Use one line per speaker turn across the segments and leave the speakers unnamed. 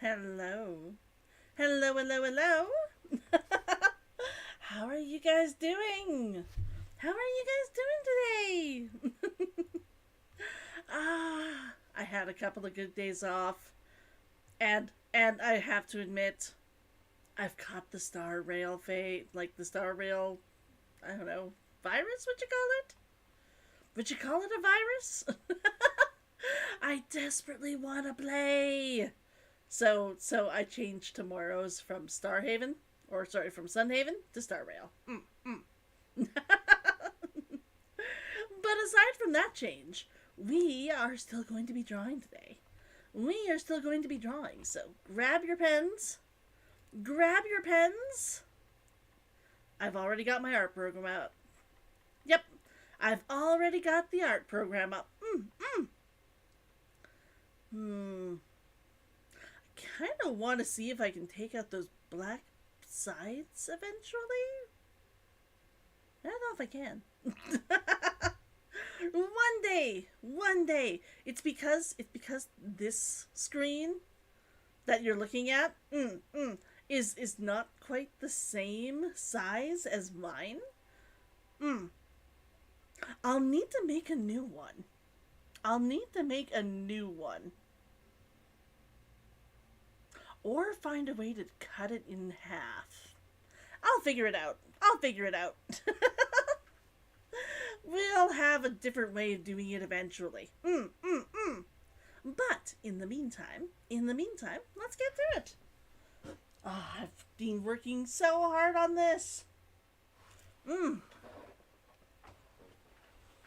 Hello. Hello, hello, hello. How are you guys doing? How are you guys doing today? I had a couple of good days off, and I have to admit, I've caught the Star Rail fate, like the Star Rail, I don't know, virus, would you call it? Would you call it a virus? I desperately want to play. So I changed tomorrow's from Starhaven, or sorry, from Sunhaven to Star Rail. But aside from that change, we are still going to be drawing today. We are still going to be drawing. So grab your pens. Grab your pens. I've already got my art program out. Yep, I've already got the art program up. Kind of want to see if I can take out those black sides eventually. I don't know if I can. One day. It's because this screen that you're looking at is not quite the same size as mine. I'll need to make a new one. Or find a way to cut it in half. I'll figure it out. We'll have a different way of doing it eventually. But in the meantime, let's get through it. Oh, I've been working so hard on this.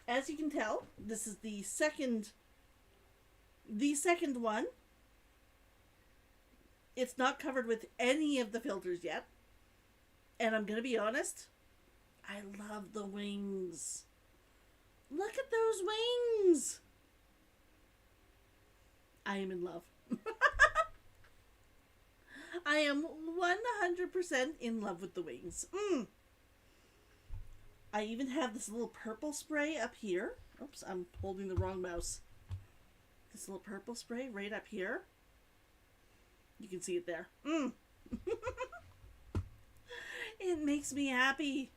As you can tell, this is the second one. It's not covered with any of the filters yet. And I'm going to be honest, I love the wings. Look at those wings. I am in love. I am 100% in love with the wings. I even have this little purple spray up here. Oops, I'm holding the wrong mouse. This little purple spray right up here. You can see it there. It makes me happy.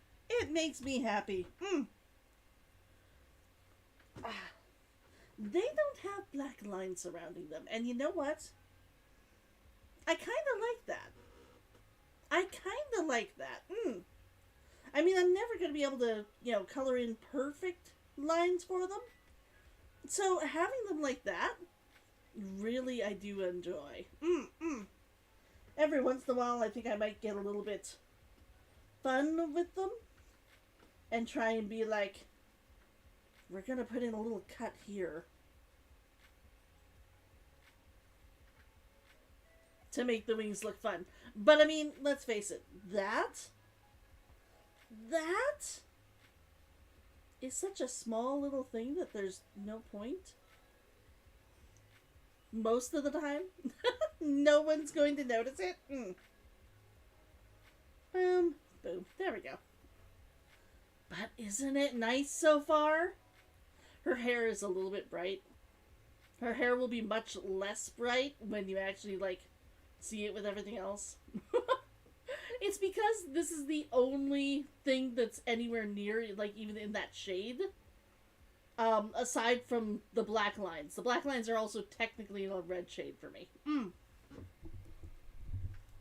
They don't have black lines surrounding them. And you know what? I kind of like that. I mean, I'm never going to be able to, color in perfect lines for them. So having them like that, really I do enjoy. Every once in a while, I think I might get a little bit fun with them and try and be like, we're going to put in a little cut here to make the wings look fun. But I mean, let's face it, that is such a small little thing that there's no point. Most of the time, no one's going to notice it. Boom. There we go. But isn't it nice so far? Her hair is a little bit bright. Her hair will be much less bright when you actually, see it with everything else. It's because this is the only thing that's anywhere near, even in that shade. Aside from the black lines. The black lines are also technically in a red shade for me.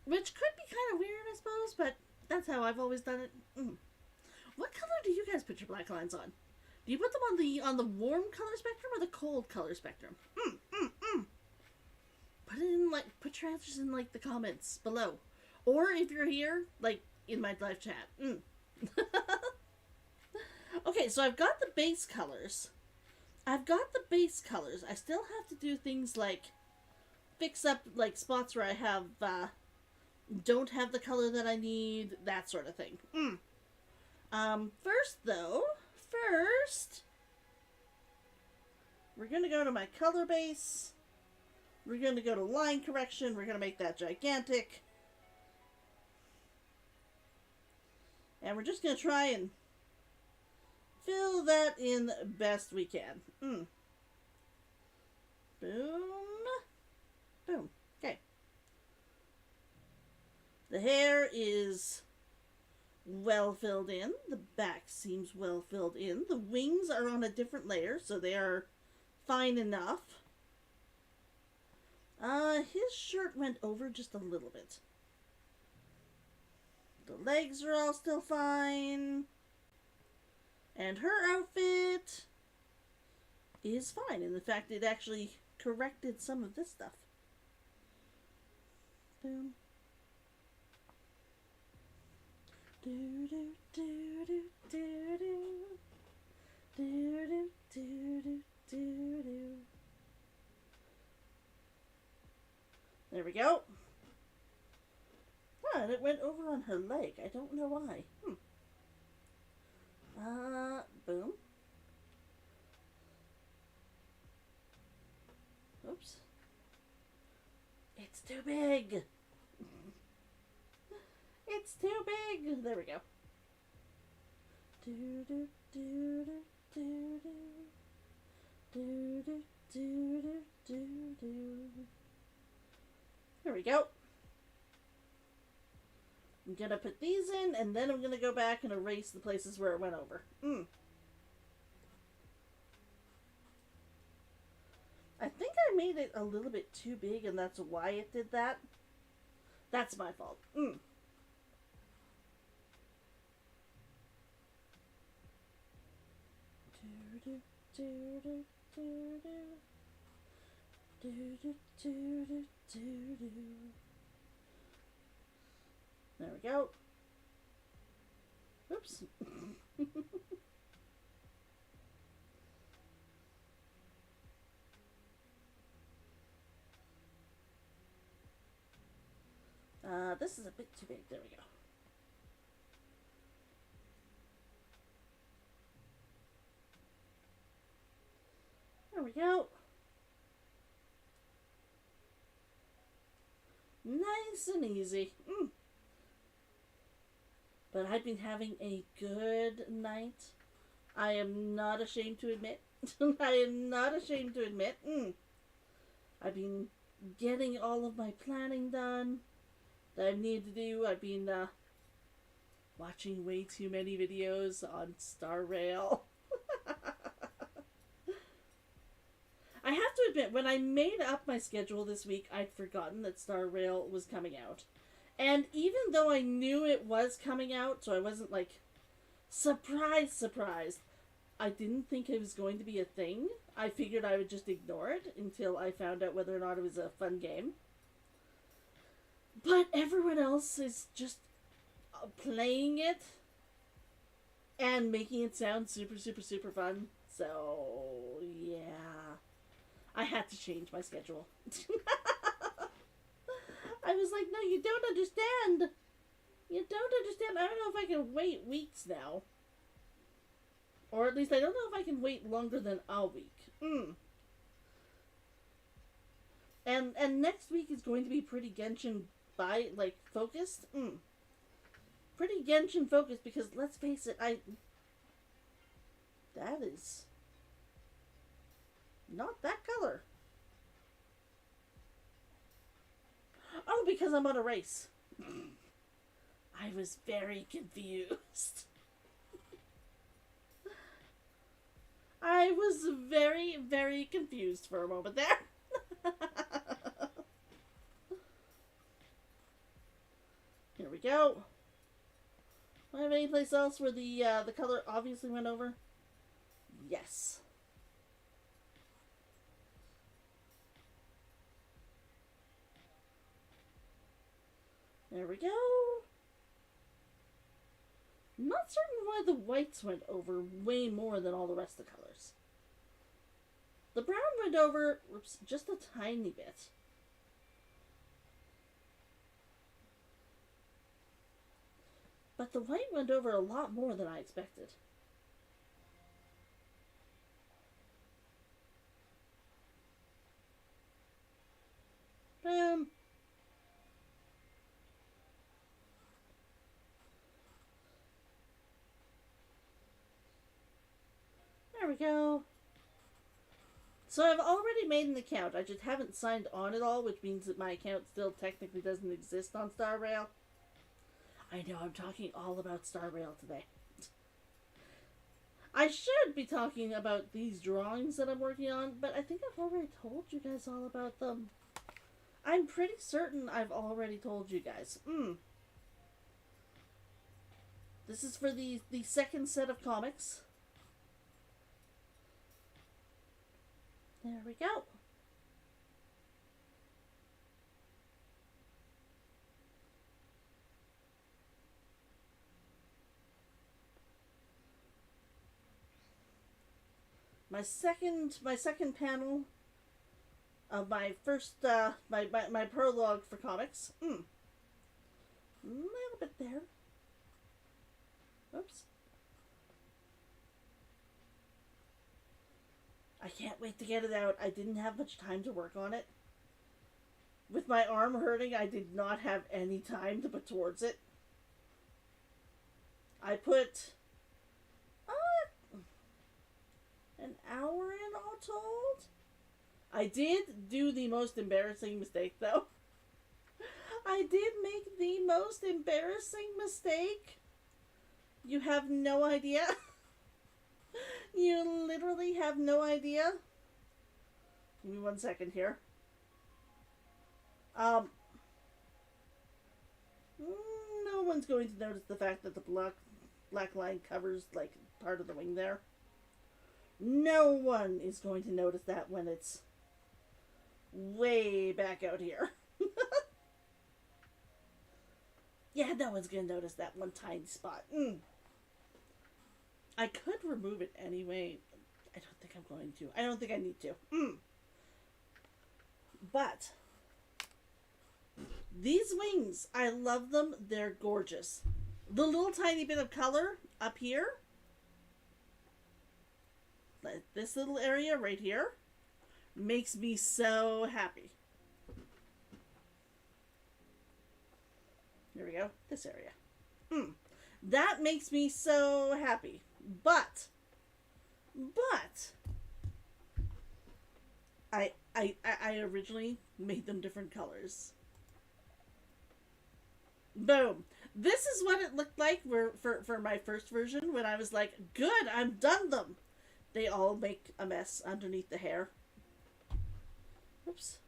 Which could be kind of weird, I suppose, but that's how I've always done it. What color do you guys put your black lines on? Do you put them on the warm color spectrum or the cold color spectrum? Put your answers in, the comments below. Or if you're here, in my live chat. Okay, so I've got the base colors. I still have to do things like fix up, spots where I have, don't have the color that I need, that sort of thing. First, we're going to go to my color base. We're going to go to line correction. We're going to make that gigantic. And we're just going to try and fill that in best we can. Boom. Boom. Okay. The hair is well filled in. The back seems well filled in. The wings are on a different layer, so they are fine enough. His shirt went over just a little bit. The legs are all still fine. And her outfit is fine. And in fact, it actually corrected some of this stuff. Boom. Do do do do do do do do do do do. There we go. Oh, and it went over on her leg. I don't know why. Boom. Oops. It's too big. It's too big. There we go. Do do do do do do do do do do do. There we go. I'm gonna put these in, and then I'm gonna go back and erase the places where it went over. I think I made it a little bit too big, and that's why it did that. That's my fault. Do do do do do do do do do do do. There we go. Oops. This is a bit too big. There we go. There we go. Nice and easy. But I've been having a good night. I am not ashamed to admit. I am not ashamed to admit. I've been getting all of my planning done that I need to do. I've been watching way too many videos on Star Rail. I have to admit, when I made up my schedule this week, I'd forgotten that Star Rail was coming out. And even though I knew it was coming out, so I wasn't like surprised, I didn't think it was going to be a thing. I figured I would just ignore it until I found out whether or not it was a fun game. But everyone else is just playing it and making it sound super, super, super fun. So, yeah. I had to change my schedule. I was like, no, you don't understand. You don't understand. I don't know if I can wait weeks now. Or at least I don't know if I can wait longer than a week. And next week is going to be pretty Genshin focused. Pretty Genshin focused because let's face it, that is not that color. Oh, because I'm on a race. I was very confused. I was very, very confused for a moment there. Here we go. Do I have any place else where the color obviously went over? Yes. There we go. I'm not certain why the whites went over way more than all the rest of the colors. The brown went over, just a tiny bit. But the white went over a lot more than I expected. Boom. There we go. So I've already made an account. I just haven't signed on at all, which means that my account still technically doesn't exist on Star Rail. I know I'm talking all about Star Rail today. I should be talking about these drawings that I'm working on, but I think I've already told you guys all about them. I'm pretty certain I've already told you guys. This is for the second set of comics. There we go. My second panel of my first my prologue for comics. A little bit there. Oops. I can't wait to get it out. I didn't have much time to work on it. With my arm hurting, I did not have any time to put towards it. I put an hour in all told. I did do the most embarrassing mistake, though. I did make the most embarrassing mistake. You have no idea. You literally have no idea. Give me 1 second here. No one's going to notice the fact that the black line covers, like, part of the wing there. No one is going to notice that when it's way back out here. Yeah, no one's going to notice that one tiny spot. I could remove it anyway. I don't think I'm going to. I don't think I need to. But these wings, I love them. They're gorgeous. The little tiny bit of color up here, this little area right here, makes me so happy. There we go. This area. That makes me so happy. But I originally made them different colors. Boom. This is what it looked like for my first version when I was like, good, I'm done them. They all make a mess underneath the hair. Oops.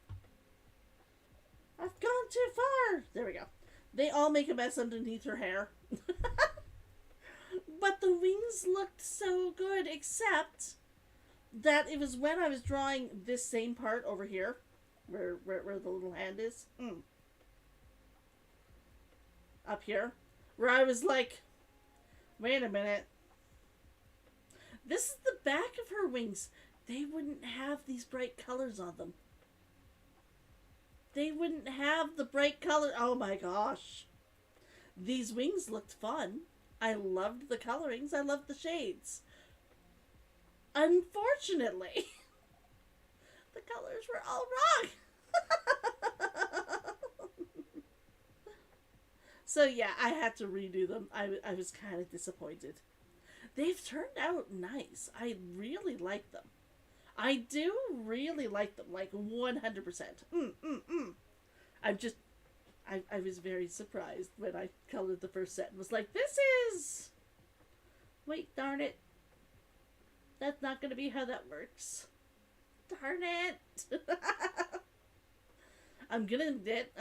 I've gone too far. There we go. They all make a mess underneath her hair. But the wings looked so good, except that it was when I was drawing this same part over here, where the little hand is. Up here. Where I was like, wait a minute. This is the back of her wings. They wouldn't have these bright colors on them. They wouldn't have the bright color. Oh my gosh. These wings looked fun. I loved the colorings. I loved the shades. Unfortunately, the colors were all wrong. So yeah, I had to redo them. I was kind of disappointed. They've turned out nice. I really like them. I do really like them, like 100%. I was very surprised when I colored the first set and was like, this is... Wait, darn it. That's not going to be how that works. Darn it. I'm gonna admit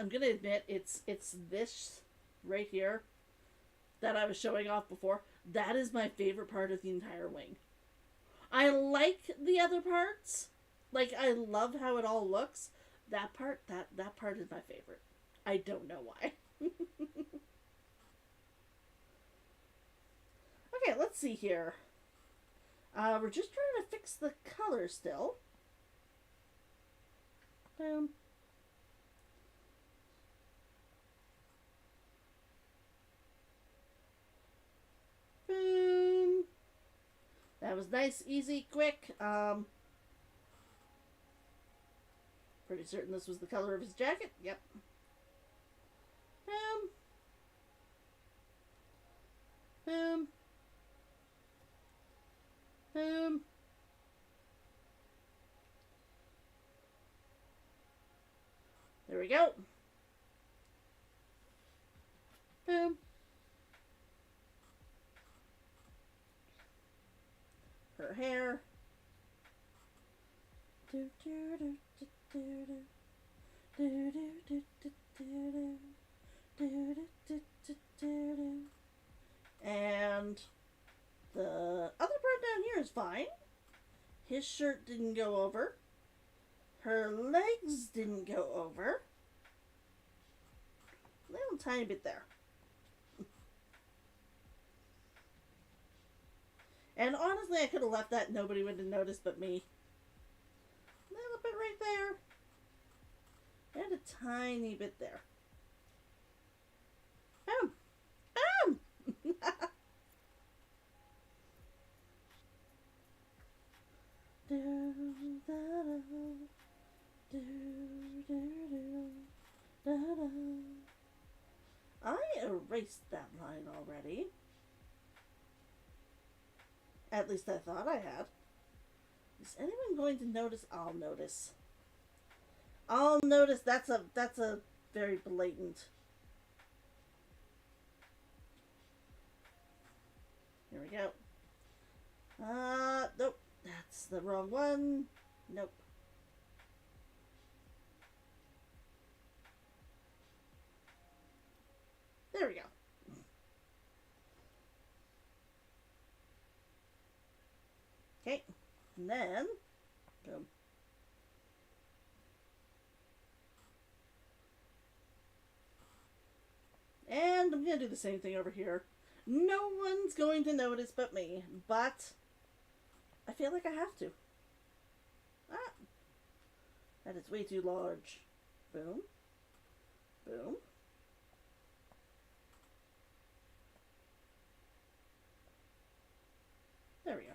it's this right here that I was showing off before. That is my favorite part of the entire wing. I like the other parts. Like, I love how it all looks. That part is my favorite. I don't know why. Okay, let's see here. We're just trying to fix the color still. Boom. Boom. That was nice, easy, quick. Pretty certain this was the color of his jacket. Yep. Boom. Boom. Boom. There we go. Boom. hair. And the other part down here is fine. His shirt didn't go over. Her legs didn't go over. A little tiny bit there. And honestly, I could have left that. Nobody would have noticed but me. A little bit right there. And a tiny bit there. Boom. Boom! I erased that line already. At least I thought I had. Is anyone going to notice? I'll notice. I'll notice. That's a very blatant. Here we go. Nope. That's the wrong one. Nope. There we go. Okay. And then, boom. And I'm going to do the same thing over here. No one's going to notice but me, but I feel like I have to. Ah, that is way too large. Boom. Boom. There we go.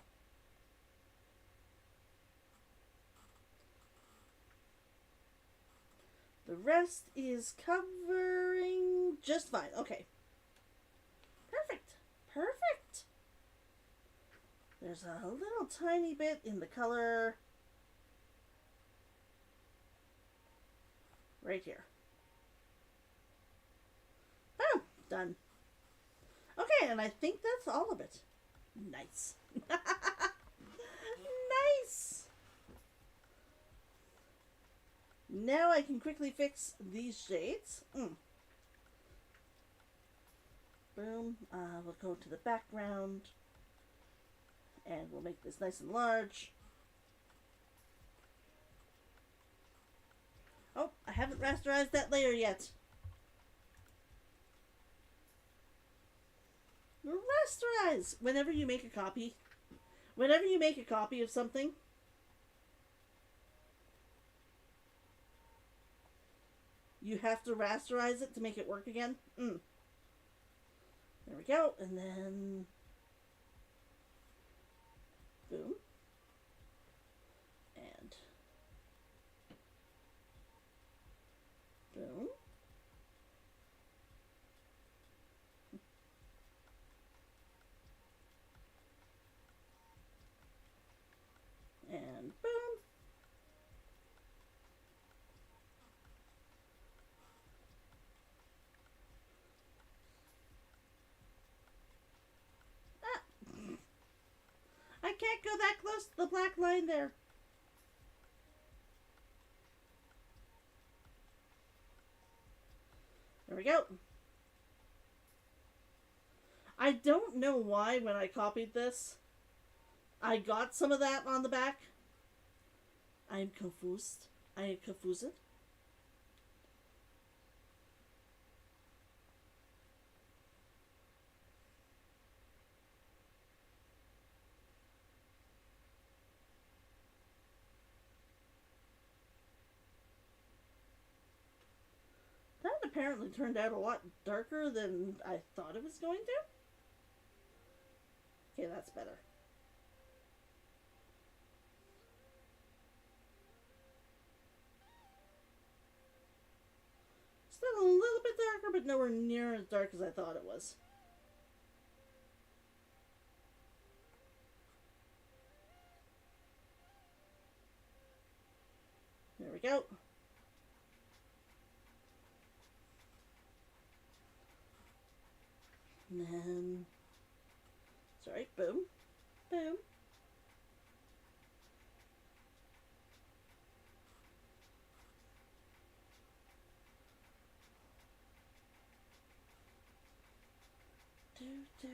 The rest is covering just fine. Okay. Perfect. Perfect. There's a little tiny bit in the color right here. Boom. Done. Okay, and I think that's all of it. Nice. Nice. Now I can quickly fix these shades. Boom. We'll go to the background. And we'll make this nice and large. Oh, I haven't rasterized that layer yet. Rasterize! Whenever you make a copy of something, you have to rasterize it to make it work again. There we go. And then boom. And boom. And boom. I can't go that close to the black line there. There we go. I don't know why when I copied this, I got some of that on the back. I am confused. I am confused. That apparently turned out a lot darker than I thought it was going to. Okay, that's better. Still a little bit darker, but nowhere near as dark as I thought it was. There we go. And then, sorry, boom, boom, There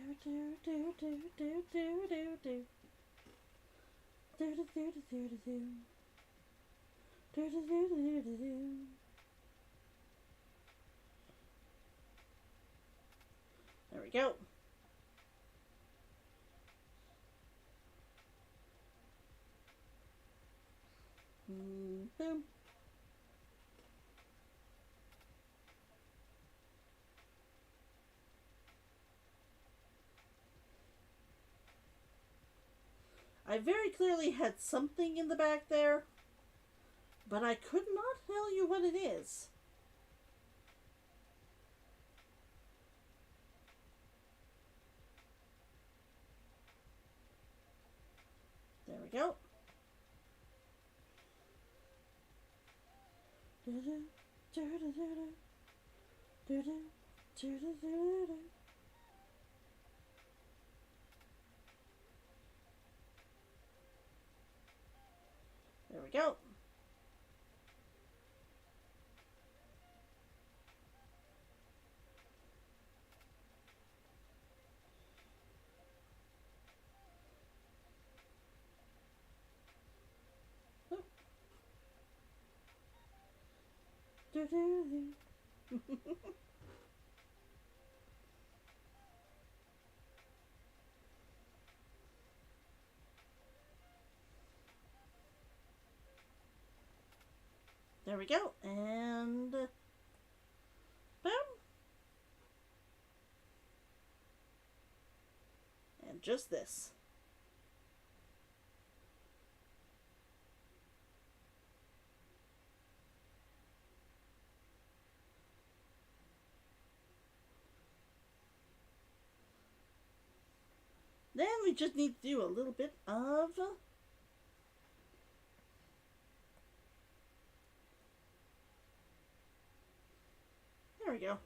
we go. Boom. I very clearly had something in the back there, but I could not tell you what it is. There we go. There we go. There we go. And boom. And just this. Then we just need to do a little bit of there we go.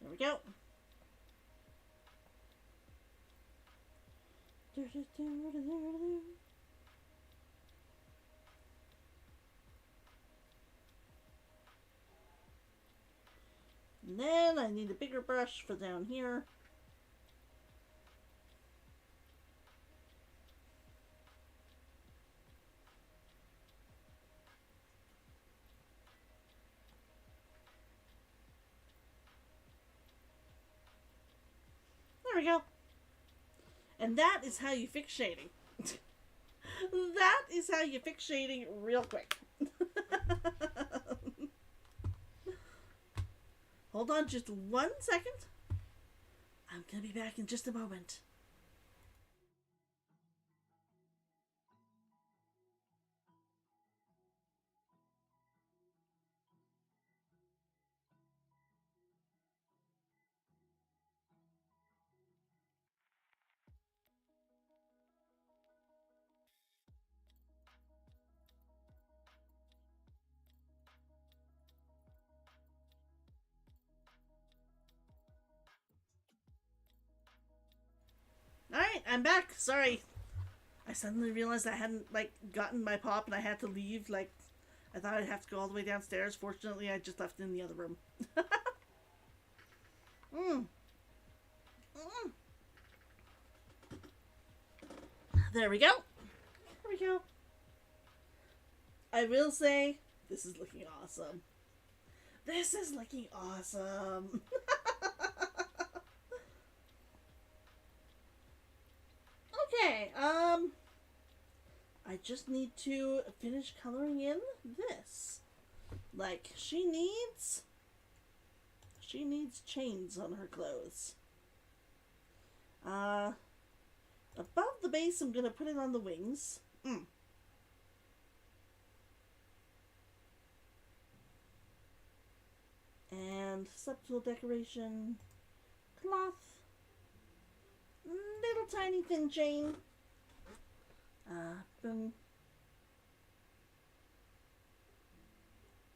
There we go. And then I need a bigger brush for down here. There we go. And that is how you fix shading. That is how you fix shading real quick. Hold on just 1 second. I'm going to be back in just a moment. Alright, I'm back. Sorry. I suddenly realized I hadn't, gotten my pop and I had to leave. I thought I'd have to go all the way downstairs. Fortunately, I just left it in the other room. There we go. There we go. I will say, this is looking awesome. This is looking awesome. Okay, I just need to finish coloring in this. She needs chains on her clothes. Above the base, I'm gonna put it on the wings. And subtle decoration, cloth, little tiny thin chain. Boom.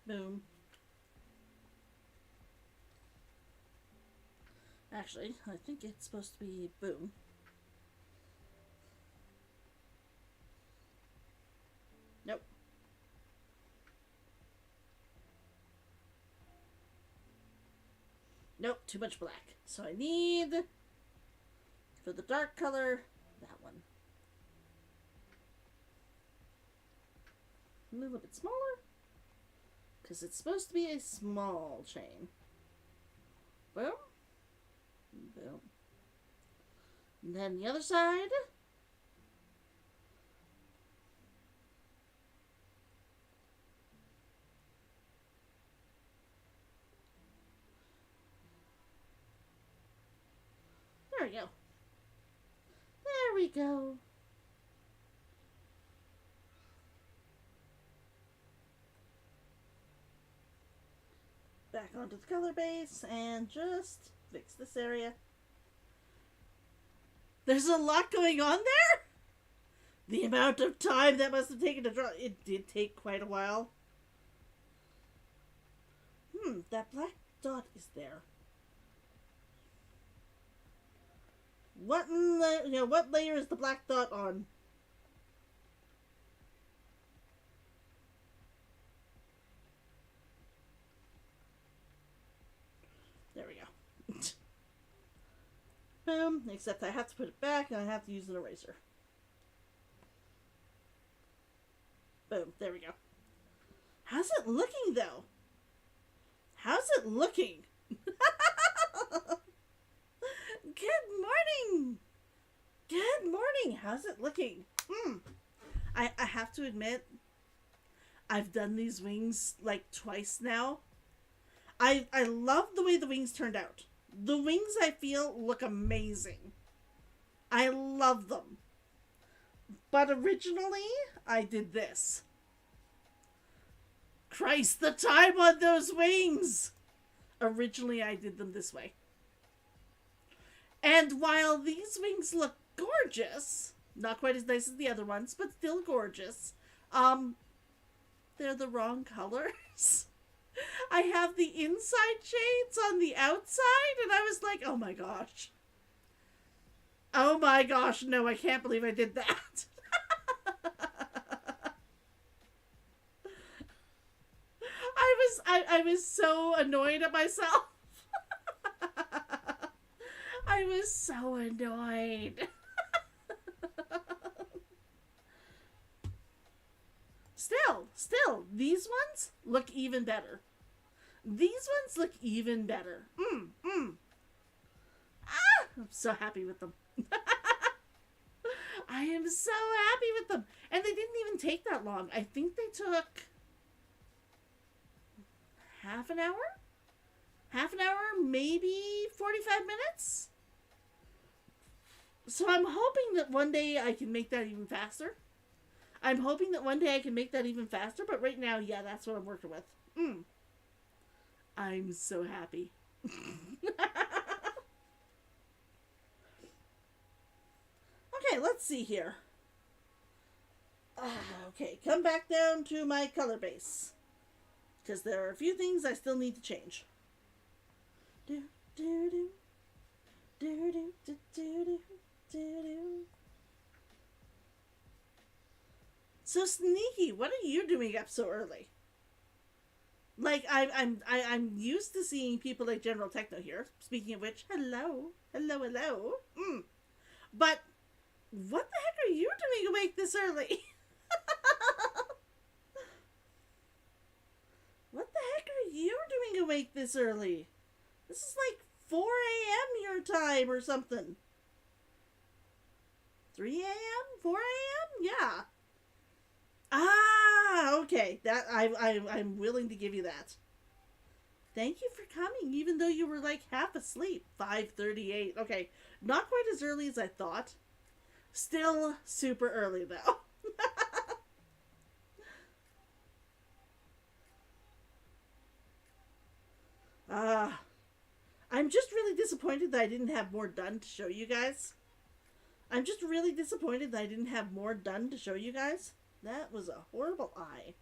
Boom. Actually, I think it's supposed to be boom. Nope, too much black. So I need, for the dark color, that one. A little bit smaller. Because it's supposed to be a small chain. Boom. Boom. And then the other side. There we go. There we go. Back onto the color base and just fix this area. There's a lot going on there. The amount of time that must have taken to draw. It did take quite a while. That black dot is there. What layer is the black dot on? There we go. Boom. Except I have to put it back and I have to use an eraser. Boom. There we go. How's it looking though? How's it looking? Good morning. Good morning. How's it looking? I have to admit, I've done these wings like twice now. I love the way the wings turned out. The wings, I feel, look amazing. I love them. But originally, I did this. Christ, the time on those wings! Originally, I did them this way. And while these wings look gorgeous, not quite as nice as the other ones, but still gorgeous, they're the wrong colors. I have the inside shades on the outside, and I was like, oh my gosh. Oh my gosh, no, I can't believe I did that. I was so annoyed at myself. I was so annoyed. Still, these ones look even better. These ones look even better. I'm so happy with them. I am so happy with them. And they didn't even take that long. I think they took half an hour? Half an hour, maybe 45 minutes? So I'm hoping that one day I can make that even faster. I'm hoping that one day I can make that even faster, but right now, yeah, that's what I'm working with. I'm so happy. Okay, let's see here. Okay, come back down to my color base. Because there are a few things I still need to change. Do, do, do. Do, do, do, do, do, do, do. So Sneaky, what are you doing up so early? Like, I'm used to seeing people like General Techno here. Speaking of which, hello. But what the heck are you doing awake this early? What the heck are you doing awake this early? This is like 4 a.m. your time or something. 3 a.m.? 4 a.m.? Yeah. Okay. That I'm willing to give you that. Thank you for coming, even though you were like half asleep. 5:38. Okay. Not quite as early as I thought. Still super early though. I'm just really disappointed that I didn't have more done to show you guys. I'm just really disappointed that I didn't have more done to show you guys. That was a horrible eye.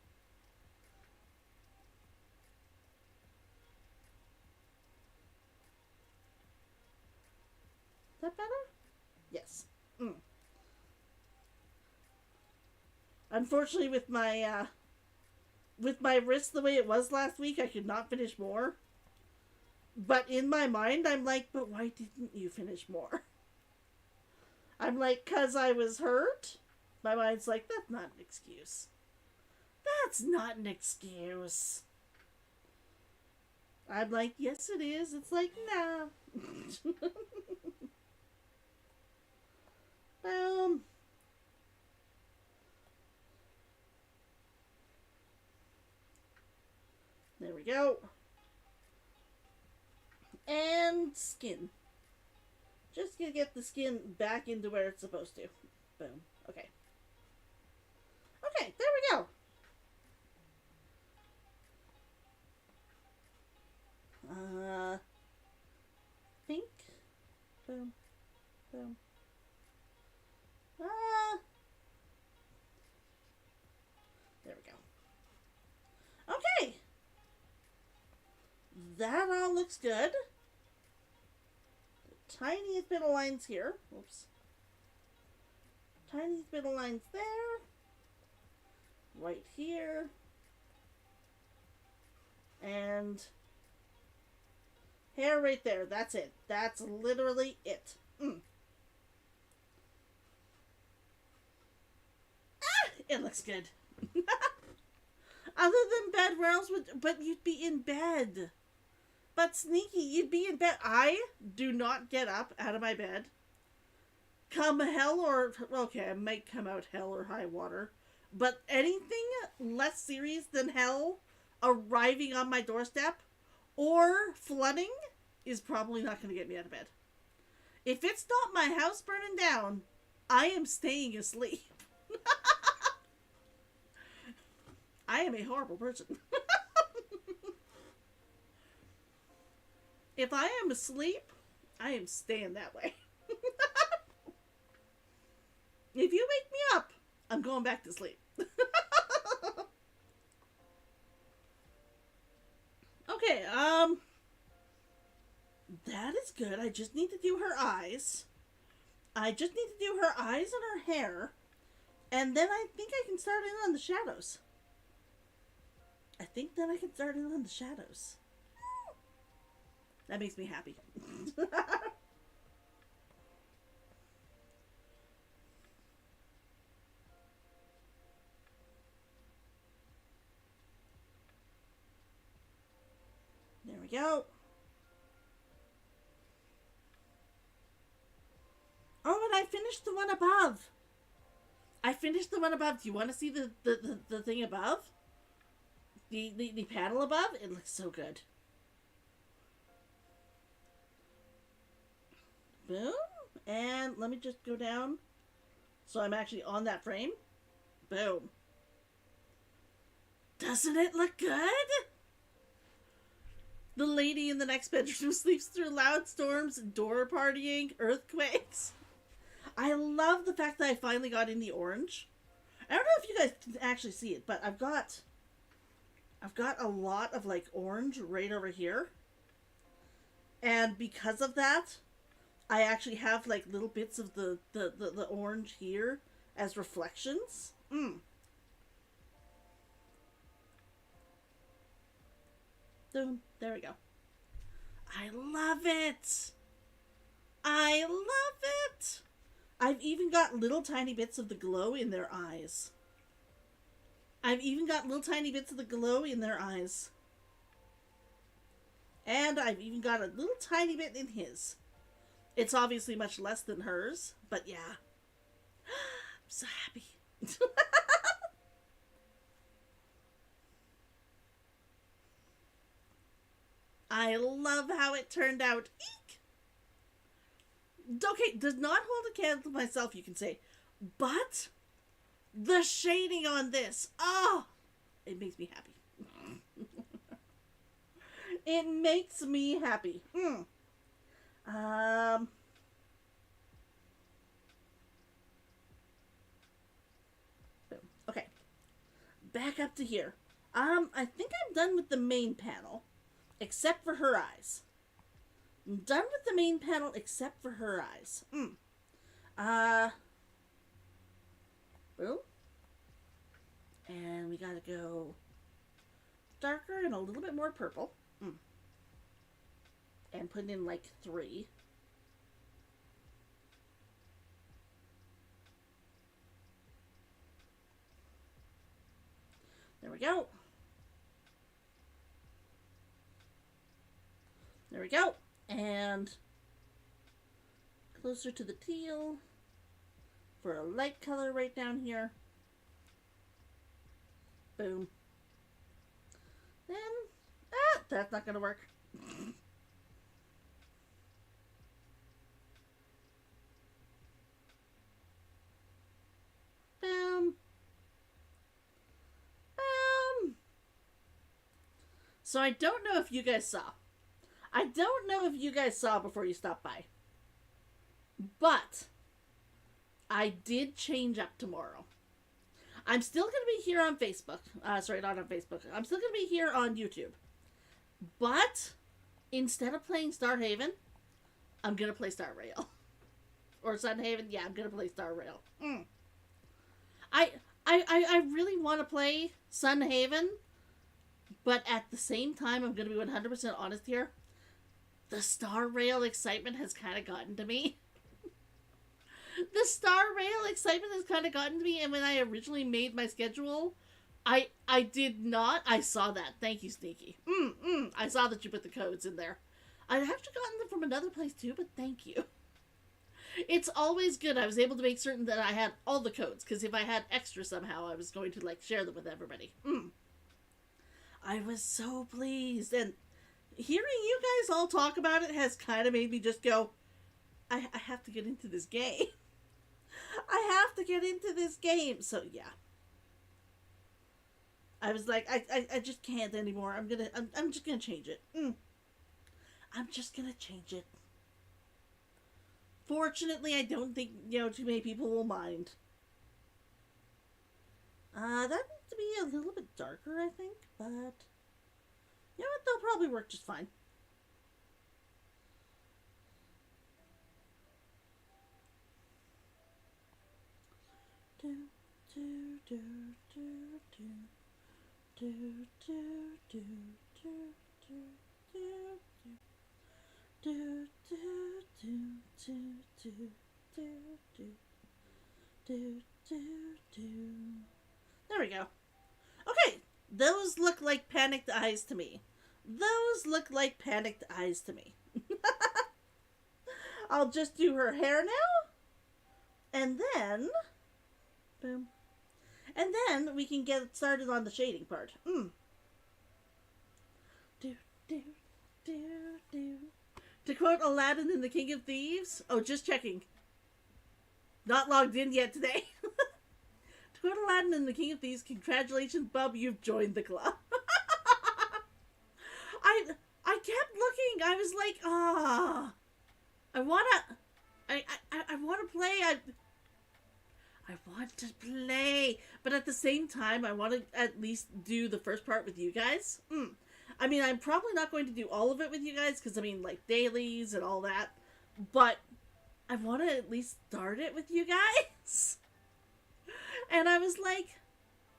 Is that better? Yes. Unfortunately, with my wrist the way it was last week, I could not finish more. But in my mind, I'm like, but why didn't you finish more? I'm like, 'cause I was hurt? My mind's like, that's not an excuse. That's not an excuse. I'm like, yes it is. It's like, nah. Boom. There we go. And skin. Just gonna get the skin back into where it's supposed to. Boom. Okay. Okay, there we go. Pink. Boom. Boom. There we go. Okay. That all looks good. The tiniest bit of lines here. Oops. Tiniest bit of lines there. Right here. And hair right there. That's it. That's literally it. It looks good. Other than bed, where else would... But you'd be in bed. But Sneaky, you'd be in bed. I do not get up out of my bed. Come hell or... Okay, I might come out hell or high water. But anything less serious than hell arriving on my doorstep or flooding is probably not going to get me out of bed. If it's not my house burning down, I am staying asleep. I am a horrible person. If I am asleep, I am staying that way. If you wake me up, I'm going back to sleep. Okay, that is good. I just need to do her eyes. I just need to do her eyes and her hair. And then I think I can start in on the shadows. I think then I can start in on the shadows. That makes me happy. There we go. Oh, and I finished the one above. I finished the one above. Do you want to see the thing above? The panel above? It looks so good. Boom. And let me just go down so I'm actually on that frame. Boom. Doesn't it look good? The lady in the next bedroom sleeps through loud storms, door partying, earthquakes. I love the fact that I finally got in the orange. I don't know if you guys can actually see it, but I've got a lot of like orange right over here. And because of that, I actually have like little bits of the orange here as reflections. Boom. There we go. I love it. I love it. I've even got little tiny bits of the glow in their eyes. I've even got little tiny bits of the glow in their eyes. And I've even got a little tiny bit in his. It's obviously much less than hers, but yeah. I'm so happy. I love how it turned out. Eek! Okay, does not hold a candle to myself, you can say. But the shading on this, oh, it makes me happy. It makes me happy. Okay. Back up to here. I think I'm done with the main panel. Except for her eyes. I'm done with the main panel except for her eyes. Boom. And we gotta go darker and a little bit more purple. and put in like 3. There we go. There we go. And closer to the teal for a light color right down here. Boom. Then, that's not going to work. Boom. Boom. So I don't know if you guys saw. I don't know if you guys saw before you stopped by. But I did change up tomorrow. I'm still going to be here on Facebook. Sorry, not on Facebook. I'm still going to be here on YouTube. But instead of playing Star Haven, I'm going to play Star Rail. Or Sun Haven. Yeah, I'm going to play Star Rail. I really want to play Sun Haven. But at the same time, I'm going to be 100% honest here. The Star Rail excitement has kind of gotten to me. The Star Rail excitement has kind of gotten to me, and when I originally made my schedule, I did not. I saw that. Thank you, Sneaky. I saw that you put the codes in there. I'd actually gotten them from another place too, but thank you. It's always good. I was able to make certain that I had all the codes, because if I had extra somehow, I was going to like share them with everybody. I was so pleased, and hearing you guys all talk about it has kind of made me just go, I have to get into this game. I have to get into this game. So yeah, I was like, I just can't anymore. I'm just gonna change it. I'm just gonna change it. Fortunately, I don't think, too many people will mind. That needs to be a little bit darker, I think, but you know what? They'll probably work just fine. There we go. Okay, those look like panicked eyes to me. Those look like panicked eyes to me. I'll just do her hair now. And then, boom. And then we can get started on the shading part. To quote Aladdin in The King of Thieves. Oh, just checking. Not logged in yet today. To quote Aladdin in The King of Thieves, congratulations, Bub, you've joined the club. I kept looking. I was like, I want to play. I want to play. But at the same time, I want to at least do the first part with you guys. I mean, I'm probably not going to do all of it with you guys, because, I mean, like, dailies and all that. But I want to at least start it with you guys. And I was like,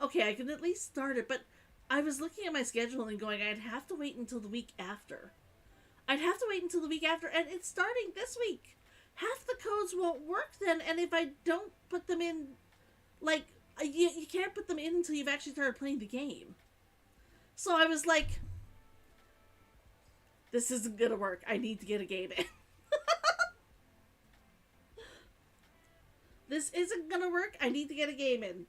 okay, I can at least start it. But I was looking at my schedule and going, I'd have to wait until the week after. And it's starting this week. Half the codes won't work then, and if I don't put them in, like, you can't put them in until you've actually started playing the game. So I was like, this isn't gonna work. I need to get a game in. This isn't gonna work. I need to get a game in.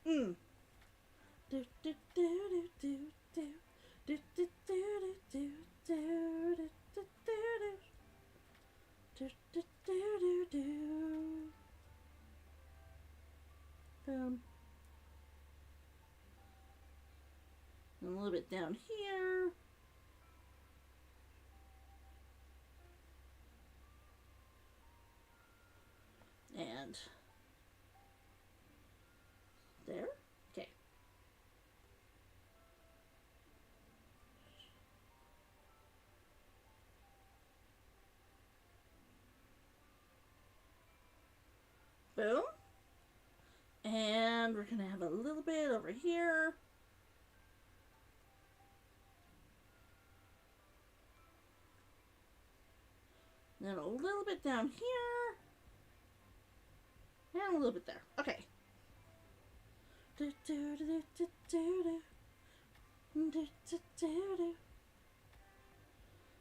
Boom. A little bit down here. And there. Okay. Boom. And we're going to have a little bit over here. And a little bit down here. And a little bit there. Okay.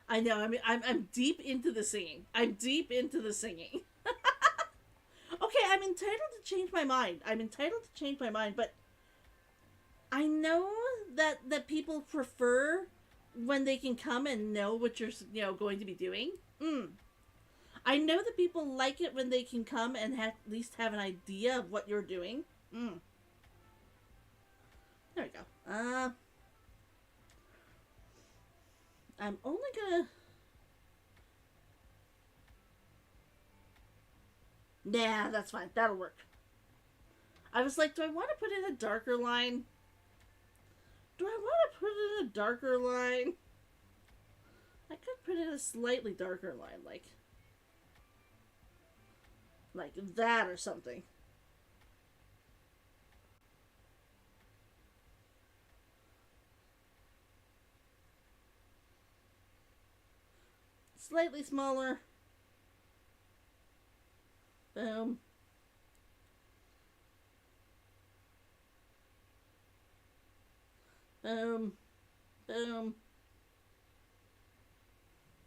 I know, I'm deep into the singing. I'm deep into the singing. Okay, I'm entitled to change my mind. But I know that people prefer when they can come and know what you're, going to be doing. I know that people like it when they can come and at least have an idea of what you're doing. There we go. I'm only gonna... Nah, that's fine. That'll work. I was like, do I want to put in a darker line? I could put in a slightly darker line, like that or something. Slightly smaller. Boom. Boom. Boom.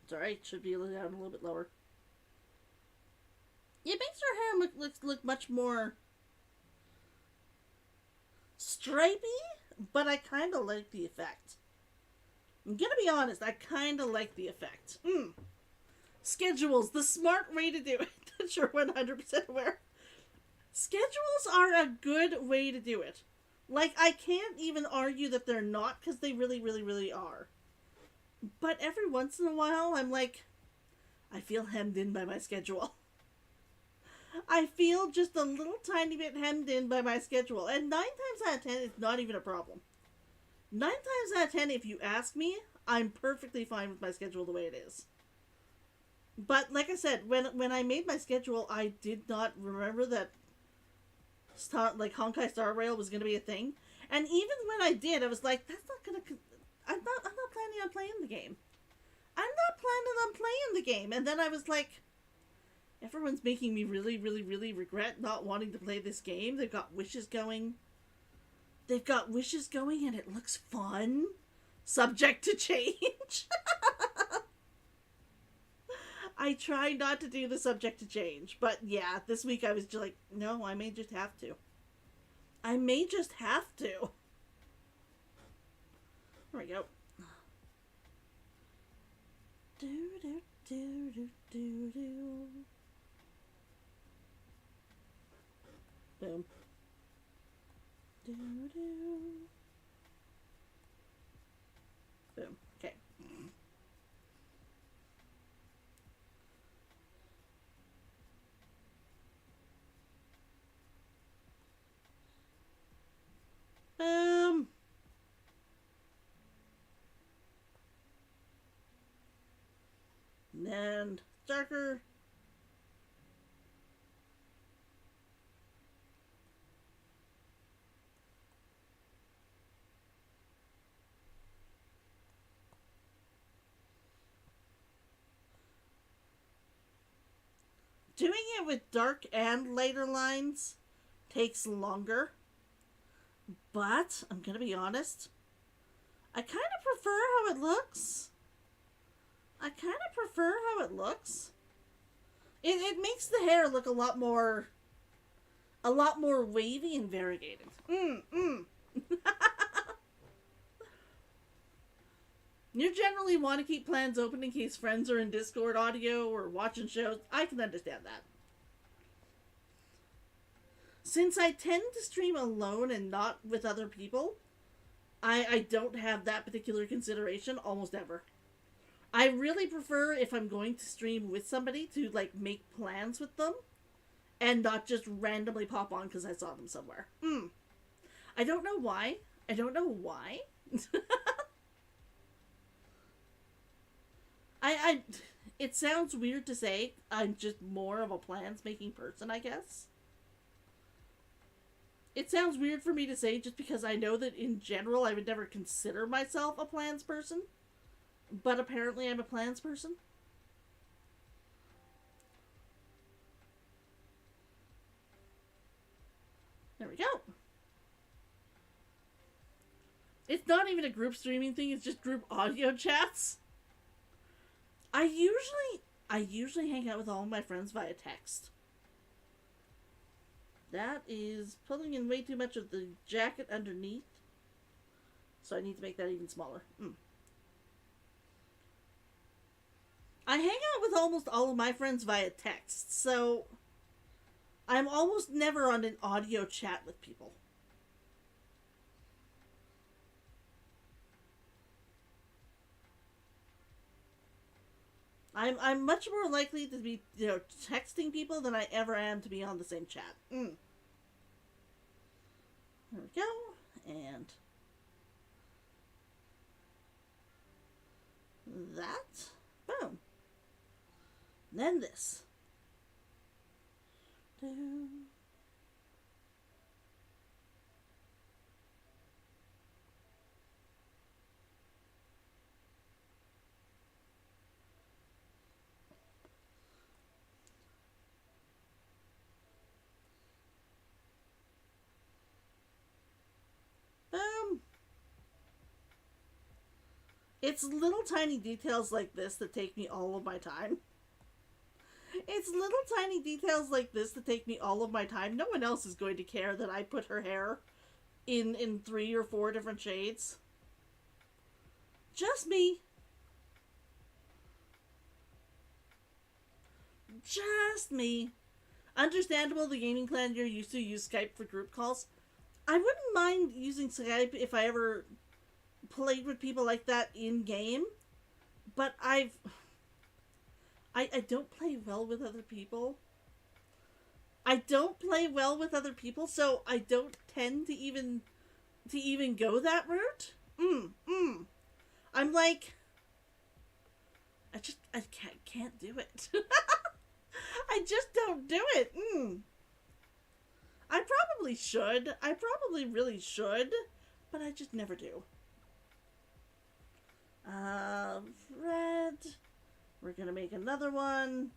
It's alright, should be down a little bit lower. It makes her hair look much more stripy, but I kind of like the effect. I'm gonna be honest, I kind of like the effect. Schedules, the smart way to do it. That you're 100% aware. Schedules are a good way to do it. Like, I can't even argue that they're not, because they really, really, really are. But every once in a while, I'm like, I feel hemmed in by my schedule. I feel just a little tiny bit hemmed in by my schedule. And 9 times out of 10, it's not even a problem. 9 times out of 10, if you ask me, I'm perfectly fine with my schedule the way it is. But like I said, when I made my schedule, I did not remember that Honkai Star Rail was going to be a thing. And even when I did, I was like, that's not going to... I'm not planning on playing the game. And then I was like, everyone's making me really, really, really regret not wanting to play this game. They've got wishes going, and it looks fun. Subject to change. I try not to do the subject to change. But yeah, this week I was just like, no, I may just have to. There we go. Do, do, do, do, do, do. Boom. Do, do. Boom. Okay. Boom. And darker. Doing it with dark and lighter lines takes longer. But, I'm gonna be honest, I kind of prefer how it looks. It makes the hair look a lot more wavy and variegated. You generally want to keep plans open in case friends are in Discord audio or watching shows. I can understand that. Since I tend to stream alone and not with other people, I don't have that particular consideration almost ever. I really prefer, if I'm going to stream with somebody, to like make plans with them and not just randomly pop on because I saw them somewhere. I don't know why. It sounds weird to say, I'm just more of a plans-making person, I guess. It sounds weird for me to say just because I know that in general I would never consider myself a plans person. But apparently I'm a plans person. It's not even a group streaming thing, it's just group audio chats. I usually hang out with all of my friends via text. That is pulling in way too much of the jacket underneath. So I need to make that even smaller. I hang out with almost all of my friends via text, so I'm almost never on an audio chat with people. I'm much more likely to be, texting people than I ever am to be on the same chat. There we go. And that. Boom. And then this. It's little tiny details like this that take me all of my time. It's little tiny details like this that take me all of my time. No one else is going to care that I put her hair in 3 or 4 different shades. Just me. Just me. Understandable, the gaming clan you're used to use Skype for group calls. I wouldn't mind using Skype if I ever played with people like that in game, but I don't play well with other people. I don't play well with other people, so I don't tend to even go that route. I'm like, I can't do it. I just don't do it. I probably should. I probably really should, but I just never do. Red. We're gonna make another one.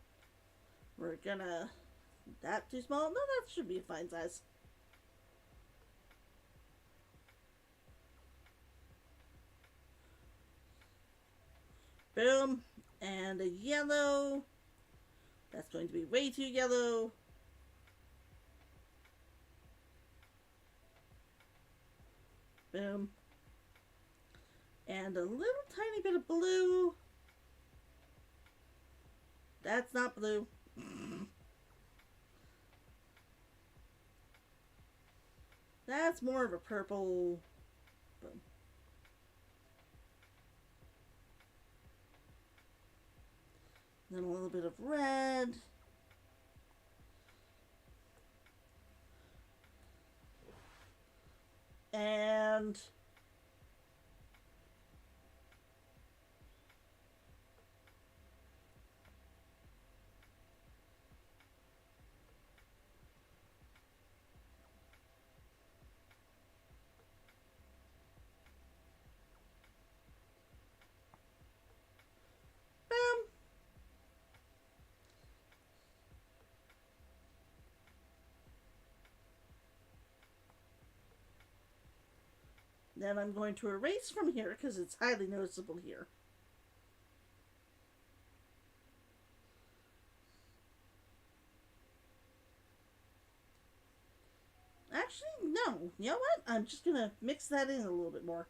We're gonna... That too small? No, that should be a fine size. Boom. And a yellow. That's going to be way too yellow. Boom. And a little tiny bit of blue. That's not blue. That's more of a purple. Boom. Then a little bit of red. And then I'm going to erase from here because it's highly noticeable here. Actually, no. You know what? I'm just going to mix that in a little bit more.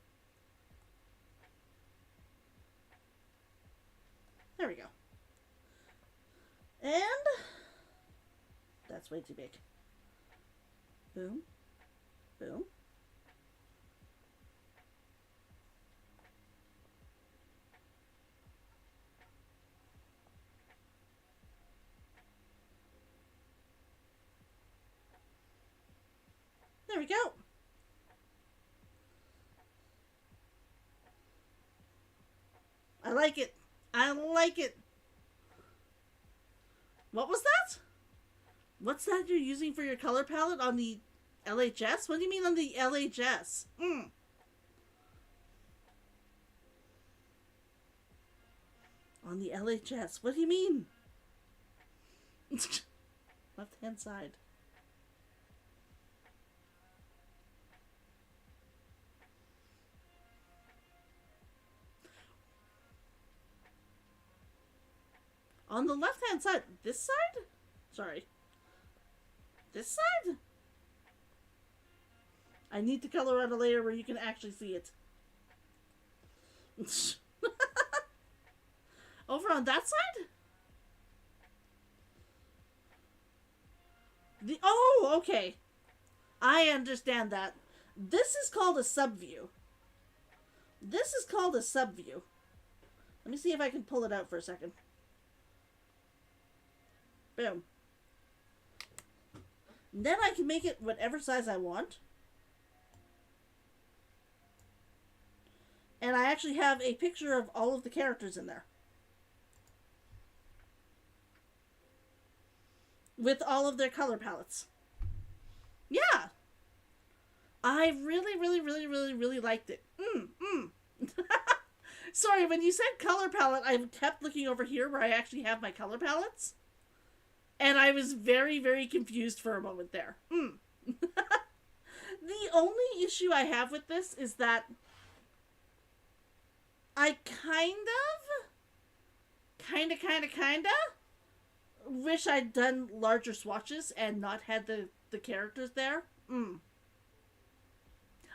There we go. And that's way too big. Boom. Boom. There we go. I like it. I like it. What was that? What's that you're using for your color palette on the LHS? What do you mean on the LHS? On the LHS. What do you mean? Left hand side. On the left-hand side. This side? Sorry. This side? I need to color on a layer where you can actually see it. Over on that side? Oh, okay. I understand that. This is called a subview. This is called a subview. Let me see if I can pull it out for a second. Boom. Then I can make it whatever size I want. And I actually have a picture of all of the characters in there. With all of their color palettes. Yeah. I really liked it. Sorry, when you said color palette, I kept looking over here where I actually have my color palettes. And I was very confused for a moment there. The only issue I have with this is that I kinda wish I'd done larger swatches and not had the characters there.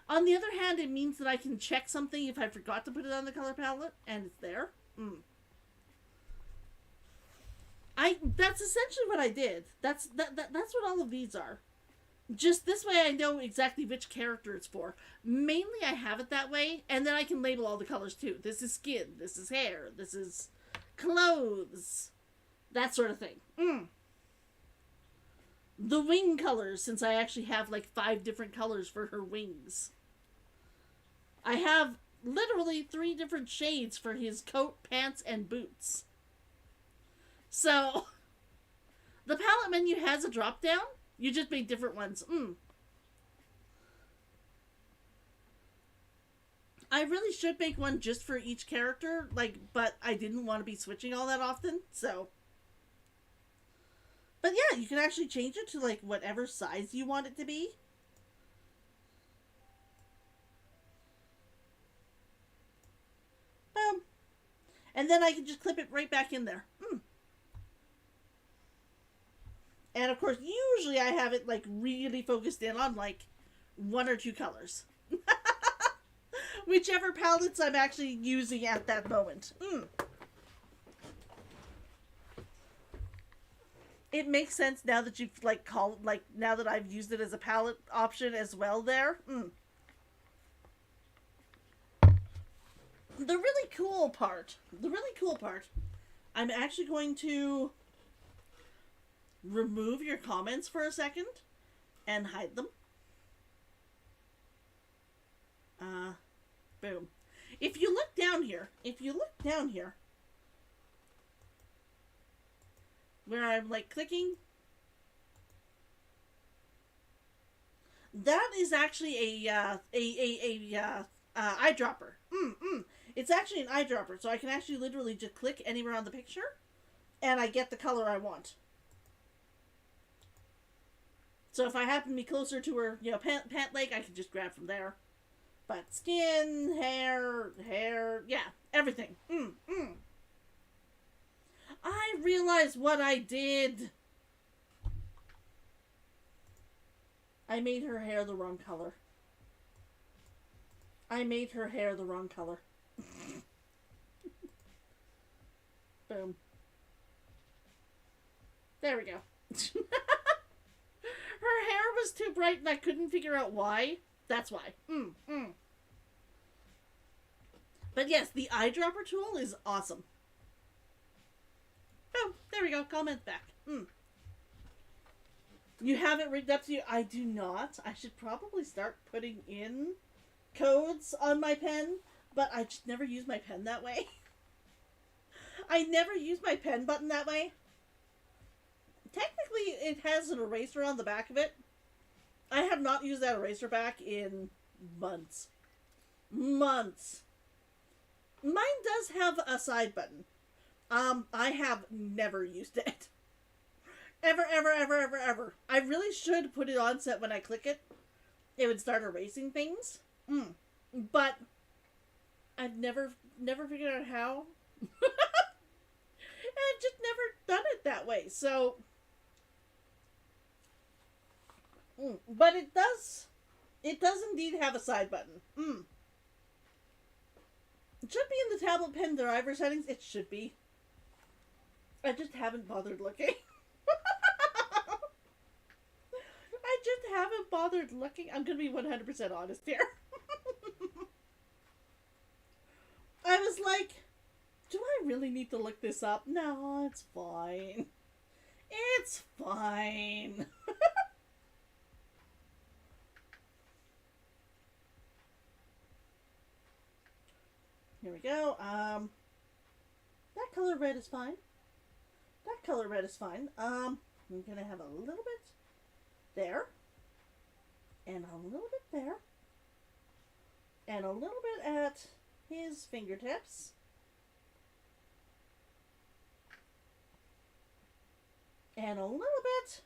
On the other hand, it means that I can check something if I forgot to put it on the color palette and it's there. That's essentially what I did. That's what all of these are. Just this way I know exactly which character it's for. Mainly I have it that way, and then I can label all the colors too. This is skin, this is hair, this is clothes, that sort of thing. The wing colors, since I actually have like 5 different colors for her wings. I have literally 3 different shades for his coat, pants, and boots. So, the palette menu has a drop down. You just made different ones. I really should make one just for each character, but I didn't want to be switching all that often, so. But yeah, you can actually change it to whatever size you want it to be. Boom. And then I can just clip it right back in there. And of course, usually I have it really focused in on 1 or 2 colors. Whichever palettes I'm actually using at that moment. It makes sense now that you've now that I've used it as a palette option as well there. The really cool part, I'm actually going to remove your comments for a second and hide them. Boom. If you look down here, where I'm clicking, that is actually a eyedropper. It's actually an eyedropper, so I can actually literally just click anywhere on the picture, and I get the color I want. So if I happen to be closer to her, pant leg, I can just grab from there. But skin, hair, yeah, everything. I realized what I did. I made her hair the wrong color. Boom. There we go. Her hair was too bright and I couldn't figure out why. That's why. But yes, the eyedropper tool is awesome. Oh, there we go. Comment back. You have it rigged up to you? I do not. I should probably start putting in codes on my pen, but I just never use my pen that way. I never use my pen button that way. Technically, it has an eraser on the back of it. I have not used that eraser back in months. Mine does have a side button. I have never used it. Ever. I really should put it on so that when I click it, it would start erasing things. But I've never figured out how. I've just Okay, so... but it does indeed have a side button. It should be in the tablet pen driver settings. It should be. I just haven't bothered looking. I just haven't bothered looking. I'm going to be 100% honest here. I was like, do I really need to look this up? No, it's fine. It's fine. Here we go. That color red is fine. That color red is fine. I'm going to have a little bit there. And a little bit there. And a little bit at his fingertips. And a little bit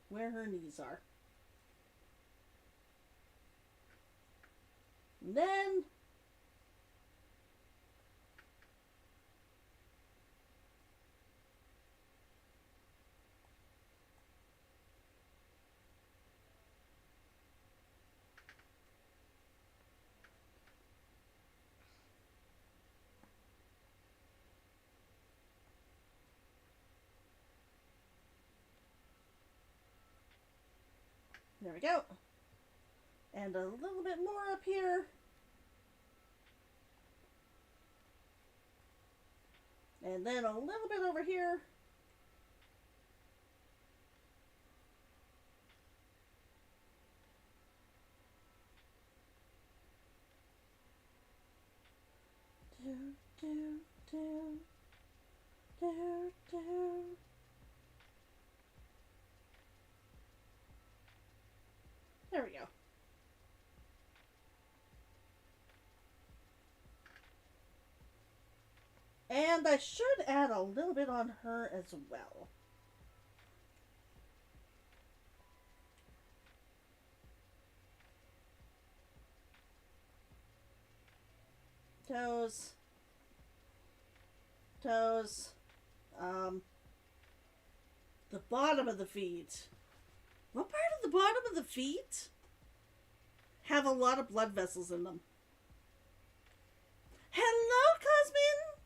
where her knees are. And then... there we go. And a little bit more up here. And then a little bit over here. Do, do, do, do, do. There we go. And I should add a little bit on her as well. Toes. Toes. The bottom of the feet. What part of the bottom of the feet have a lot of blood vessels in them? Hello, Cosmin!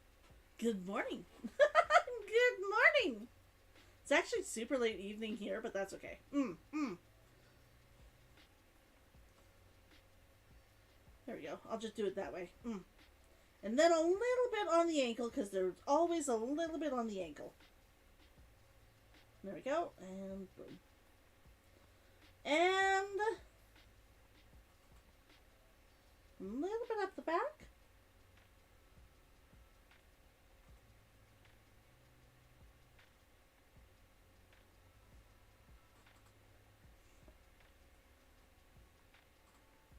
Good morning. Good morning. It's actually super late evening here, but that's okay. There we go. I'll just do it that way. And then a little bit on the ankle, because there's always a little bit on the ankle. There we go. And boom. And a little bit up the back.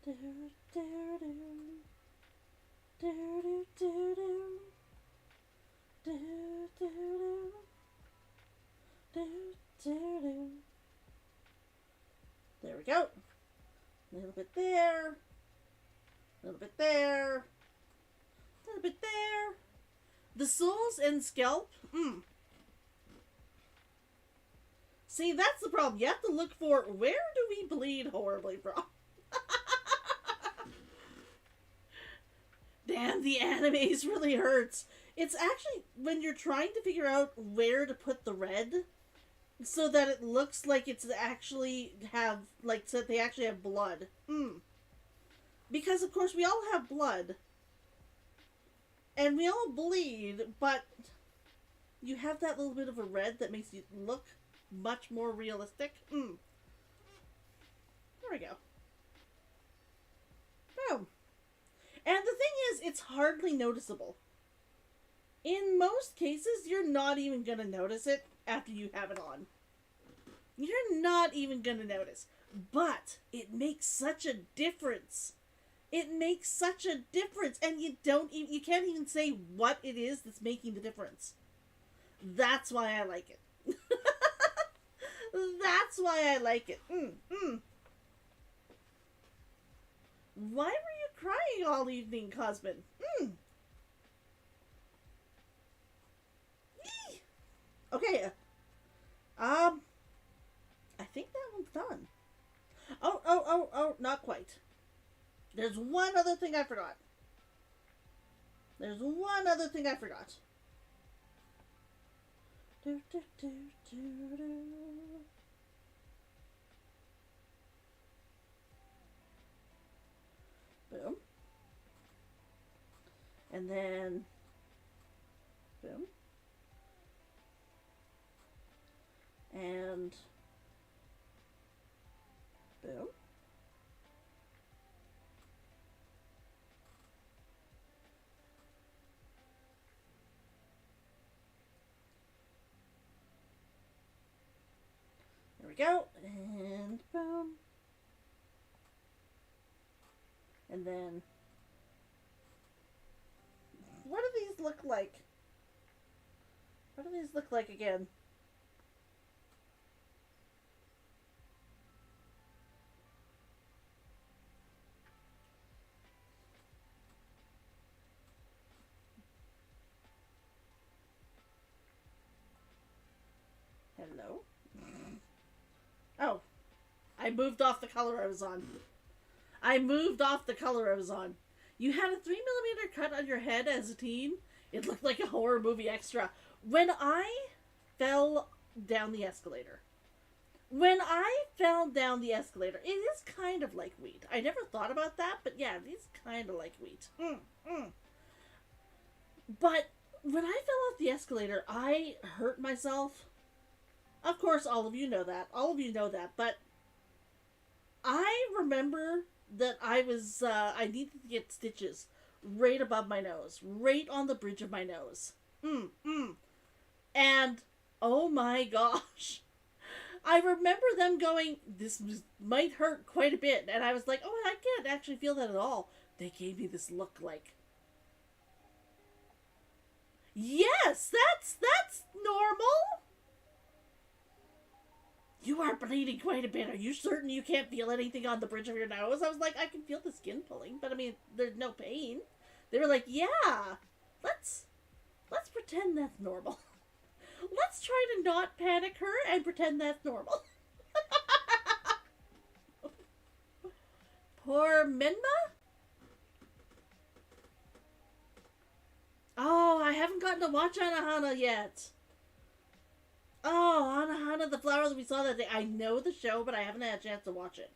Do, do, do. Do, do, do, do. Do, do, do. Do, do, do. There we go. A little bit there. A little bit there. A little bit there. The soles and scalp. See, that's the problem. You have to look for where do we bleed horribly from. Damn, the animes really hurts. It's actually when you're trying to figure out where to put the red so that it looks like it's actually have, like, so that they actually have blood. Because, of course, we all have blood. And we all bleed, but you have that little bit of a red that makes you look much more realistic. There we go. Boom. And the thing is, it's hardly noticeable. In most cases, you're not even going to notice it after you have it on. You're not even going to notice. But it makes such a difference. It makes such a difference. And you can't even say what it is that's making the difference. That's why I like it. That's why I like it. Why were you crying all evening, Cosmin? Okay. There's one other thing I forgot. There's one other thing I forgot. Do, do, do, do, do. Boom. And then boom. And boom. There we go. And boom. And then what do these look like? What do these look like again? Hello? Oh. I moved off the color I was on. You had a 3mm cut on your head as a teen? It looked like a horror movie extra. When I fell down the escalator. It is kind of like wheat. I never thought about that, but yeah, it is kind of like wheat. But when I fell off the escalator, I hurt myself. Of course, all of you know that. But I remember that I needed to get stitches right above my nose. Right on the bridge of my nose. And, oh my gosh. I remember them going, this might hurt quite a bit. And I was like, oh, I can't actually feel that at all. They gave me this look like, yes, that's normal. You are bleeding quite a bit. Are you certain you can't feel anything on the bridge of your nose? I was like, I can feel the skin pulling, but I mean, there's no pain. They were like, yeah, let's pretend that's normal. Let's try to not panic her and pretend that's normal. Poor Minma? Oh, I haven't gotten to watch Anohana yet. Oh, Anohana, the flower that we saw that day. I know the show, but I haven't had a chance to watch it.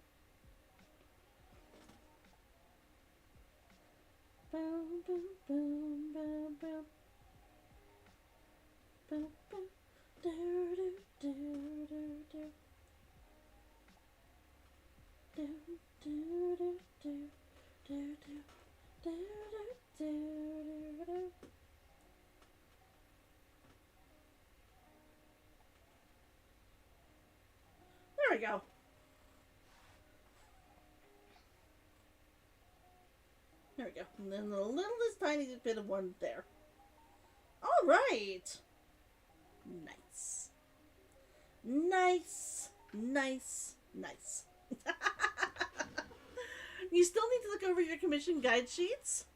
Boom, boom, boom, boom, boom. Boom, boom. Do, do, do, do, do. Do, do, do, do, do, do, do, do, do, do. There we go. There we go. And then the littlest tiny bit of one there. All right. Nice. Nice. Nice. Nice. You still need to look over your commission guide sheets?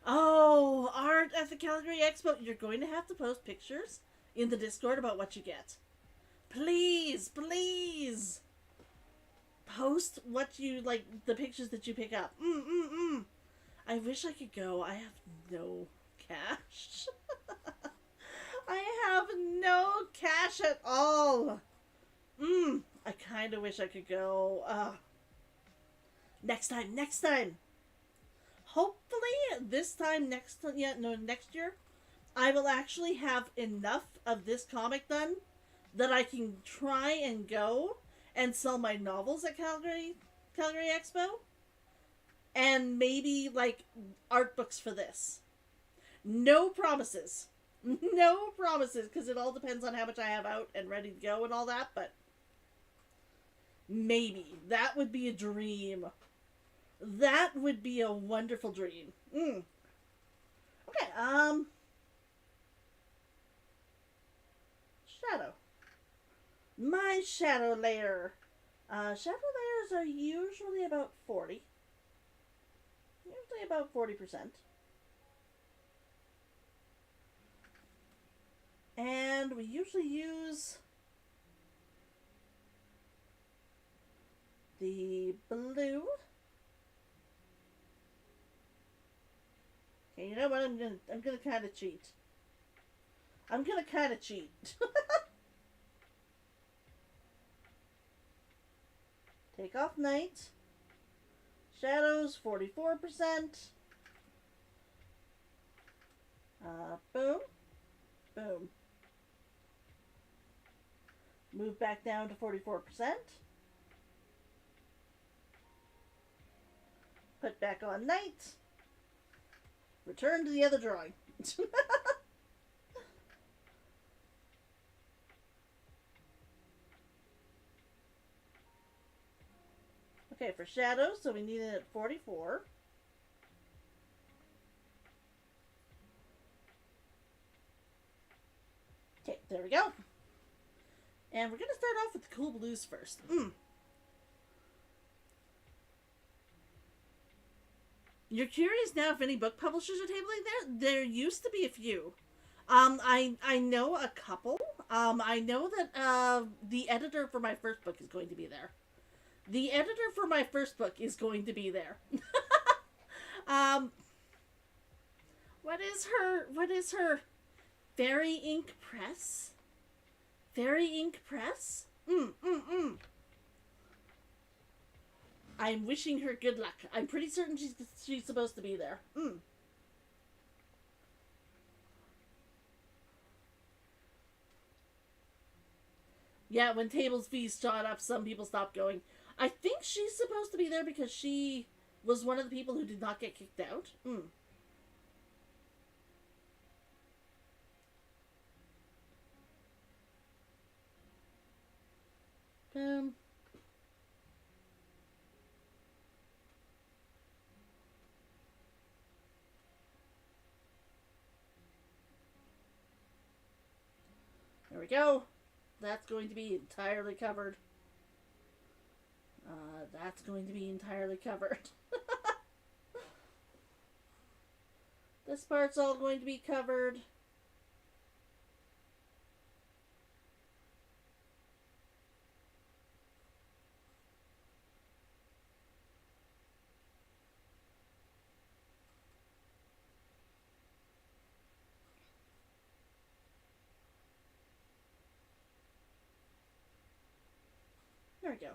Oh, art at the Calgary Expo. You're going to have to post pictures in the Discord about what you get. Please, please. Post what you, like, the pictures that you pick up. I wish I could go. I have no cash. I have no cash at all. I kind of wish I could go. Next time. Hopefully this time next year, I will actually have enough of this comic done that I can try and go and sell my novels at Calgary Expo. And maybe, like, art books for this. No promises. No promises, because it all depends on how much I have out and ready to go and all that, but maybe. That would be a dream. That would be a wonderful dream. Okay, shadow. My shadow layer. Shadow layers are usually about 40. Usually about 40%. And we usually use the blue Okay, you know what? I'm gonna kind of cheat. I'm gonna kind of cheat. Take off night. Shadows 44%. Boom. Boom. Move back down to 44%. Put back on night. Return to the other drawing. Okay, for shadows, so we need it at 44. Okay, there we go. And we're going to start off with the cool blues first. You're curious now if any book publishers are tabling there? There used to be a few. I know a couple. I know that the editor for my first book is going to be there. The editor for my first book is going to be there. What is her? Fairy Ink Press? Fairy Ink Press? I'm wishing her good luck. I'm pretty certain she's supposed to be there. Yeah, when tables fees shot up, some people stopped going. I think she's supposed to be there because she was one of the people who did not get kicked out. Boom. There we go. That's going to be entirely covered. That's going to be entirely covered. This part's all going to be covered. There we go.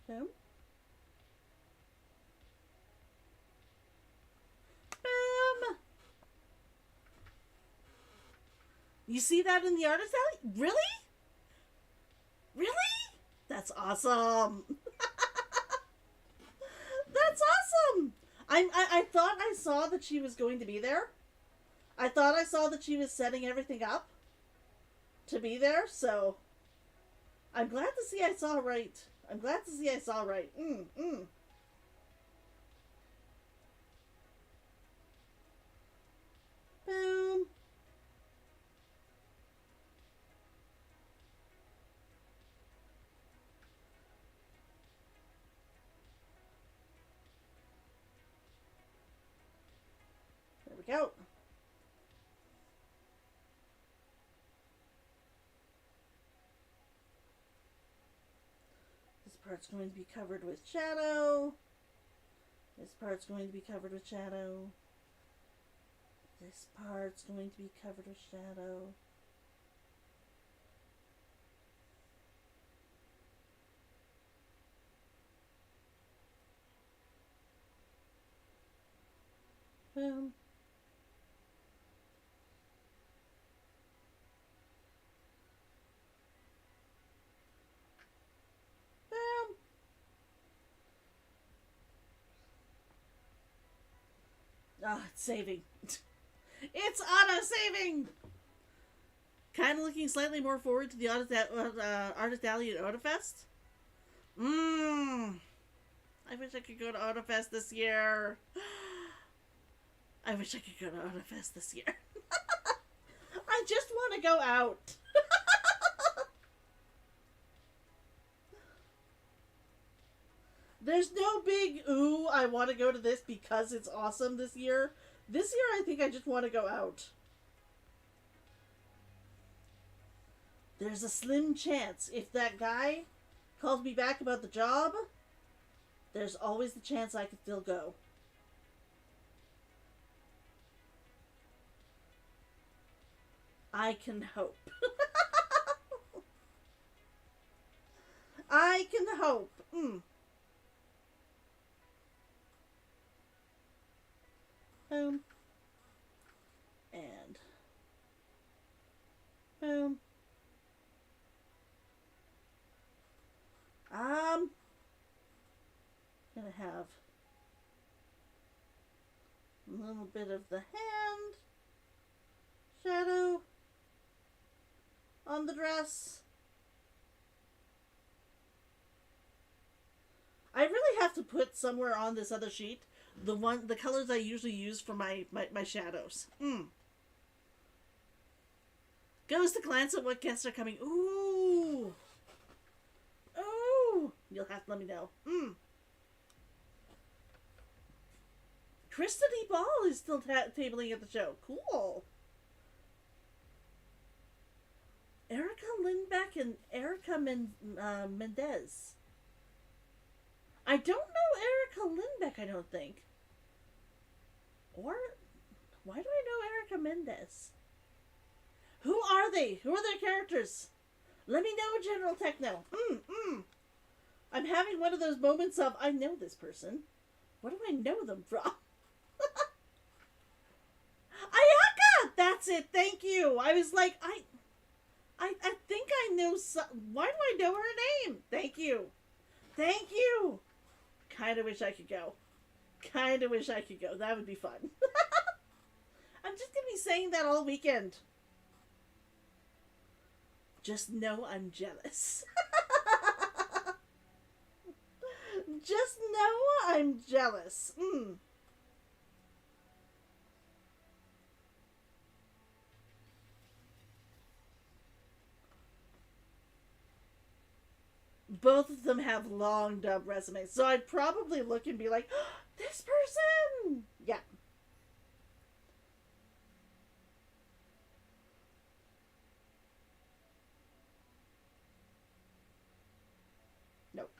Boom. Boom. You see that in the artist alley? Really? Really? That's awesome. That's awesome. I thought I saw that she was going to be there. I thought I saw that she was setting everything up to be there, so I'm glad to see I saw right. I'm glad to see I saw right. Boom. There we go. This part's going to be covered with shadow. This part's going to be covered with shadow. This part's going to be covered with shadow. Boom. Boom. Ah, it's saving. It's auto-saving! Kind of looking slightly more forward to the Artist Alley at Autofest. I wish I could go to Autofest this year. I wish I could go to Autofest this year. I just want to go out. There's no big, ooh, I want to go to this because it's awesome this year. This year, I think I just want to go out. There's a slim chance if that guy calls me back about the job, there's always the chance I could still go. I can hope. I can hope. Boom. And boom. Gonna have a little bit of the hand shadow on the dress. I really have to put somewhere on this other sheet the colors I usually use for my shadows. Goes to glance at what guests are coming. Ooh. Ooh. You'll have to let me know. Kristen E. Ball is still tabling at the show. Cool. Erica Lindbeck and Erica Mendez. I don't know Erica Lindbeck, I don't think. Or, why do I know Erica Mendez? Who are they? Who are their characters? Let me know, General Techno. I'm having one of those moments of, I know this person. What do I know them from? Ayaka! That's it, thank you. I was like, I think I know why do I know her name? Thank you. Thank you. Kinda wish I could go. Kinda wish I could go. That would be fun. I'm just gonna be saying that all weekend. Just know I'm jealous. Just know I'm jealous. Both of them have long dub resumes, so I'd probably look and be like, oh, this person! Yeah. Nope.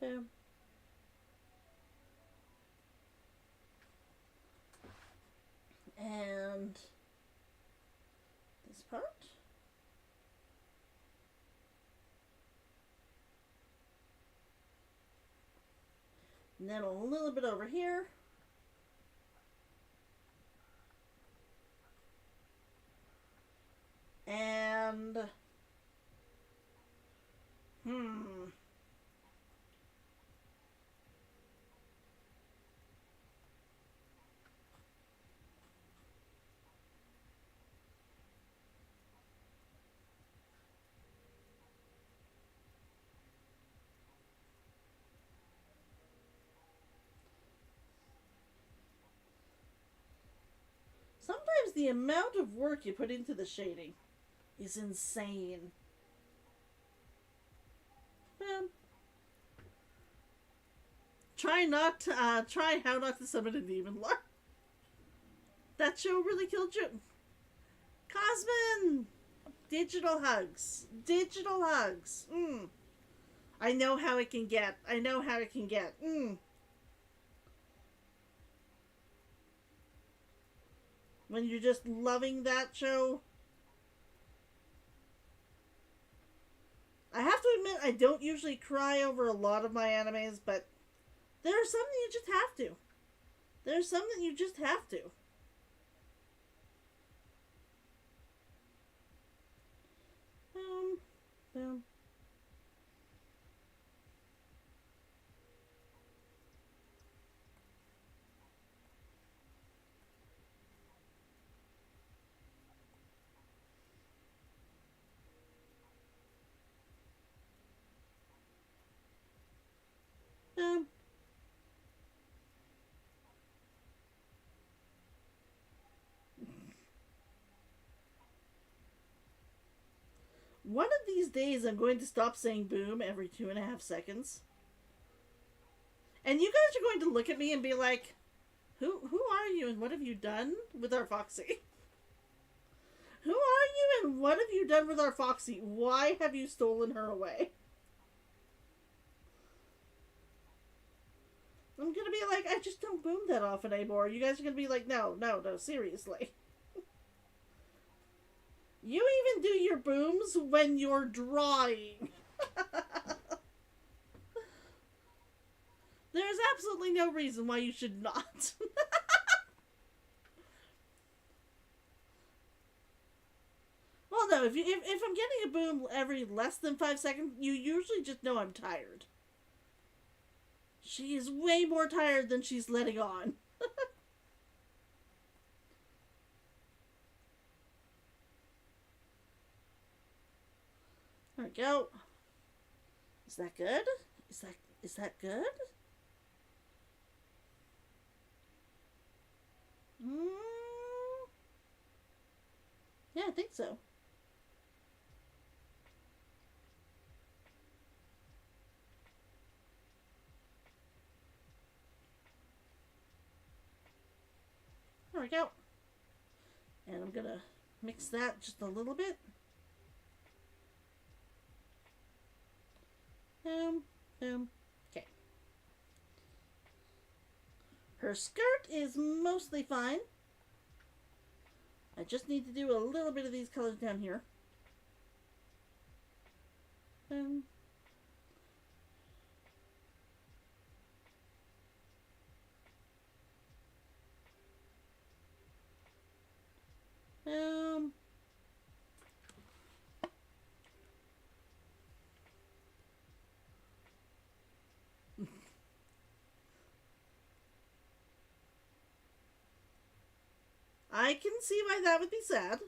Boom. And this part. And then a little bit over here. And sometimes the amount of work you put into the shading is insane. Try how not to summon a demon lord. That show really killed you. Cosmin! Digital hugs. Digital hugs. I know how it can get. I know how it can get. When you're just loving that show. I have to admit, I don't usually cry over a lot of my animes, but there are some that you just have to. There's some that you just have to. Boom. One of these days, I'm going to stop saying boom every 2.5 seconds. And you guys are going to look at me and be like, who are you and what have you done with our Foxy? Who are you and what have you done with our Foxy? Why have you stolen her away? I'm gonna be like, I just don't boom that often anymore. You guys are gonna be like, no, seriously. You even do your booms when you're drawing. There's absolutely no reason why you should not. Well, no, if I'm getting a boom every less than 5 seconds, you usually just know I'm tired. She is way more tired than she's letting on. There we go. Is that good? Is that good? Yeah, I think so. There we go. And I'm gonna mix that just a little bit. Boom, boom. Okay. Her skirt is mostly fine. I just need to do a little bit of these colors down here. Boom. Boom. I can see why that would be sad.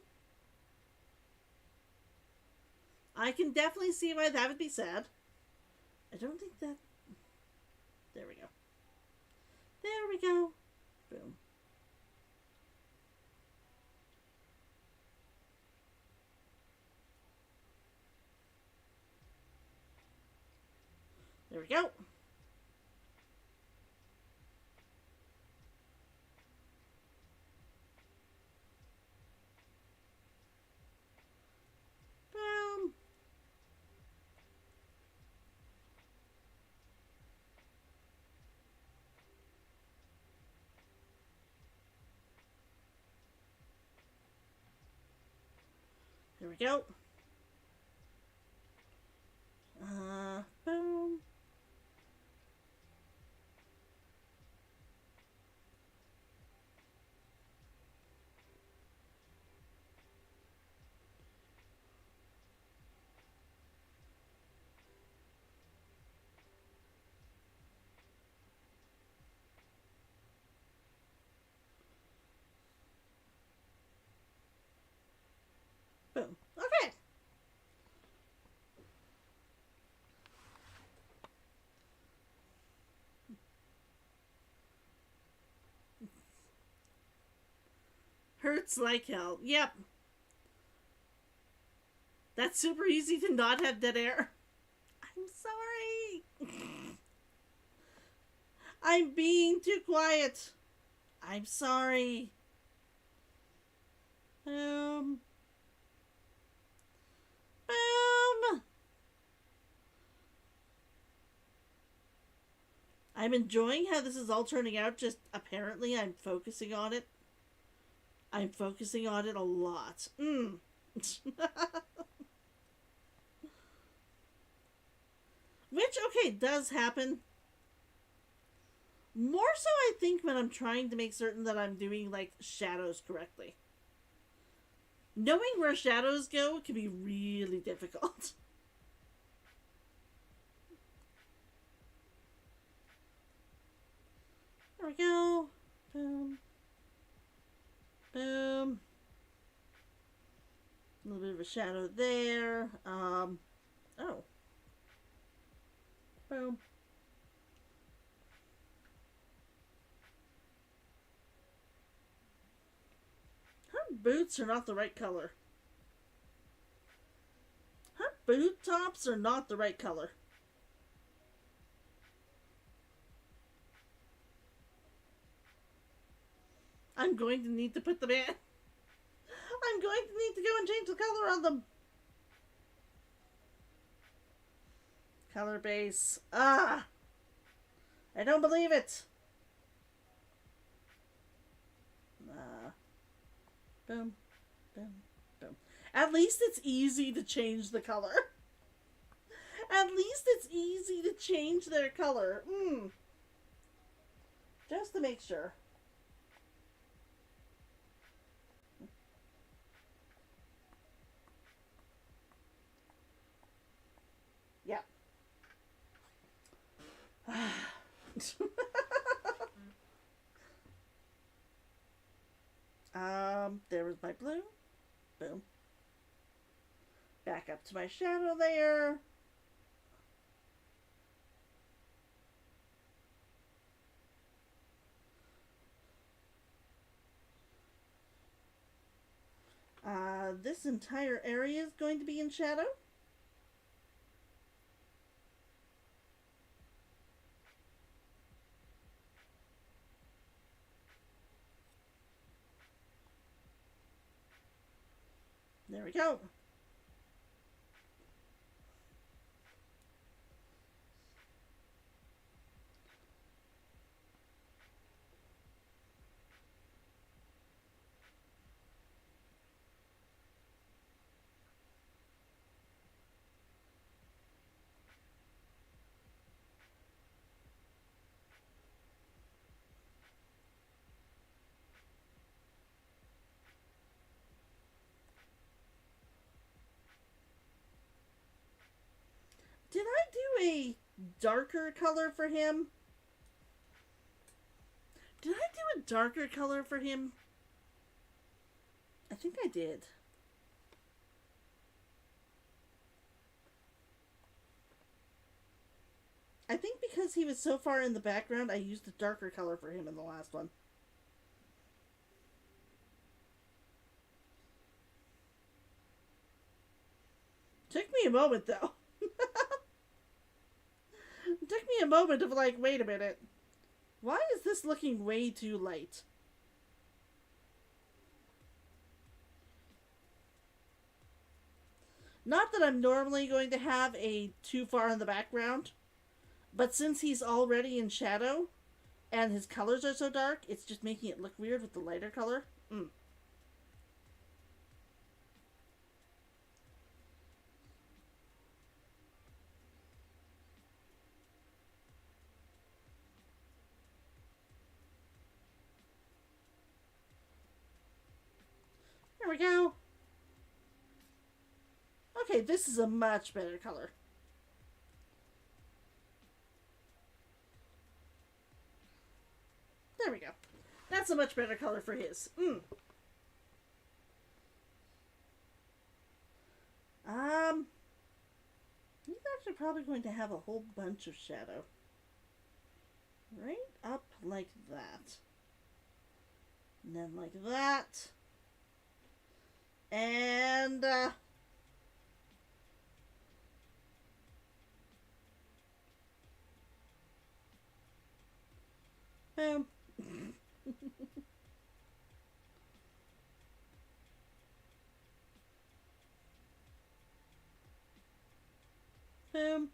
I can definitely see why that would be sad. I don't think that... There we go. There we go. Boom. There we go. Boom. There we go. Boom. Boom. Okay. Hurts like hell. Yep. That's super easy to not have dead air. I'm sorry. I'm being too quiet. I'm sorry. Boom. I'm enjoying how this is all turning out, just apparently I'm focusing on it. I'm focusing on it a lot. Which, okay, does happen. More so, I think, when I'm trying to make certain that I'm doing, like, shadows correctly. Knowing where shadows go can be really difficult. There we go. Boom. Boom. A little bit of a shadow there. Oh. Boom. Her boots are not the right color. Her boot tops are not the right color. I'm going to need to put them in. I'm going to need to go and change the color on them. Color base. Ah! I don't believe it. Boom. Boom. Boom. At least it's easy to change the color. At least it's easy to change their color. Just to make sure. Yep. There was my blue. Boom. Back up to my shadow layer. This entire area is going to be in shadow. There we go. Did I do a darker color for him? Did I do a darker color for him? I think I did. I think because he was so far in the background, I used a darker color for him in the last one. Took me a moment, though. It took me a moment of like, wait a minute. Why is this looking way too light? Not that I'm normally going to have a too far in the background, but since he's already in shadow and his colors are so dark, it's just making it look weird with the lighter color. There we go. Okay, this is a much better color. There we go. That's a much better color for his. He's actually probably going to have a whole bunch of shadow. Right up like that. And then like that. And, boom. Boom.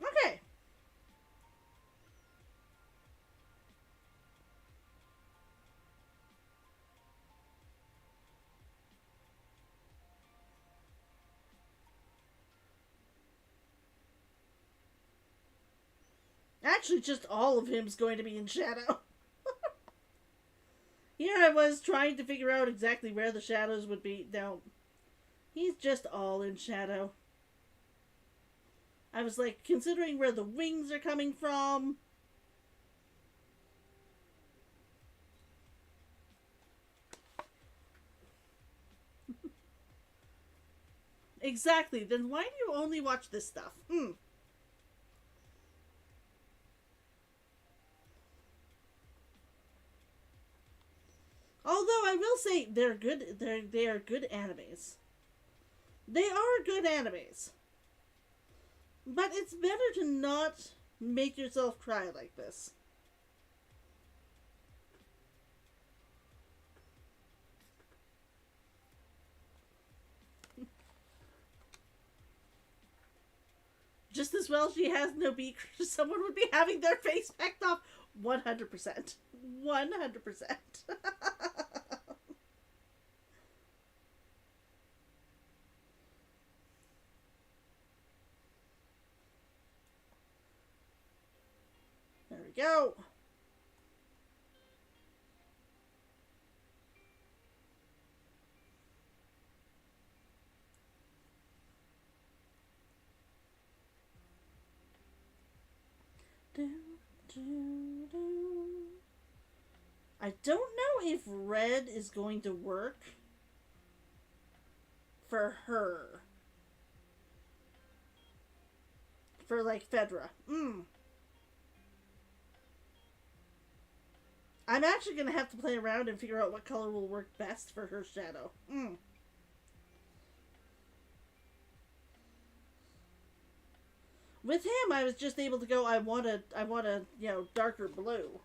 Okay. Actually, just all of him's going to be in shadow. Here I was trying to figure out exactly where the shadows would be. No, he's just all in shadow. I was like considering where the wings are coming from. Exactly. Then why do you only watch this stuff? Although I will say they're good. They are good animes. They are good animes. But it's better to not make yourself cry like this. Just as well she has no beak, someone would be having their face pecked off 100%. 100%. There we go. I don't know if red is going to work for her. For, like, Fedra. I'm actually going to have to play around and figure out what color will work best for her shadow. With him, I was just able to go, I want a, darker blue.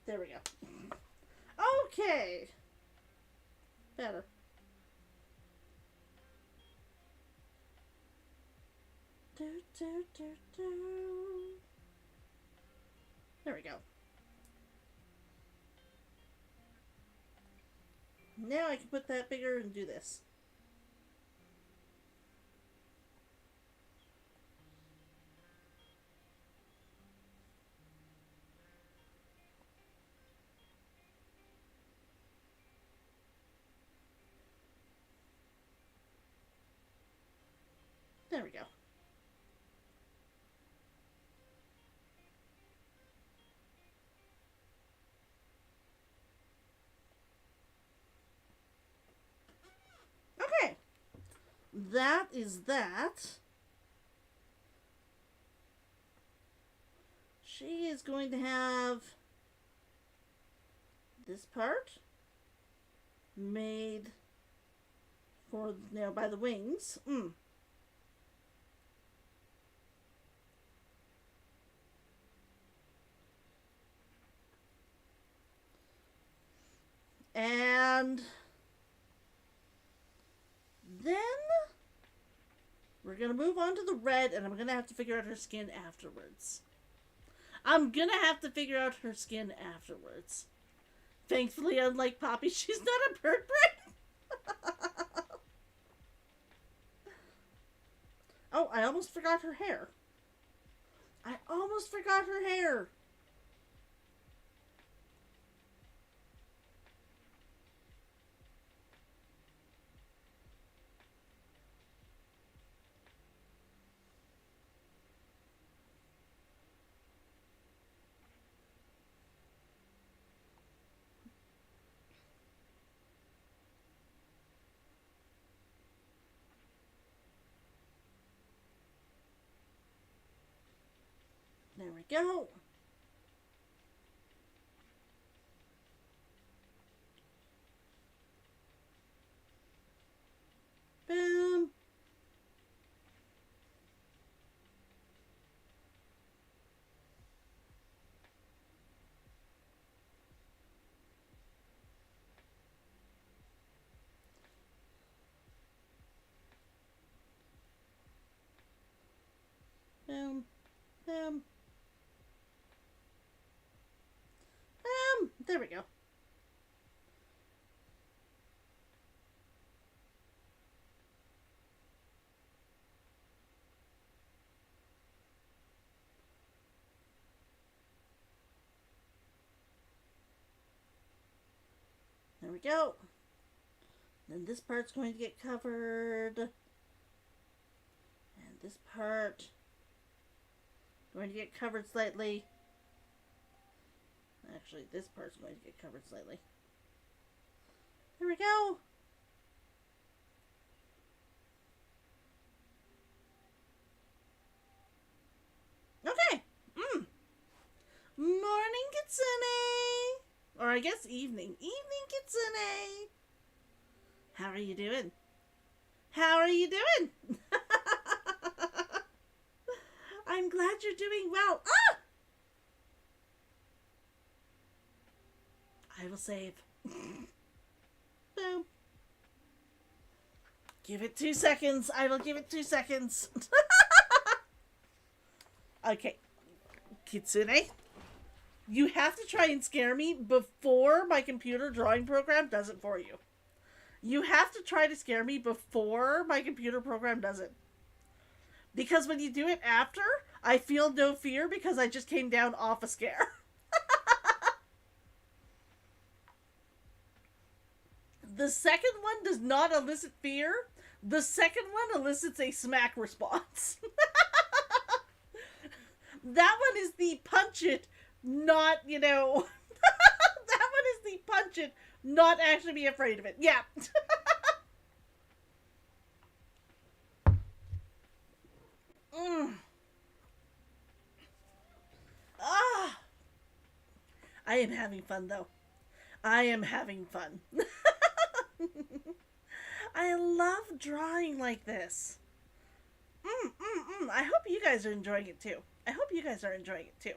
There we go. Okay. Better. There we go. Now I can put that bigger and do this. There we go. Okay. That is that. She is going to have this part made for, by the wings. And then we're going to move on to the red, and I'm going to have to figure out her skin afterwards. Thankfully, unlike Poppy, she's not a bird brain. Oh, I almost forgot her hair. There we go. Boom. Boom. Boom. There we go. There we go. Then this part's going to get covered. And this part going to get covered slightly. Actually, this part's going to get covered slightly. There we go. Okay. Morning, Kitsune. Or I guess evening. Evening, Kitsune. How are you doing? How are you doing? I'm glad you're doing well. Ah! I will save. Boom. Give it 2 seconds. I will give it 2 seconds. Okay. Kitsune, you have to try and scare me before my computer drawing program does it for you. You have to try to scare me before my computer program does it. Because when you do it after, I feel no fear because I just came down off a scare. The second one does not elicit fear. The second one elicits a smack response. That one is the punch it, not, that one is the punch it, not actually be afraid of it. Yeah. I am having fun, though. I am having fun. I love drawing like this. I hope you guys are enjoying it, too. I hope you guys are enjoying it, too.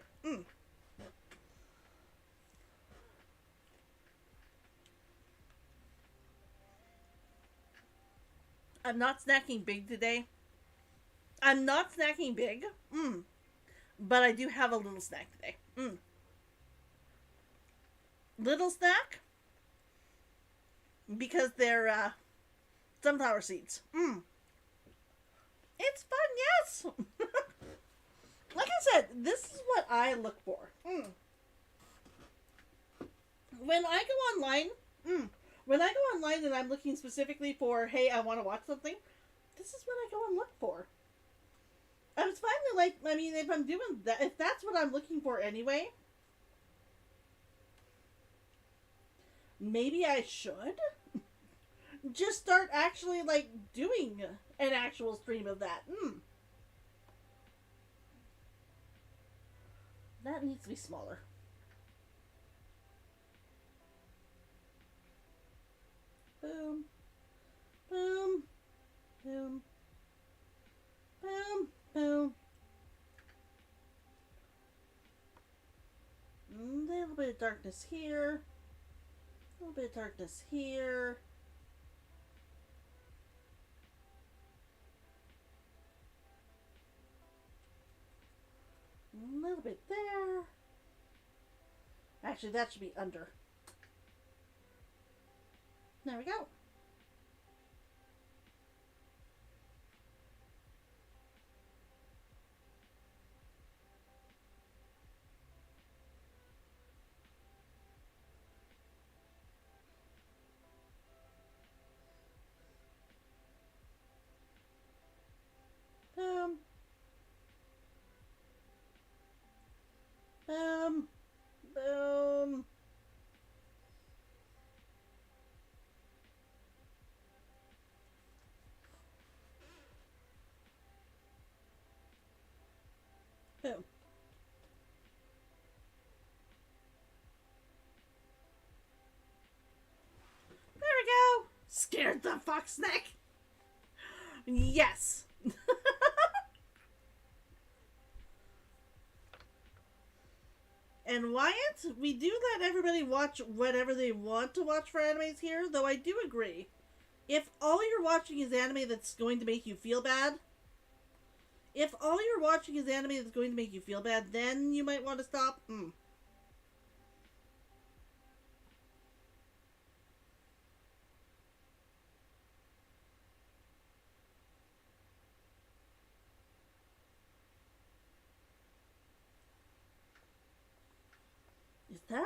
I'm not snacking big today. I'm not snacking big. But I do have a little snack today. Little snack? Because they're, sunflower seeds. It's fun, yes! Like I said, this is what I look for. When I go online, and I'm looking specifically for, hey, I want to watch something, this is what I go and look for. I was finally if I'm doing that, if that's what I'm looking for anyway, maybe I should just start actually, doing an actual stream of that. That needs to be smaller. Boom. Boom. Boom. Boom. Boom. A little bit of darkness here. A little bit of darkness here. A little bit there. Actually, that should be under. There we go. Boom. Boom. Boom. Boom. There we go. Scared the fox neck. Yes. And Wyatt, we do let everybody watch whatever they want to watch for animes here, though I do agree. If all you're watching is anime that's going to make you feel bad, then you might want to stop. Is that?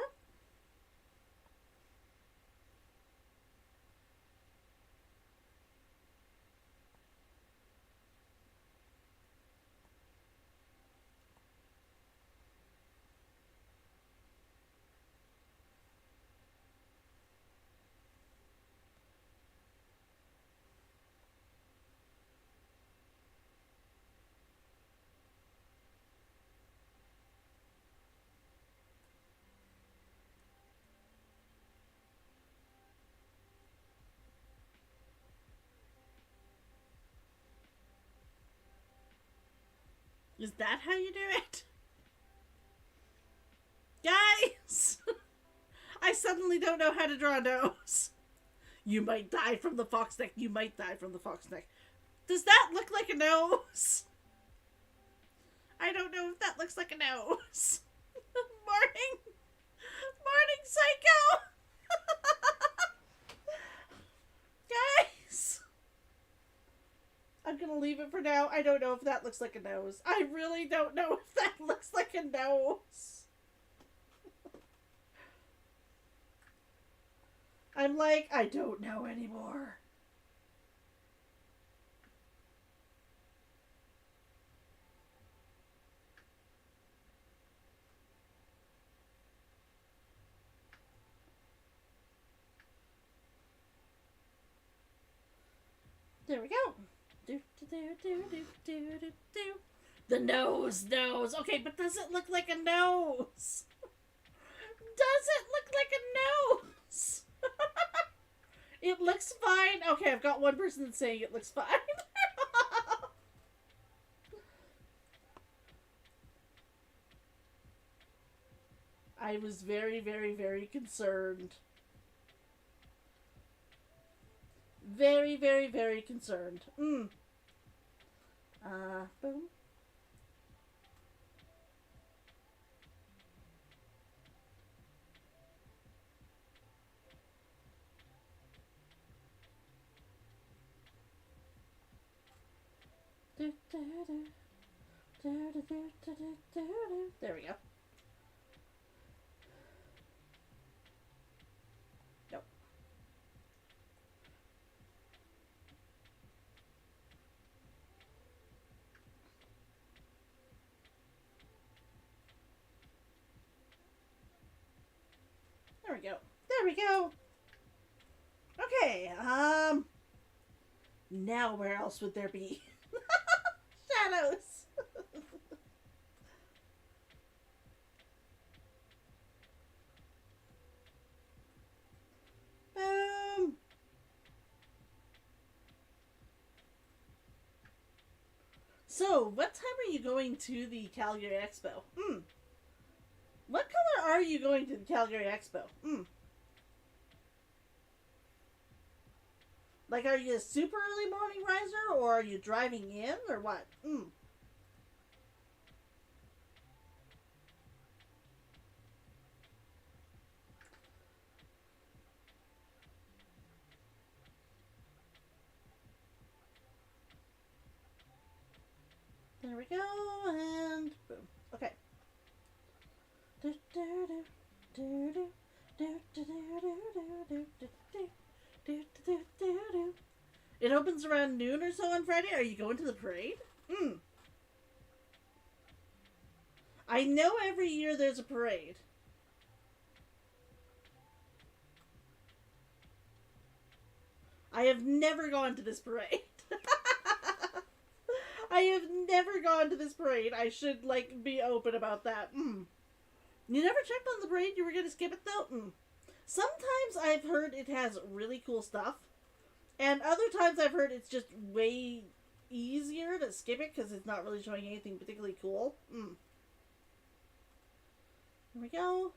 Is that how you do it? Guys! I suddenly don't know how to draw a nose. You might die from the fox neck. You might die from the fox neck. Does that look like a nose? I don't know if that looks like a nose. Morning! Morning, Psycho! Guys! I'm gonna leave it for now. I don't know if that looks like a nose. I really don't know if that looks like a nose. I'm like, I don't know anymore. There we go. Do, do, do, do, do, do, do, do. The nose. Okay, but does it look like a nose? Does it look like a nose? It looks fine. Okay, I've got one person that's saying it looks fine. I was very, very, very concerned. Very, very, very concerned. Boom. There we go. Nope. There we go. There we go. Okay, now where else would there be? Shadows. Boom. So, what time are you going to the Calgary Expo? What color are you going to the Calgary Expo? Like, are you a super early morning riser, or are you driving in, or what? There we go, and boom. Okay. It opens around noon or so on Friday. Are you going to the parade? I know every year there's a parade. I have never gone to this parade. I have never gone to this parade. I should, like, be open about that. You never checked on the parade? You were gonna skip it, though? Sometimes I've heard it has really cool stuff. And other times I've heard it's just way easier to skip it because it's not really showing anything particularly cool. Here we go.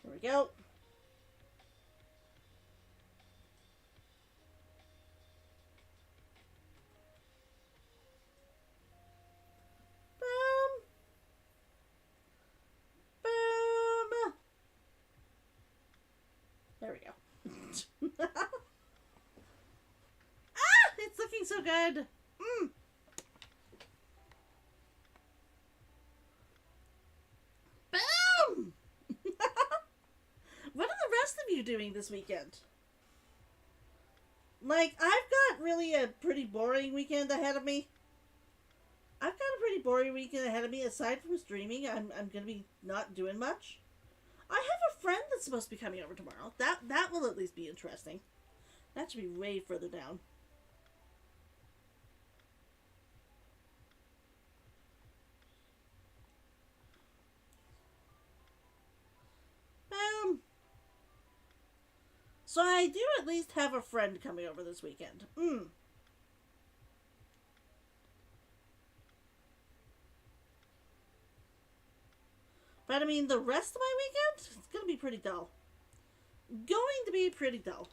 There we go. Boom. Boom. There we go. It's looking so good. Boom! What are the rest of you doing this weekend? Like, I've got really a pretty boring weekend ahead of me. I've got a pretty boring weekend ahead of me. Aside from streaming, I'm going to be not doing much. I have a friend that's supposed to be coming over tomorrow. That will at least be interesting. That should be way further down. So I do at least have a friend coming over this weekend. But I mean, the rest of my weekend, it's going to be pretty dull. Going to be pretty dull.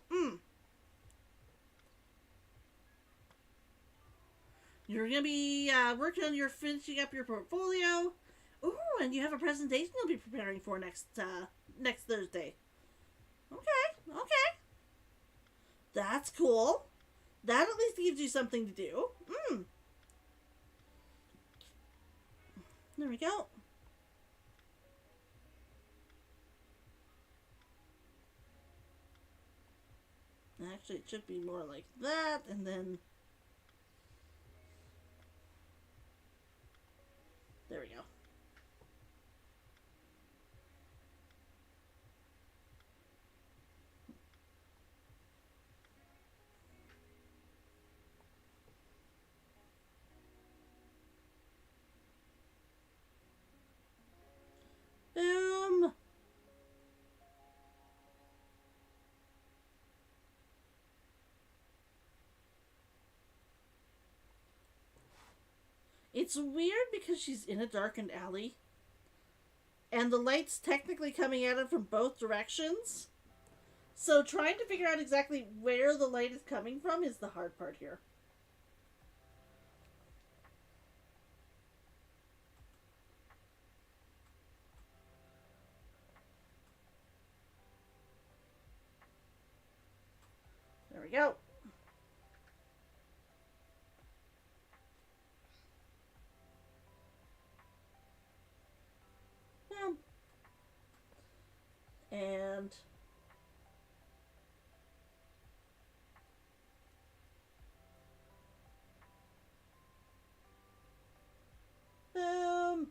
You're going to be working on finishing up your portfolio. Ooh, and you have a presentation you'll be preparing for next Thursday. Okay. That's cool. That at least gives you something to do. There we go. Actually, it should be more like that, and then... There we go. Boom! It's weird because she's in a darkened alley. And the light's technically coming at it from both directions. So trying to figure out exactly where the light is coming from is the hard part here. There we go. And boom.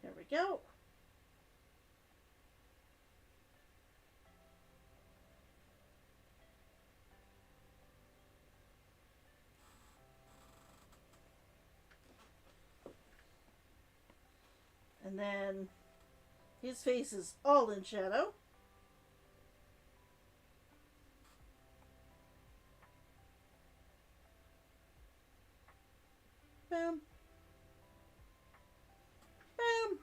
There we go. And then his face is all in shadow. Boom. Boom.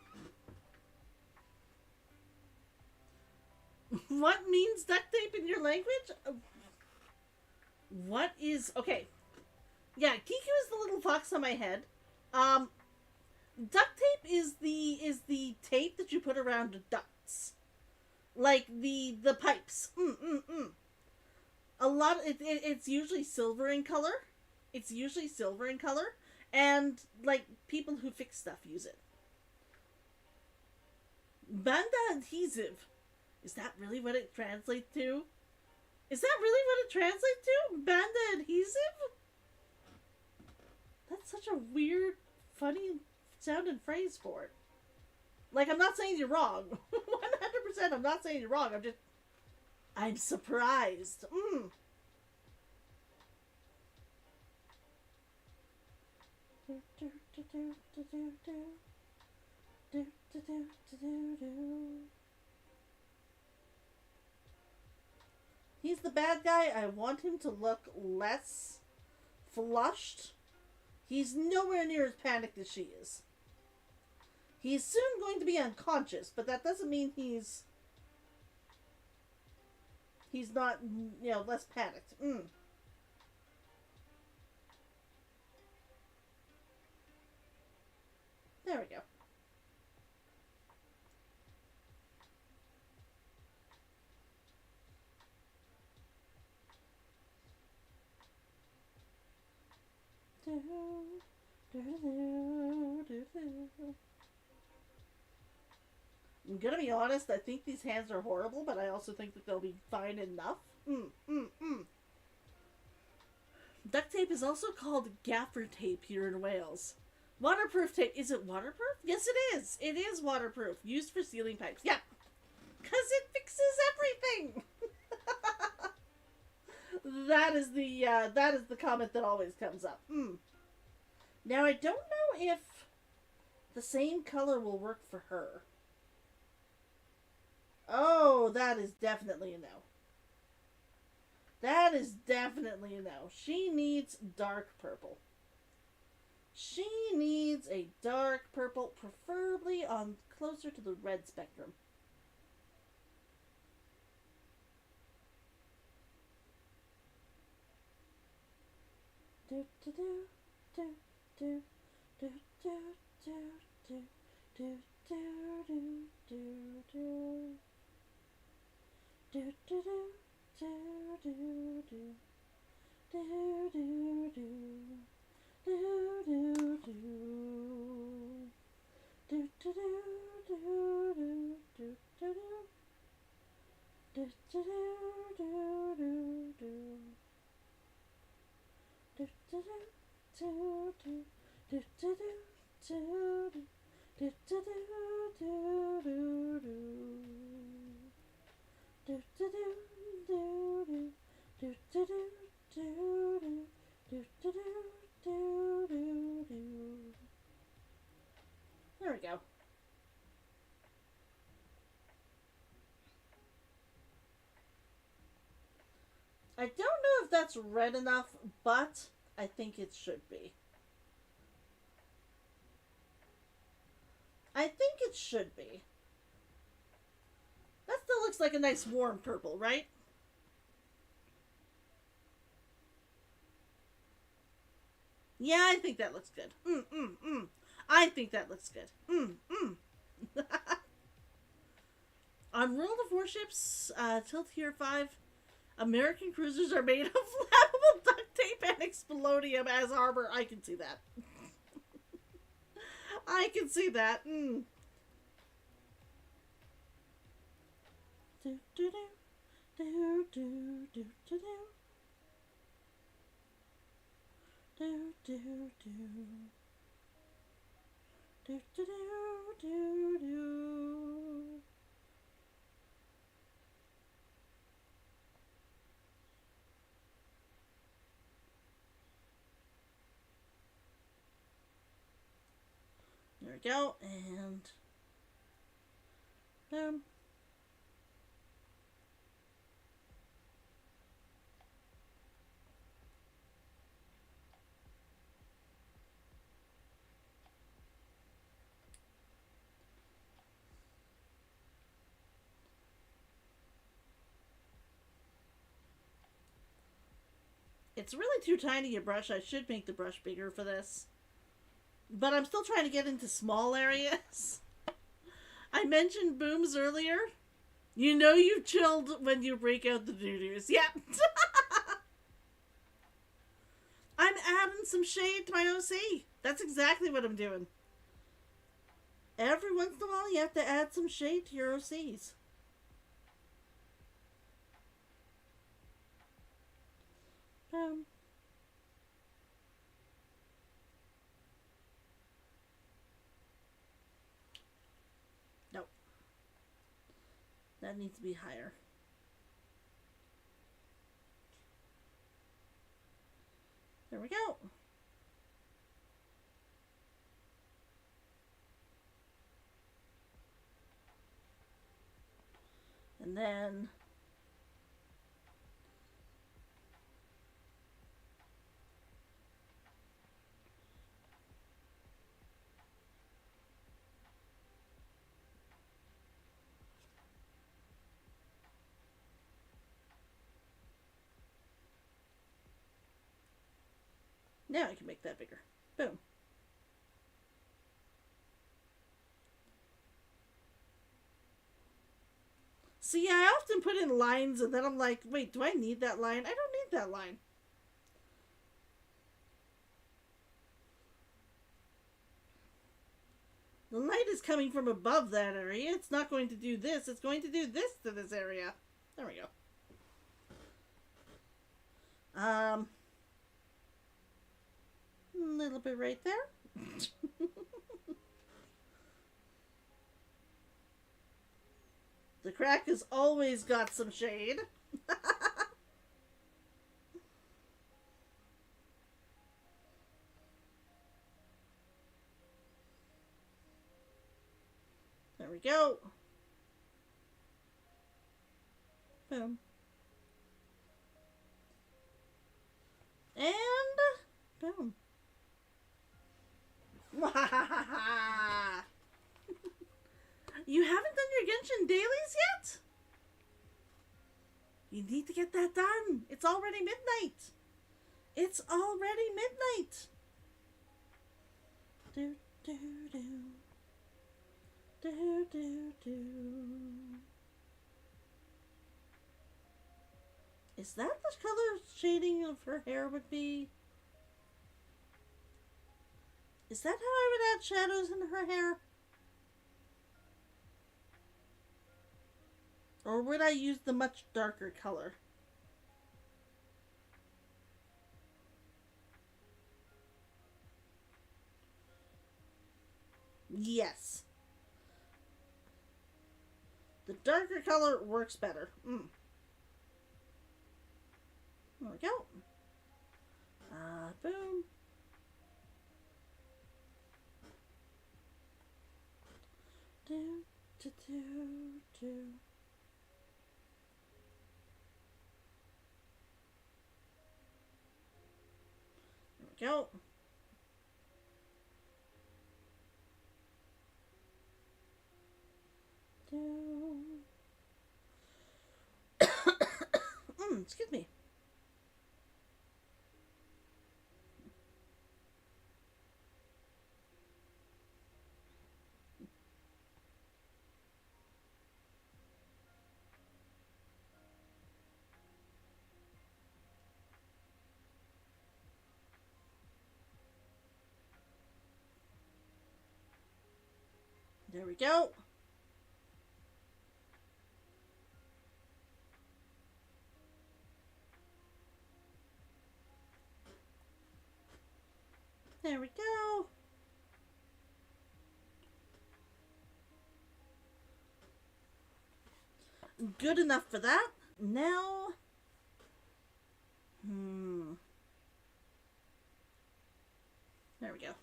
What means duct tape in your language? What is... Okay. Yeah, Kiku is the little fox on my head. Duct tape is the tape that you put around ducts. Like the pipes. A lot... It's usually silver in color. It's usually silver in color. And, like, people who fix stuff use it. Banda adhesive. Is that really what it translates to? Is that really what it translates to? Banda adhesive? That's such a weird, funny sounding phrase for it. Like, I'm not saying you're wrong. 100% I'm not saying you're wrong. I'm surprised. He's the bad guy. I want him to look less flushed. He's nowhere near as panicked as she is. He's soon going to be unconscious, but that doesn't mean he's not, less panicked. There we go. I'm gonna be honest, I think these hands are horrible, but I also think that they'll be fine enough. Duct tape is also called gaffer tape here in Wales. Waterproof tape. Is it waterproof? Yes, it is. It is waterproof. Used for sealing pipes. Yeah. Because it fixes everything. That is the comment that always comes up. Now, I don't know if the same color will work for her. Oh, that is definitely a no. That is definitely a no. She needs dark purple. She needs a dark purple, preferably on closer to the red spectrum. Do do do do do do do do do do do do do do do do There we go. I don't know if that's red enough, but I think it should be. I think it should be. That still looks like a nice warm purple, right? Yeah, I think that looks good. I think that looks good. On World of Warships, till Tier 5, American cruisers are made of flammable duct tape and explodium as armor. I can see that. I can see that. Do do do do do do do do do do do do do do. There we go, and boom. It's really too tiny a brush. I should make the brush bigger for this. But I'm still trying to get into small areas. I mentioned booms earlier. You know you've chilled when you break out the doo-doos. Yep. I'm adding some shade to my OC. That's exactly what I'm doing. Every once in a while you have to add some shade to your OCs. Nope. That needs to be higher. There we go. And then now I can make that bigger. Boom. See, I often put in lines and then I'm like, wait, do I need that line? I don't need that line. The light is coming from above that area. It's not going to do this. It's going to do this to this area. There we go. little bit right there. The crack has always got some shade. There we go. Boom. And boom. You haven't done your Genshin dailies yet? You need to get that done. It's already midnight. It's already midnight. Do, do, do. Do, do, do. Is that the color shading of her hair would be? Is that how I would add shadows in her hair? Or would I use the much darker color? Yes. The darker color works better. There we go. Boom. Do, do, do, do. There we go. Excuse me. There we go. There we go. Good enough for that. Now, there we go.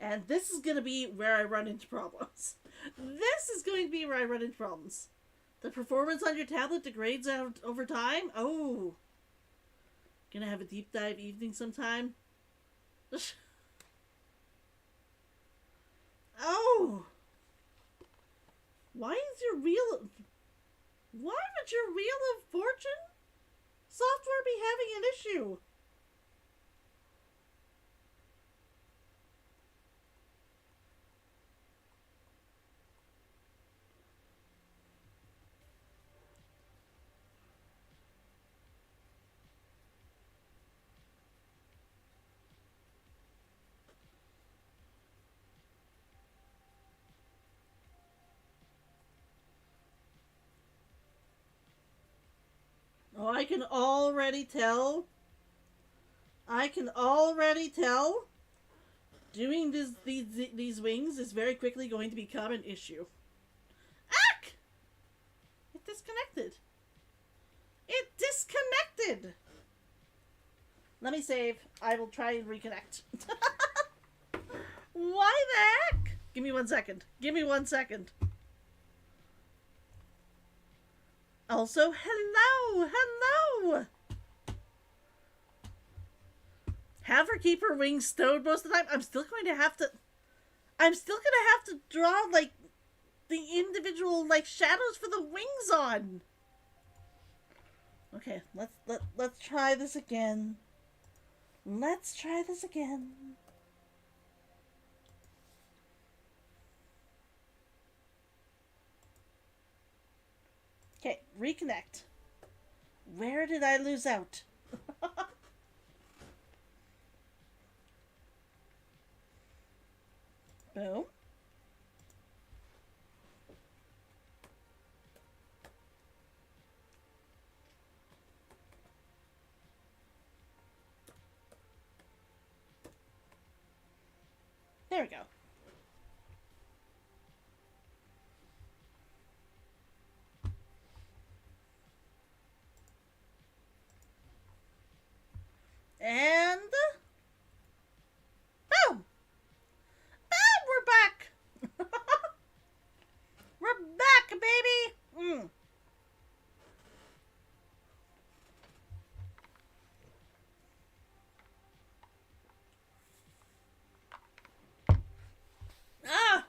And this is going to be where I run into problems. This is going to be where I run into problems. The performance on your tablet degrades out over time. Oh. Gonna have a deep dive evening sometime. Oh. Why is your Wheel... Why would your Wheel of Fortune software be having an issue? Oh, I can already tell. Doing these wings is very quickly going to become an issue. Ack! It disconnected. It disconnected! Let me save. I will try and reconnect. Why the heck? Give me 1 second. Give me 1 second. Also, hello! Hello! Have her keep her wings stowed most of the time. I'm still going to have to draw, like, the individual, like, shadows for the wings on. Okay, let's try this again. Let's try this again. Okay, reconnect. Where did I lose out? Boom. There we go. And boom! Boom! We're back! We're back, baby! Ah!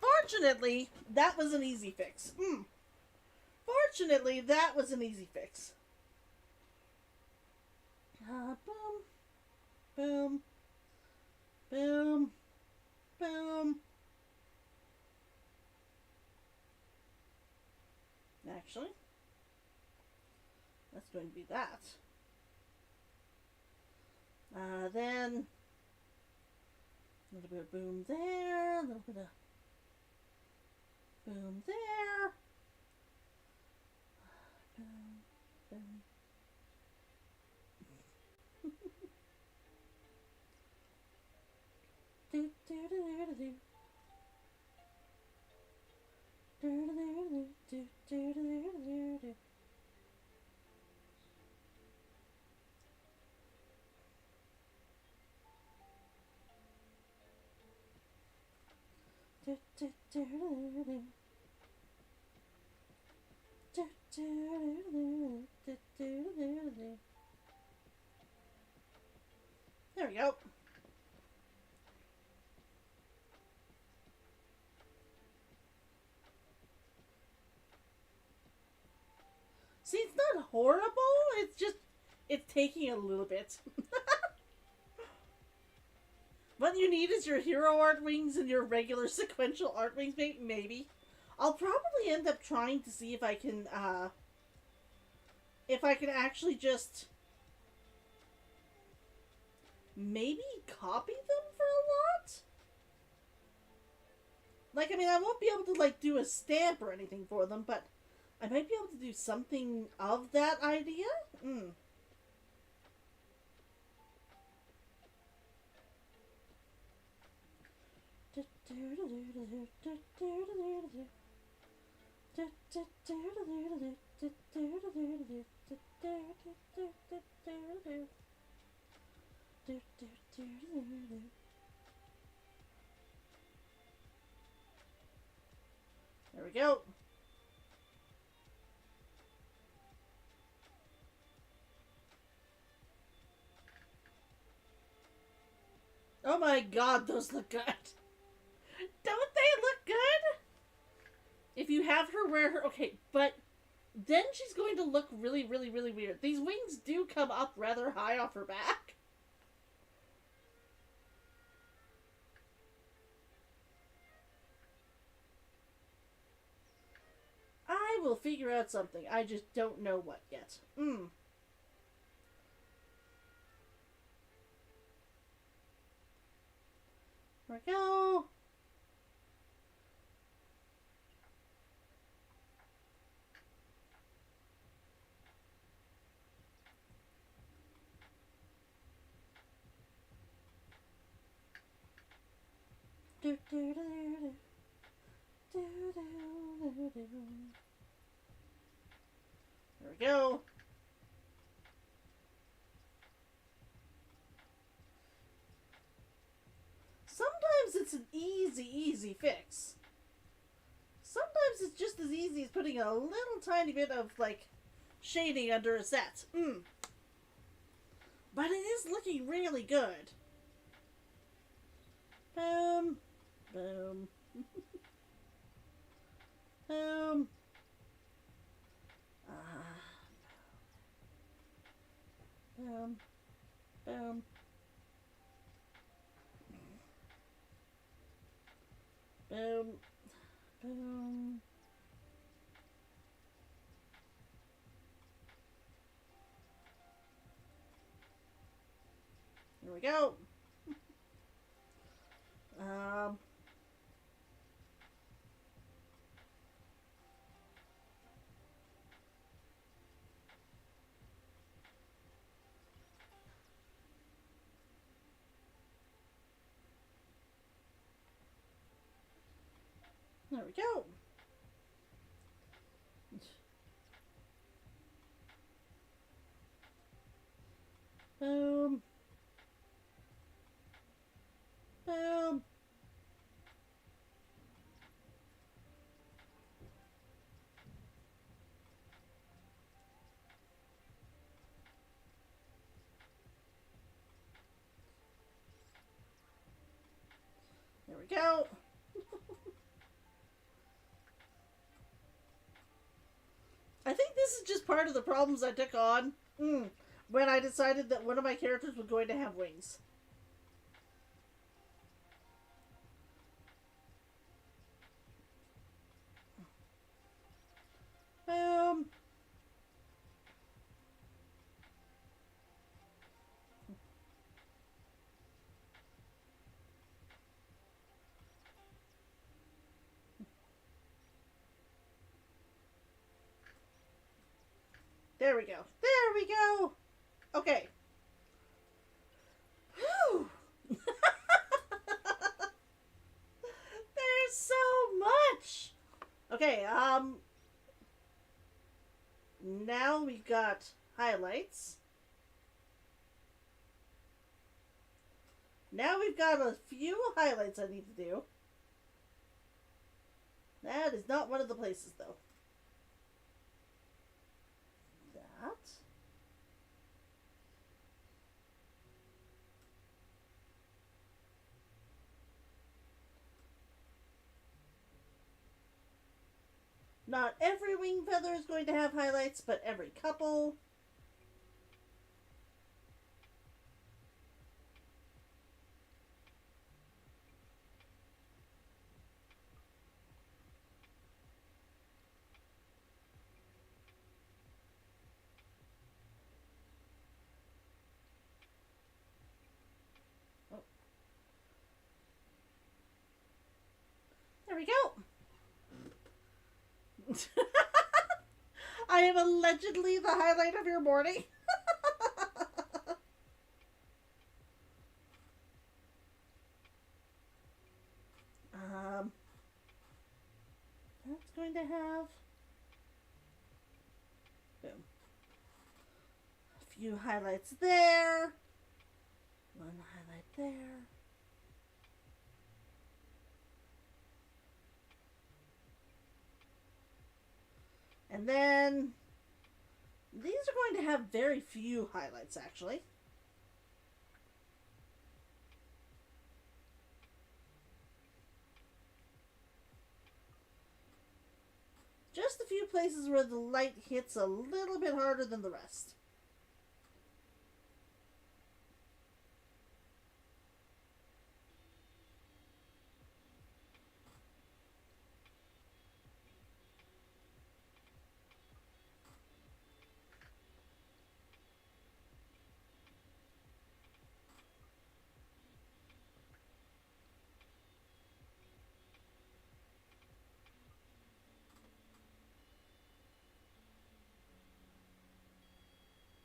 Fortunately, that was an easy fix. Fortunately, that was an easy fix. Boom. Boom. Boom. Boom. Actually, that's going to be that. Then a little bit of boom there, a little bit of boom there. Boom, boom. Do do do do do. Do do do do do do do. Do do do do do. Do do do do do do do. There we go. See, it's not horrible. It's just, it's taking a little bit. What you need is your hero art wings and your regular sequential art wings, maybe. I'll probably end up trying to see if I can actually just maybe copy them for a lot. Like, I mean, I won't be able to, like, do a stamp or anything for them, but I might be able to do something of that idea. There we go. Oh my god, those look good. Don't they look good? If you have her wear her... Okay, but then she's going to look really, really, really weird. These wings do come up rather high off her back. I will figure out something. I just don't know what yet. There we go. Do, do, do, do. Do, do, do, do. There we go. Sometimes it's an easy fix. Sometimes it's just as easy as putting a little tiny bit of, like, shading under a set. But it is looking really good. Boom. Boom. Boom. Boom. Boom. Boom. Boom. Here we go. There we go. Boom. Boom. There we go. I think this is just part of the problems I took on when I decided that one of my characters was going to have wings. Boom. There we go. There we go. Okay. Whew. There's so much. Okay, now we've got highlights. Now we've got a few highlights I need to do. That is not one of the places, though. That. Not every wing feather is going to have highlights, but every couple. Oh. There we go. I am allegedly the highlight of your morning. That's going to have boom. A few highlights there. One highlight there. And then these are going to have very few highlights, actually. Just a few places where the light hits a little bit harder than the rest.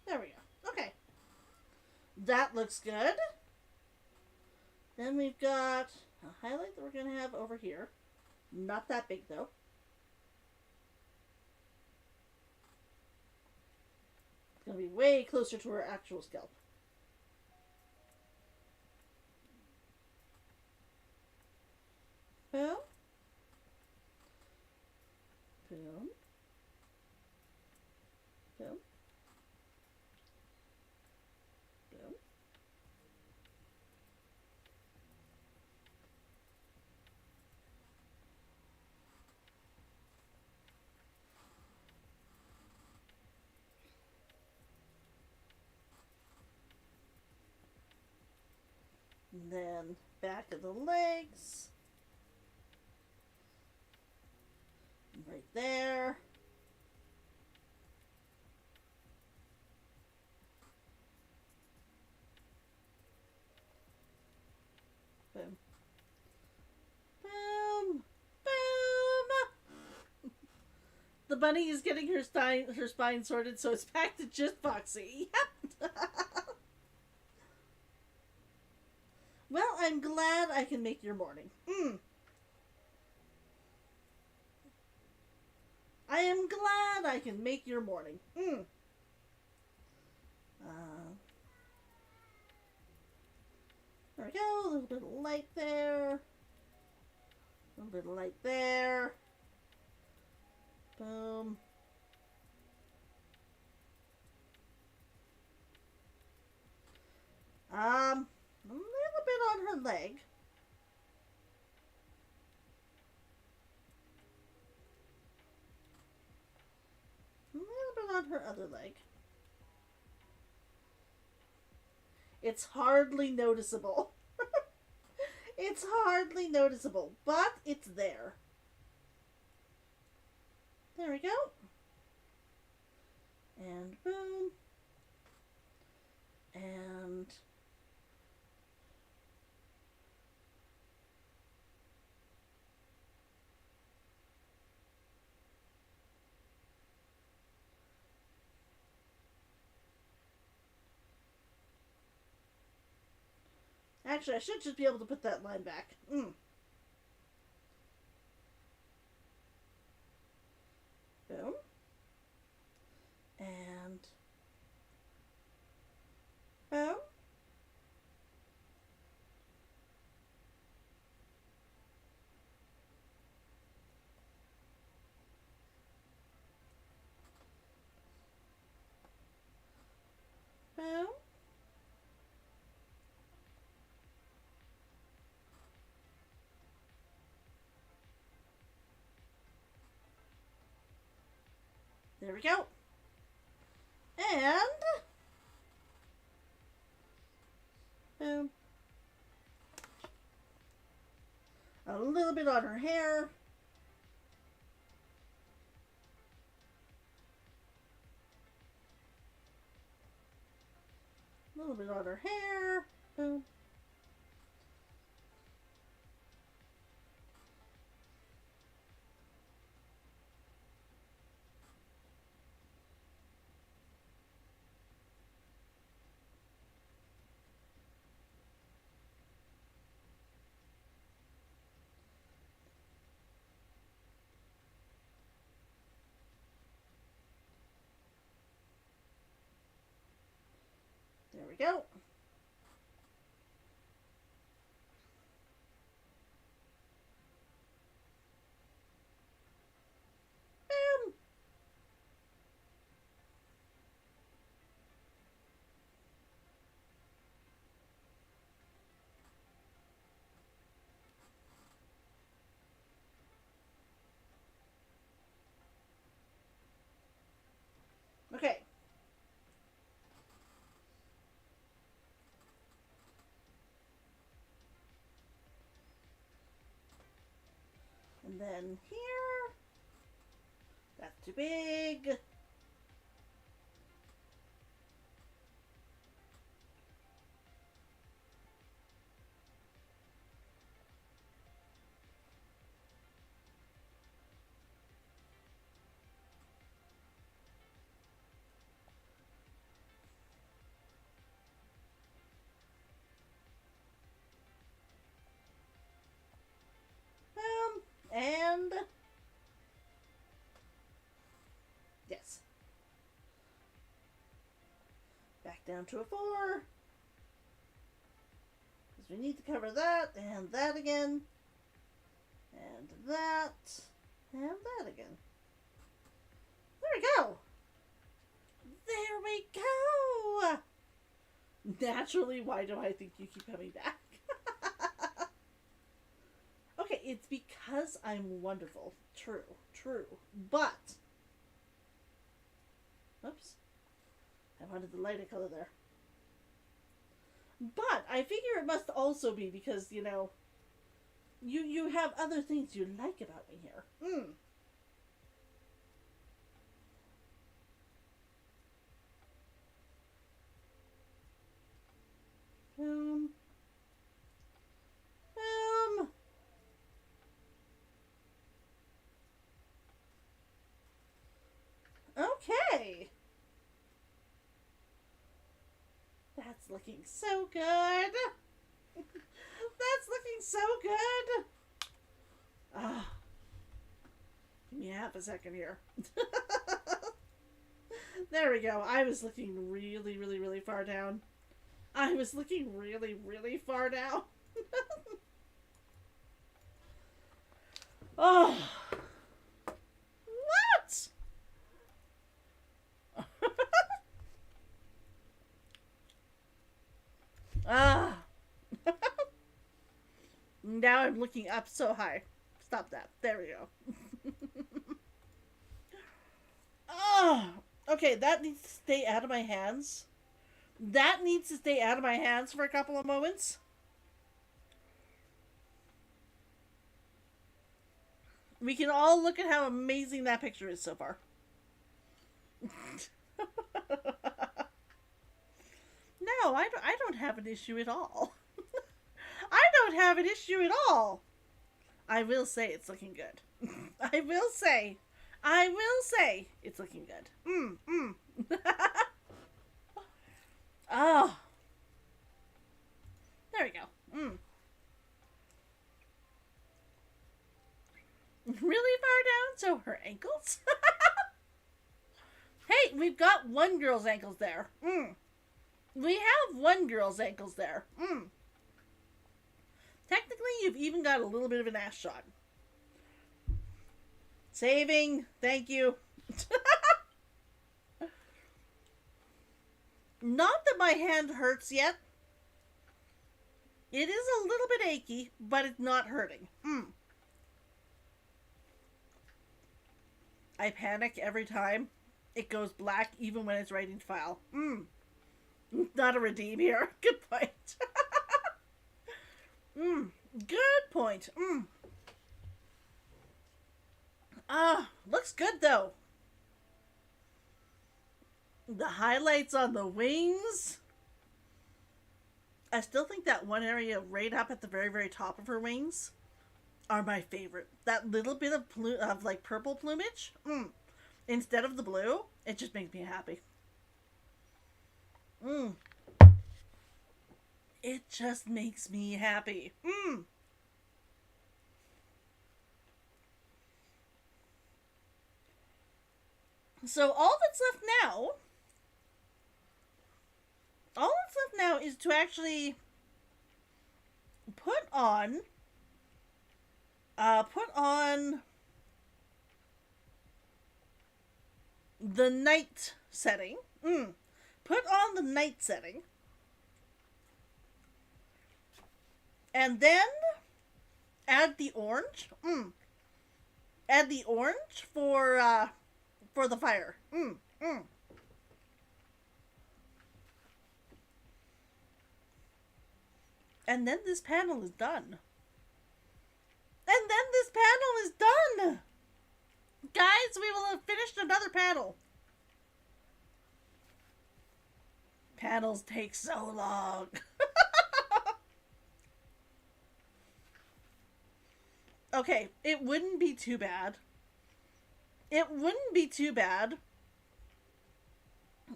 There we go. Okay. That looks good. Then we've got a highlight that we're going to have over here. Not that big, though. It's going to be way closer to her actual scalp. Boom. Boom. Boom. Boom. And then back of the legs. Right there. Boom. Boom. Boom. The bunny is getting her spine sorted, so it's back to just Foxy. Yep. Well, I'm glad I can make your morning. I am glad I can make your morning. There we go. A little bit of light there. A little bit of light there. Boom. A little bit on her leg. A little bit on her other leg. It's hardly noticeable. It's hardly noticeable, but it's there. There we go. And boom. And actually, I should just be able to put that line back. Boom. And boom. Boom. There we go. And boom. A little bit on her hair. A little bit on her hair. Boom. There we go. Boom. Okay. And then here, that's too big. And yes, back down to a 4, because we need to cover that and that again, and that and that again. There we go. There we go. Naturally, why do I think you keep coming back? Okay, it's because I'm wonderful. True, true. But, oops, I wanted the lighter color there. But I figure it must also be because, you know, you have other things you like about me here. Okay. That's looking so good. That's looking so good. Ah. Give me half a second here. There we go. I was looking really, really, really far down. I was looking really, really far down. Oh. What? Ah. Now I'm looking up so high. Stop that. There we go. Oh. Okay, that needs to stay out of my hands. That needs to stay out of my hands for a couple of moments. We can all look at how amazing that picture is so far. No, I don't have an issue at all. I don't have an issue at all. I will say it's looking good. I will say it's looking good. Oh. There we go. Really far down? So her ankles? Hey, we've got one girl's ankles there. We have one girl's ankles there. Technically, you've even got a little bit of an ass shot. Saving. Thank you. Not that my hand hurts yet. It is a little bit achy, but it's not hurting. I panic every time. It goes black even when it's writing file. Not a redeem here. Good point. Good point. Looks good though. The highlights on the wings. I still think that one area right up at the very, very top of her wings are my favorite. That little bit of like purple plumage, instead of the blue, it just makes me happy. It just makes me happy. So all that's left now is to actually put on the night setting. Put on the night setting. And then add the orange. Add the orange for the fire. And then this panel is done. Guys, we will have finished another panel. Panels take so long. Okay, it wouldn't be too bad. It wouldn't be too bad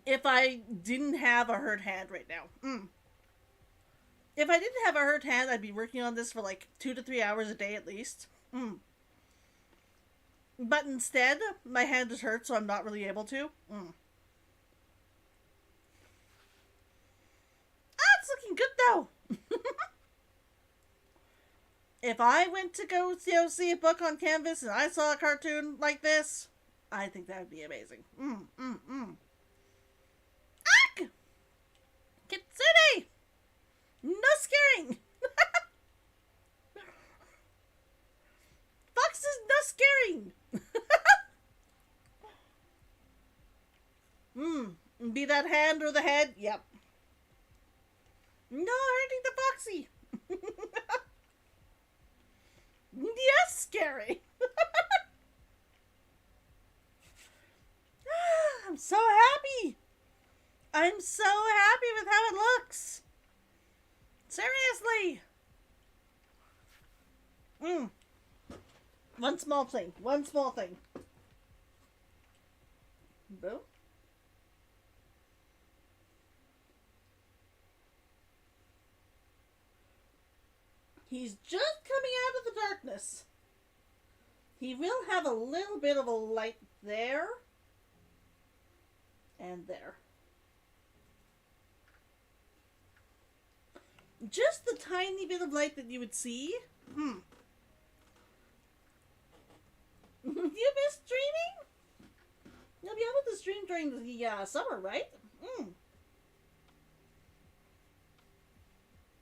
if I didn't have a hurt hand right now. If I didn't have a hurt hand, I'd be working on this for like 2 to 3 hours a day at least. But instead, my hand is hurt, so I'm not really able to. It's looking good though. If I went to go see a book on canvas and I saw a cartoon like this, I think that would be amazing. Ack! Kitsune! No scaring! Fox is no scaring! Be that hand or the head? Yep. No hurting the Foxy! Yes, scary! I'm so happy! I'm so happy with how it looks! Seriously! One small thing. Boom. He's just coming out of the darkness. He will have a little bit of a light there. And there. Just the tiny bit of light that you would see. You miss streaming? You'll be able to stream during the summer, right?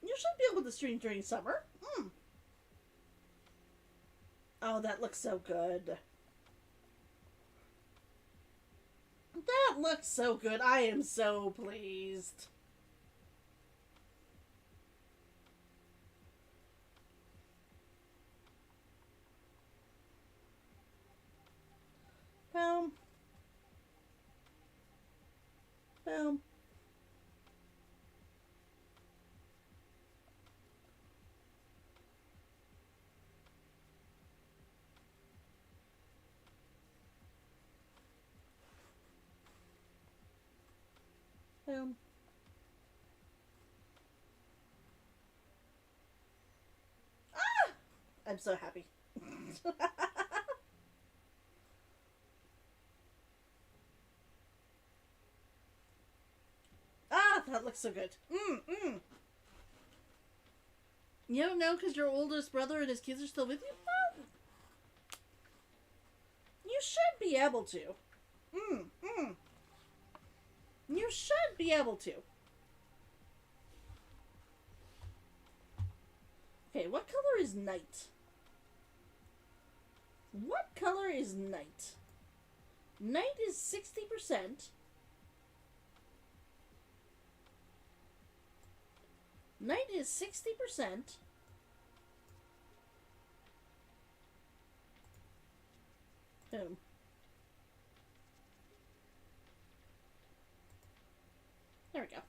You should be able to stream during summer. Oh, that looks so good. That looks so good. I am so pleased. Boom. Boom. Boom. Ah! I'm so happy. Ah, that looks so good. You don't know because your oldest brother and his kids are still with you? Well, you should be able to. You should be able to. Okay, what color is night? What color is night? Night is 60%. Night is 60%. Boom. There we go.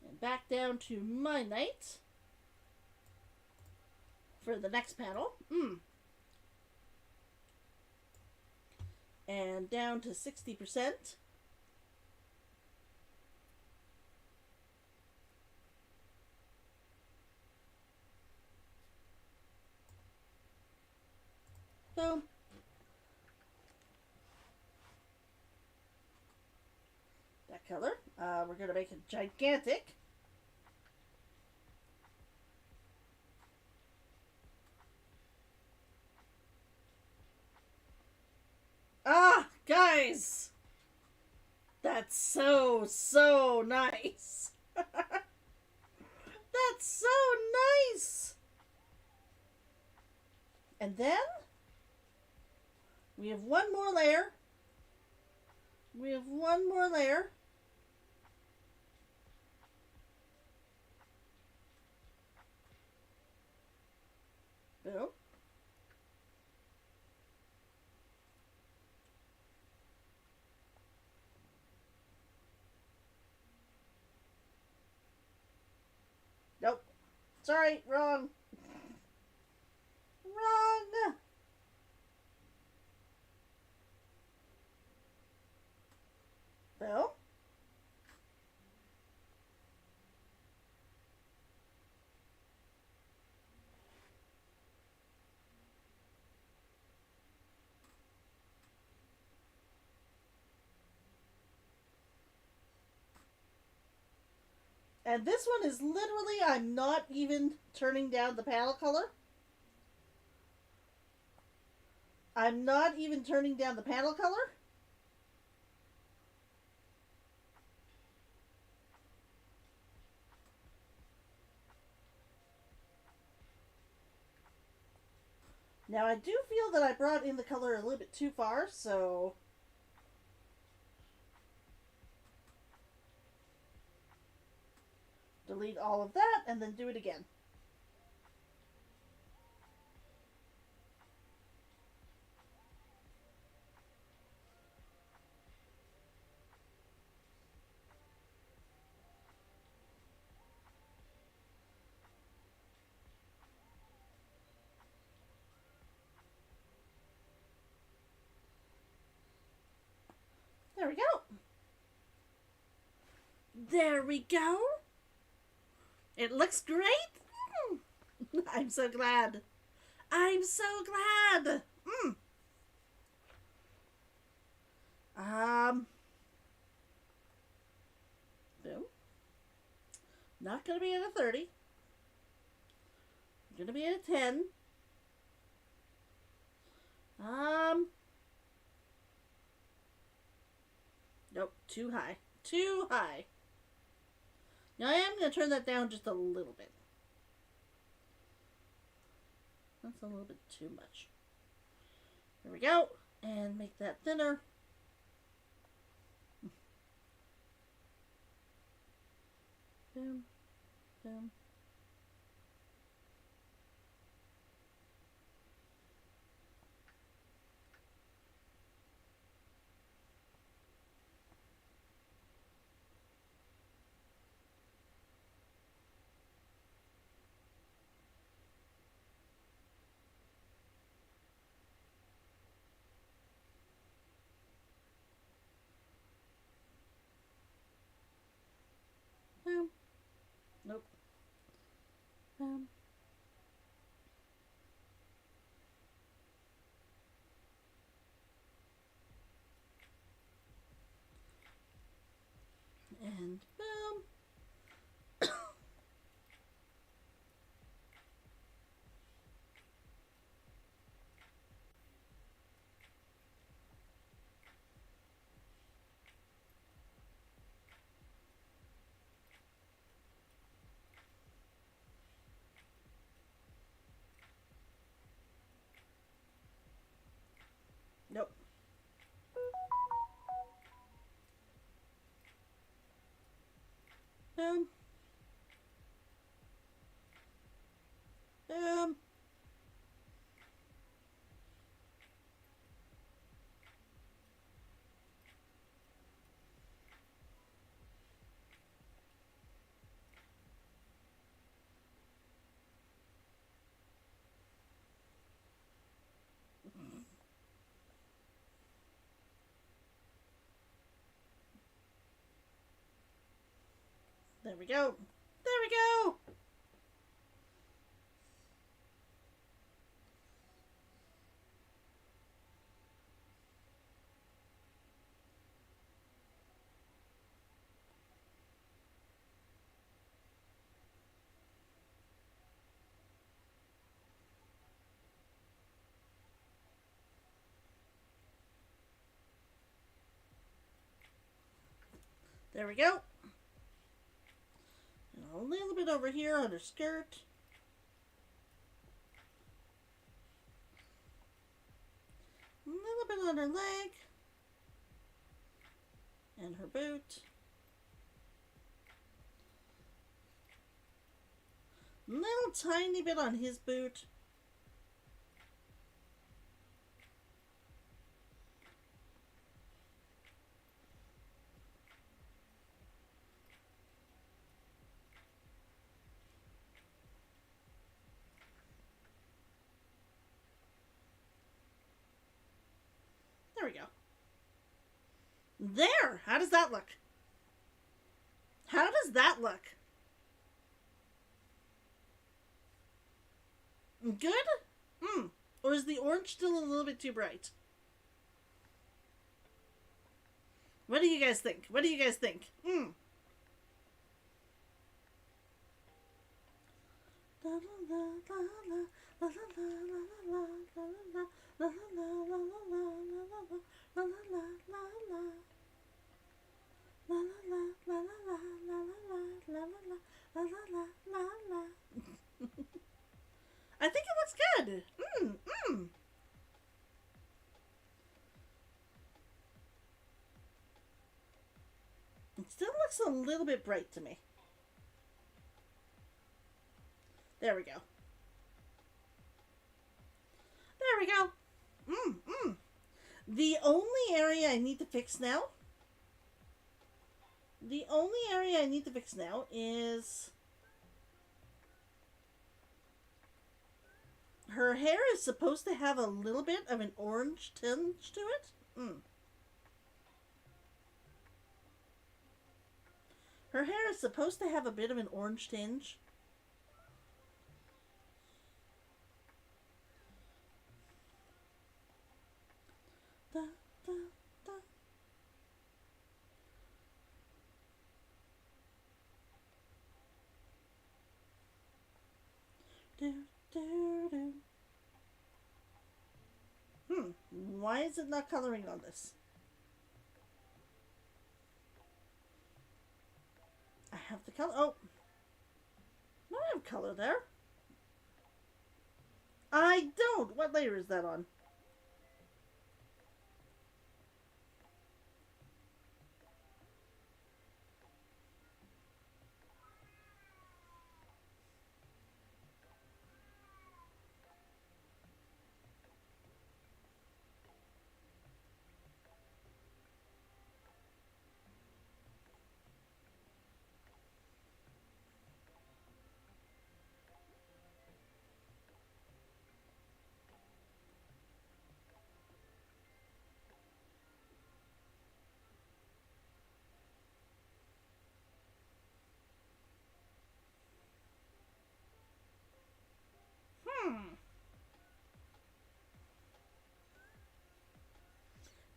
And back down to my night for the next panel. And down to 60%. Boom. That color. We're going to make it gigantic. Ah, guys! That's so, so nice. That's so nice. And then we have one more layer. We have one more layer. Boom. Nope. Sorry, wrong. Wrong. Well. And this one is literally, I'm not even turning down the panel color. I'm not even turning down the panel color. Now I do feel that I brought in the color a little bit too far, so delete all of that and then do it again. There we go. There we go. It looks great. I'm so glad. I'm so glad. Boom. Not gonna be at a 30. Gonna be at a 10. Nope, too high. Too high. Now I am gonna turn that down just a little bit. That's a little bit too much. There we go. And make that thinner. Boom. Boom. Boom. Nope. Boom. And boom. Nope. Boom. Boom. There we go. There we go. There we go. And a little bit over here on her skirt. A little bit on her leg. And her boot. Little tiny bit on his boot. There we go. There! How does that look? How does that look? Good? Or is the orange still a little bit too bright? What do you guys think? What do you guys think? I think it looks good. It still looks a little bit bright to me. There we go. There we go. The only area I need to fix now. The only area I need to fix now is her hair is supposed to have a little bit of an orange tinge to it. Her hair is supposed to have a bit of an orange tinge. Why is it not coloring on this? I have the color. Oh. No, I have color there. I don't. What layer is that on?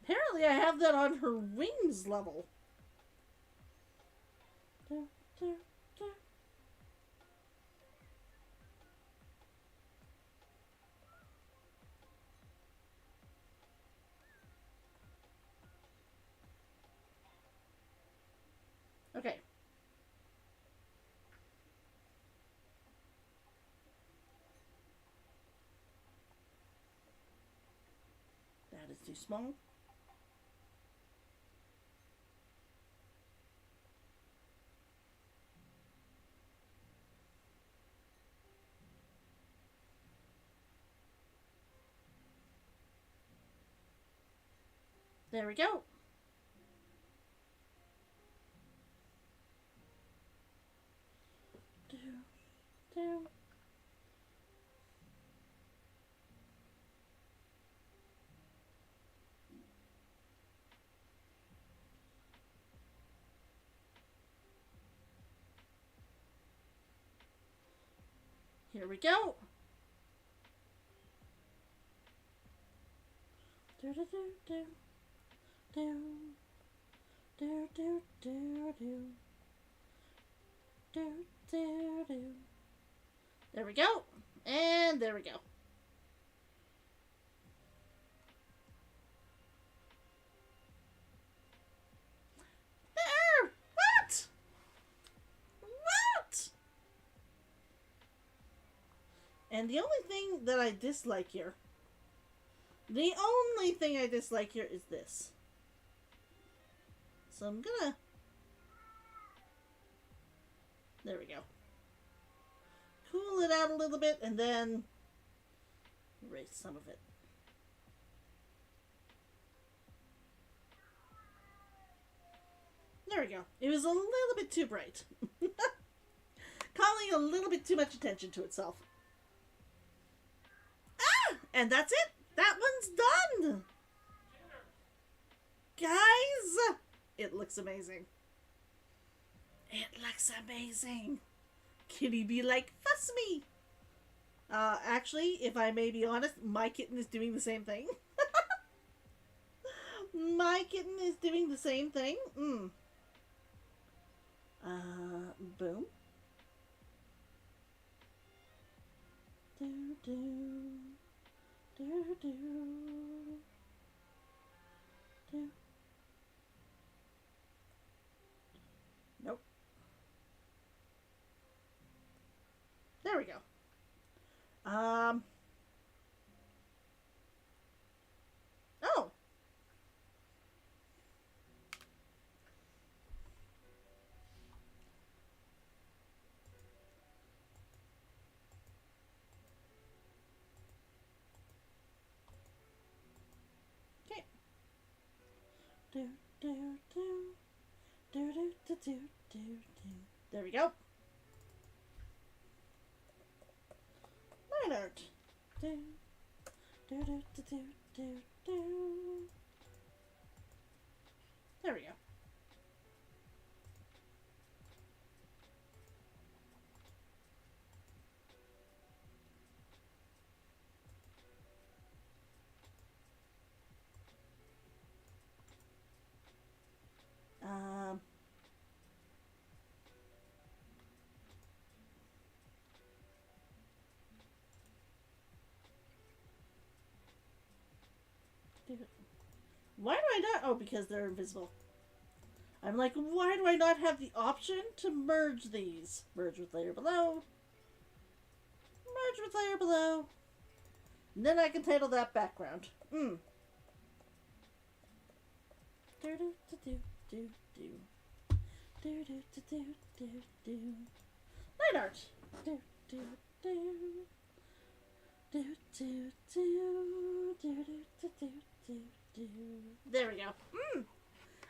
Apparently I have that on her wings level. Okay. That is too small. There we go. Here we go. There we go. And there we go. There! What? What? And the only thing that I dislike here, the only thing I dislike here is this. So I'm gonna... There we go. Cool it out a little bit and then erase some of it. There we go. It was a little bit too bright. Calling a little bit too much attention to itself. Ah! And that's it. That one's done. Guys, it looks amazing. It looks amazing. Kitty be like, fuss me. Actually, if I may be honest, my kitten is doing the same thing. My kitten is doing the same thing. Boom. Do, do. Do, do. Do. Nope. There we go. Oh. Okay. Do, do, do. Do, do, do, do, do, do. There we go. Line art. Do, do, do, do, do, do, do. There we go. Why do I not? Oh, because they're invisible. I'm like, why do I not have the option to merge these? Merge with layer below. Merge with layer below. And then I can title that background. Do do do do do do. Do do do do do do. Light art. Do do do. Do do do do do do do do. There we go.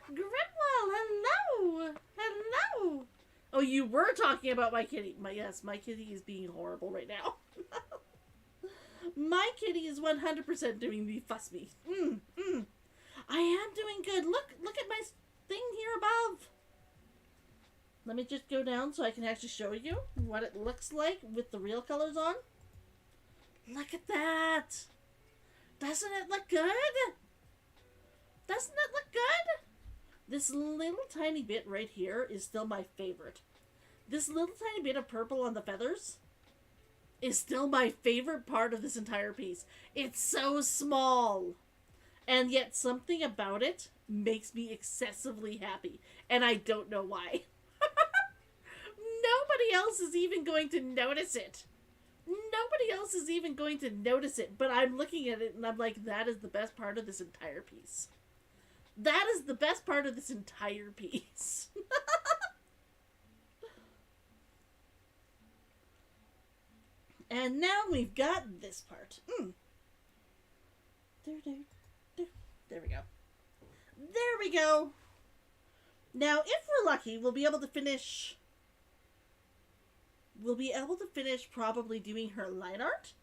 Grimwell, hello! Hello! Oh, you were talking about my kitty. Yes, my kitty is being horrible right now. My kitty is 100% doing the fuss me. I am doing good. Look at my thing here above. Let me just go down so I can actually show you what it looks like with the real colors on. Look at that. Doesn't it look good? Doesn't it look good? This little tiny bit right here is still my favorite. This little tiny bit of purple on the feathers is still my favorite part of this entire piece. It's so small. And yet something about it makes me excessively happy. And I don't know why. Nobody else is even going to notice it. Nobody else is even going to notice it. But I'm looking at it and I'm like, that is the best part of this entire piece. That is the best part of this entire piece. And now we've got this part. There we go. There we go. Now, if we're lucky, we'll be able to finish... We'll be able to finish probably doing her line art.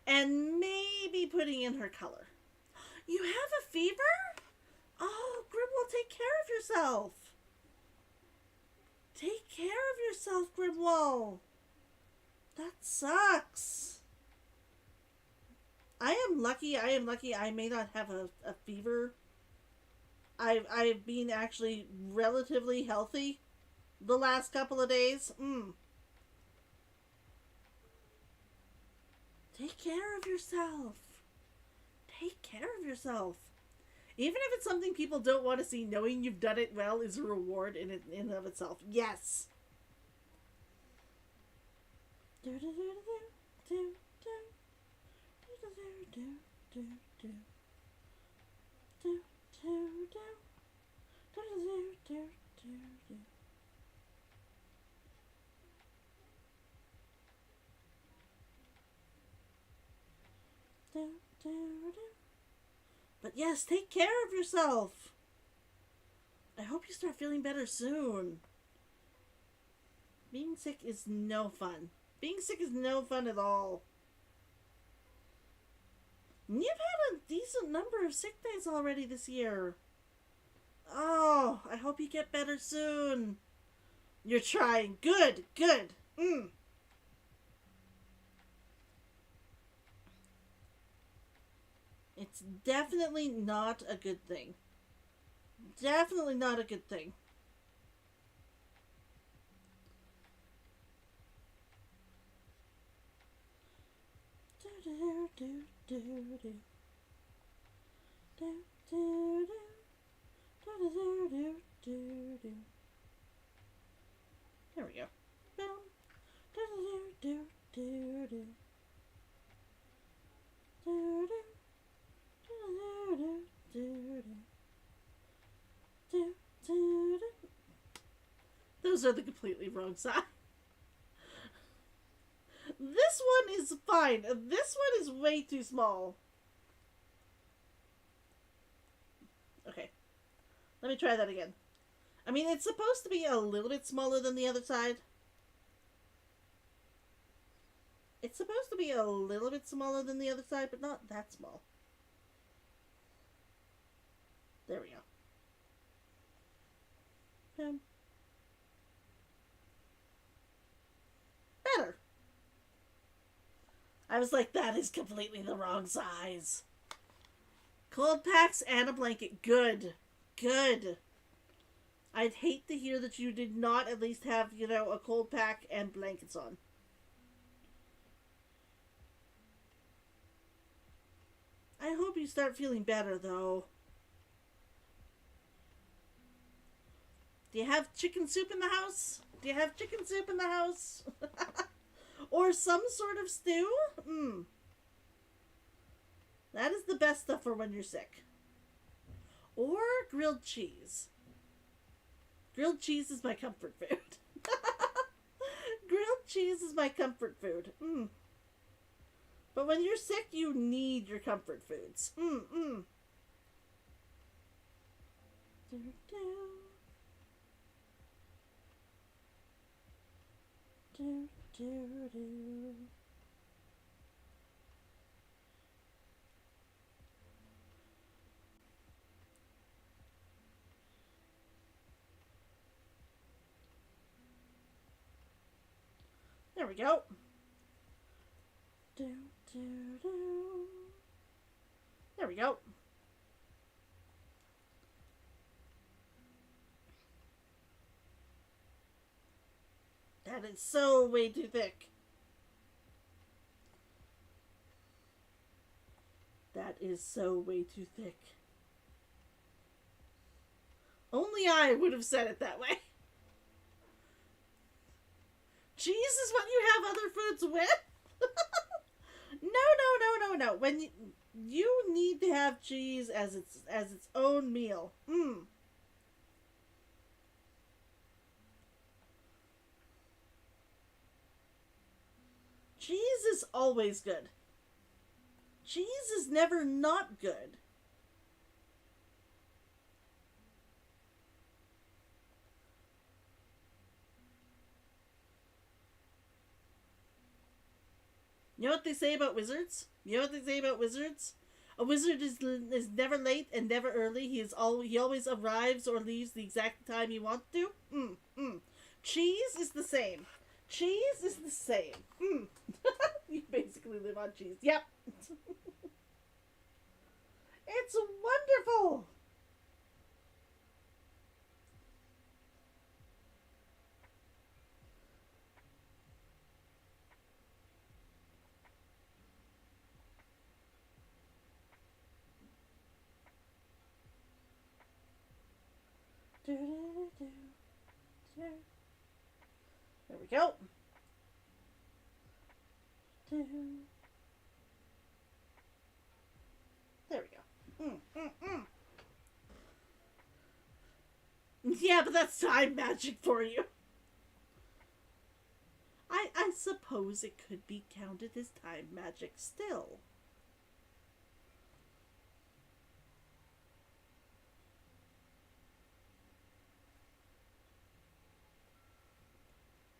And maybe putting in her color. You have a fever? Oh, Grimwell, take care of yourself. Take care of yourself, Grimwell. That sucks. I am lucky. I may not have a fever. I've been actually relatively healthy the last couple of days. Take care of yourself. Take care of yourself. Even if it's something people don't want to see, knowing you've done it well is a reward in and of itself. Yes. But yes, take care of yourself. I hope you start feeling better soon. Being sick is no fun. Being sick is no fun at all. You've had a decent number of sick days already this year. Oh, I hope you get better soon. You're trying. Good, good. It's definitely not a good thing. Definitely not a good thing. There we go. Those are the completely wrong side. This one is fine. This one is way too small. Okay. Let me try that again. I mean, it's supposed to be a little bit smaller than the other side. It's supposed to be a little bit smaller than the other side, but not that small. There we go. Better. I was like, that is completely the wrong size. Cold packs and a blanket. Good. Good. I'd hate to hear that you did not at least have, you know, a cold pack and blankets on. I hope you start feeling better, though. Do you have chicken soup in the house? Do you have chicken soup in the house? Or some sort of stew? That is the best stuff for when you're sick. Or grilled cheese. Grilled cheese is my comfort food. Grilled cheese is my comfort food. But when you're sick, you need your comfort foods. Do, do. Do, do, do. There we go. Do, do, do. There we go. That is so way too thick. That is so way too thick. Only I would have said it that way. Cheese is what you have other foods with? No. When you need to have cheese as its own meal. Cheese is always good. Cheese is never not good. You know what they say about wizards? A wizard is never late and never early. He always arrives or leaves the exact time he wants to. Cheese is the same. Cheese is the same. You basically live on cheese. Yep. It's wonderful. There we go. There we go. Yeah, but that's time magic for you. I suppose it could be counted as time magic still.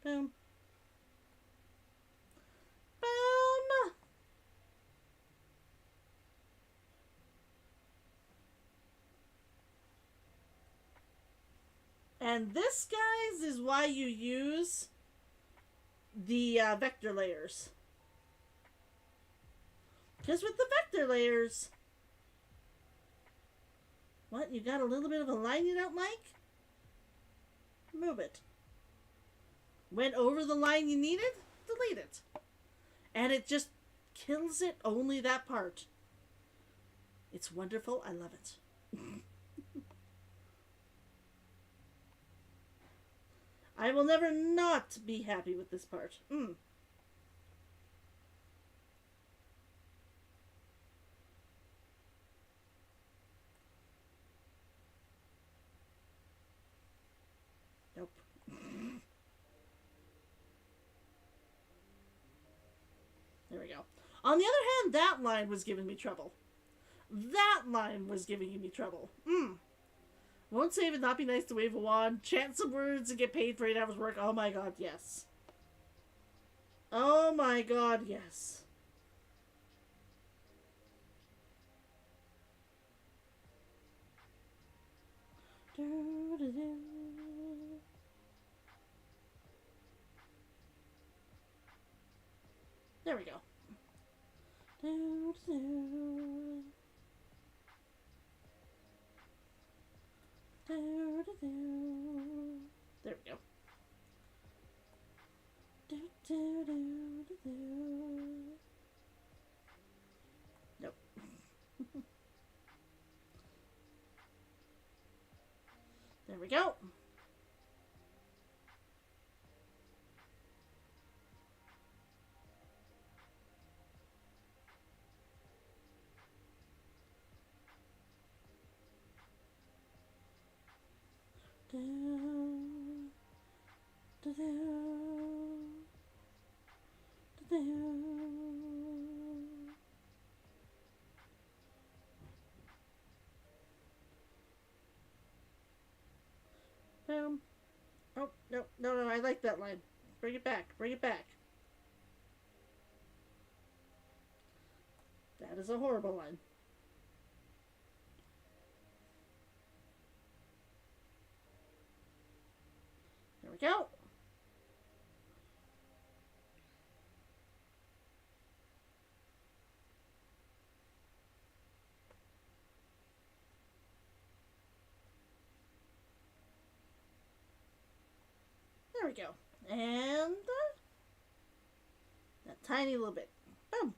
Boom. Boom. And this, guys, is why you use the vector layers. Because with the vector layers... What? You got a little bit of a line you don't like? Move it. Went over the line you needed? Delete it. And it just kills it, only that part. It's wonderful. I love it. I will never not be happy with this part. Nope. There we go. On the other hand, that line was giving me trouble. That line was giving me trouble. Won't save it, not be nice to wave a wand, chant some words and get paid for 8 hours work. Oh my god, yes. Oh my god, yes. There we go. There we go. Nope. There we go. Boom. Oh, no, I like that line. Bring it back, bring it back. That is a horrible line. There we go. There we go. And that tiny little bit. Boom.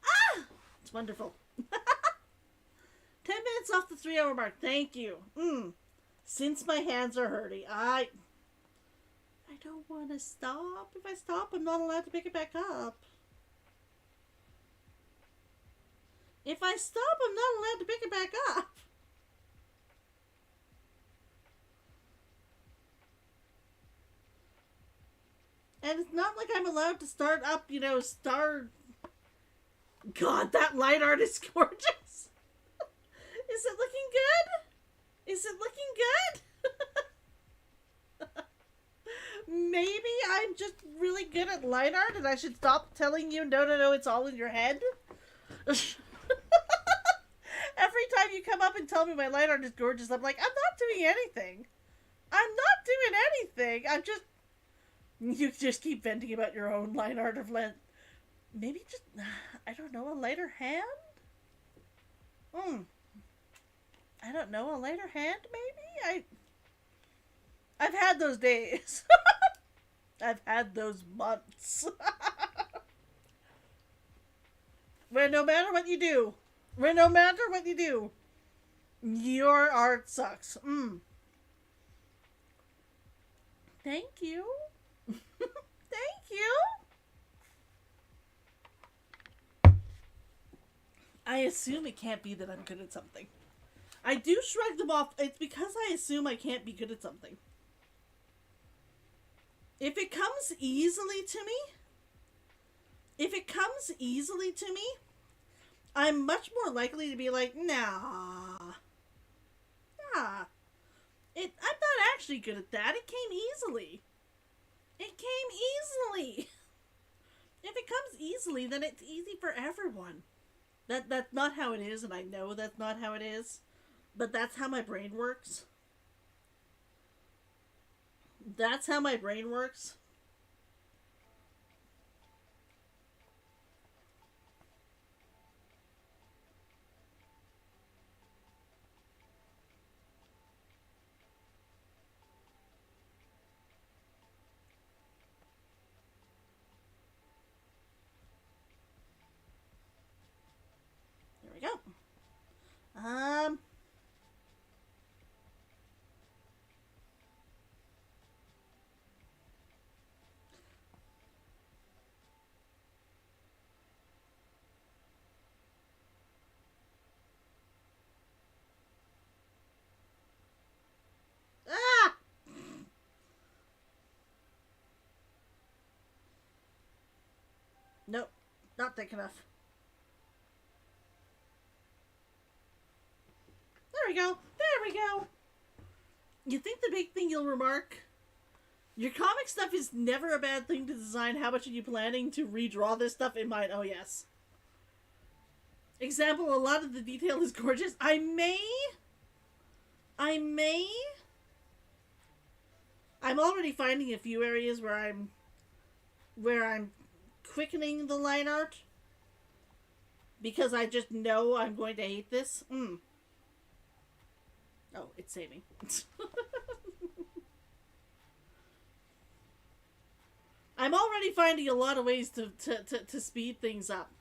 Ah! It's wonderful. 10 minutes off the 3-hour mark. Thank you. Since my hands are hurting, I don't want to stop. If I stop, I'm not allowed to pick it back up. If I stop, I'm not allowed to pick it back up. And it's not like I'm allowed to start up, God, that line art is gorgeous. Is it looking good? Is it looking good? Maybe I'm just really good at line art and I should stop telling you, no, it's all in your head. Every time you come up and tell me my line art is gorgeous, I'm like, I'm not doing anything. I'm not doing anything. You just keep venting about your own line art of length. Maybe just, I don't know, a lighter hand? I don't know, a lighter hand maybe? I've had those days. I've had those months. Where no matter what you do, your art sucks. Thank you. Thank you. I assume it can't be that I'm good at something. I do shrug them off. It's because I assume I can't be good at something. If it comes easily to me, I'm much more likely to be like, nah. I'm not actually good at that. It came easily. If it comes easily, then it's easy for everyone. That's not how it is, and I know that's not how it is. But that's how my brain works. That's how my brain works. There we go. Nope, not thick enough. There we go. You think the big thing you'll remark? Your comic stuff is never a bad thing to design. How much are you planning to redraw this stuff in mind? Oh, yes. Example, a lot of the detail is gorgeous. I may. I'm already finding a few areas where I'm quickening the line art. Because I just know I'm going to hate this. Oh, it's saving. I'm already finding a lot of ways to speed things up.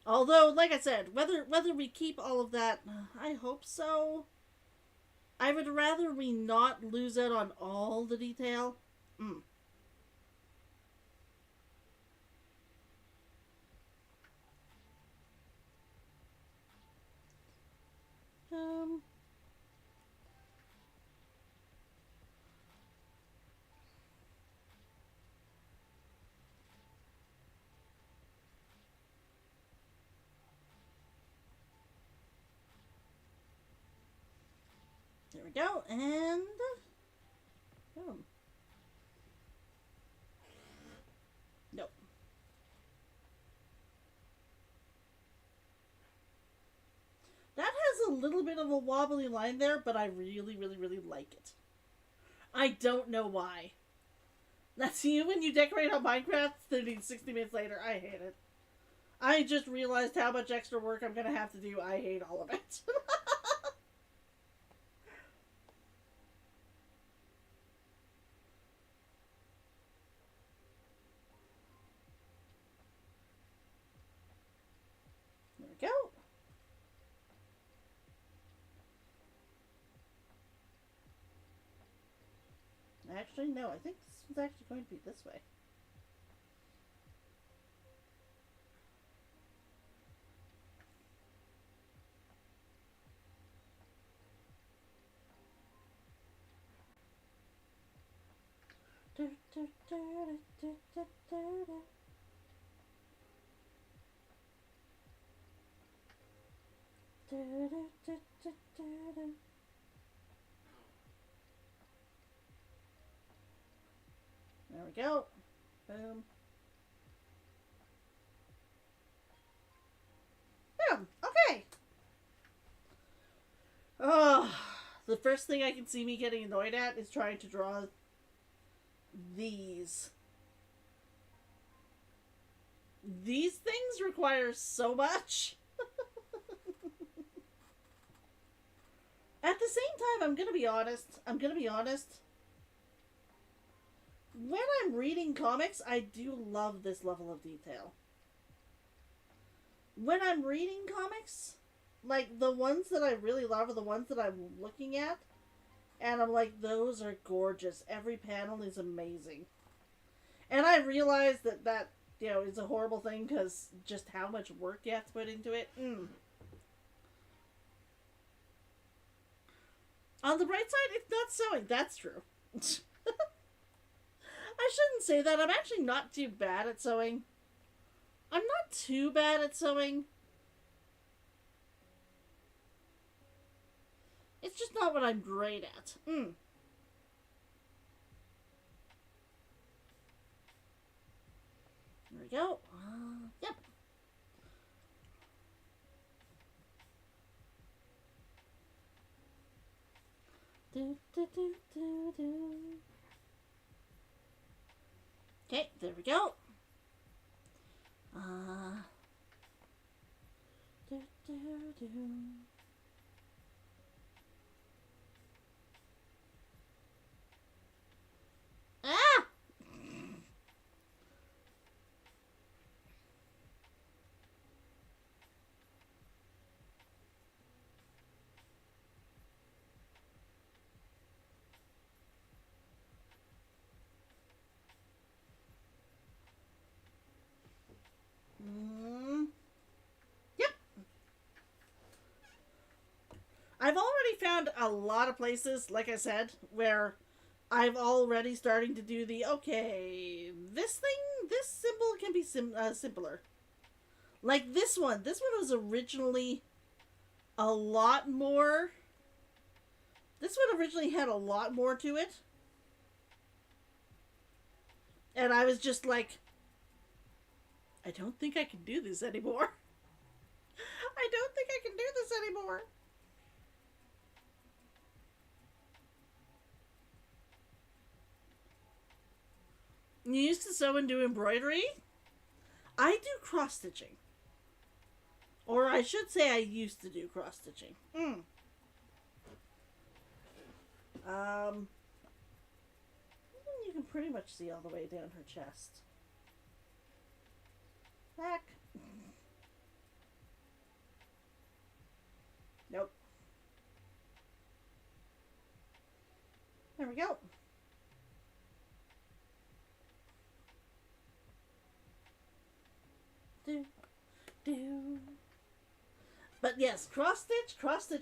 Although, like I said, whether we keep all of that, I hope so. I would rather we not lose out on all the detail. Mm. Um. There we go, and boom. Nope. That has a little bit of a wobbly line there, but I really, really, really like it. I don't know why. That's you when you decorate on Minecraft 60 minutes later. I hate it. I just realized how much extra work I'm going to have to do. I hate all of it. There we go. Actually, no. I think this one's actually going to be this way. There we go. Boom. Boom. Okay. Oh, the first thing I can see me getting annoyed at is trying to draw these. These things require so much. At the same time, I'm gonna be honest. When I'm reading comics, I do love this level of detail. When I'm reading comics, like, the ones that I really love are the ones that I'm looking at, and I'm like, those are gorgeous. Every panel is amazing. And I realize that is a horrible thing, because just how much work you have to put into it. On the bright side, it's not sewing. That's true. I shouldn't say that. I'm actually not too bad at sewing. I'm not too bad at sewing. It's just not what I'm great at. There we go. Yep. Okay, there we go. Ah! Yep. I've already found a lot of places, like I said, where I've already starting to do the, okay, this symbol can be simpler. Like this one. This one was originally a lot more. This one originally had a lot more to it. And I was just like, I don't think I can do this anymore. I don't think I can do this anymore. You used to sew and do embroidery? I do cross-stitching. Or I should say I used to do cross-stitching. You can pretty much see all the way down her chest. Back. There we go. Do, do. But yes, cross stitch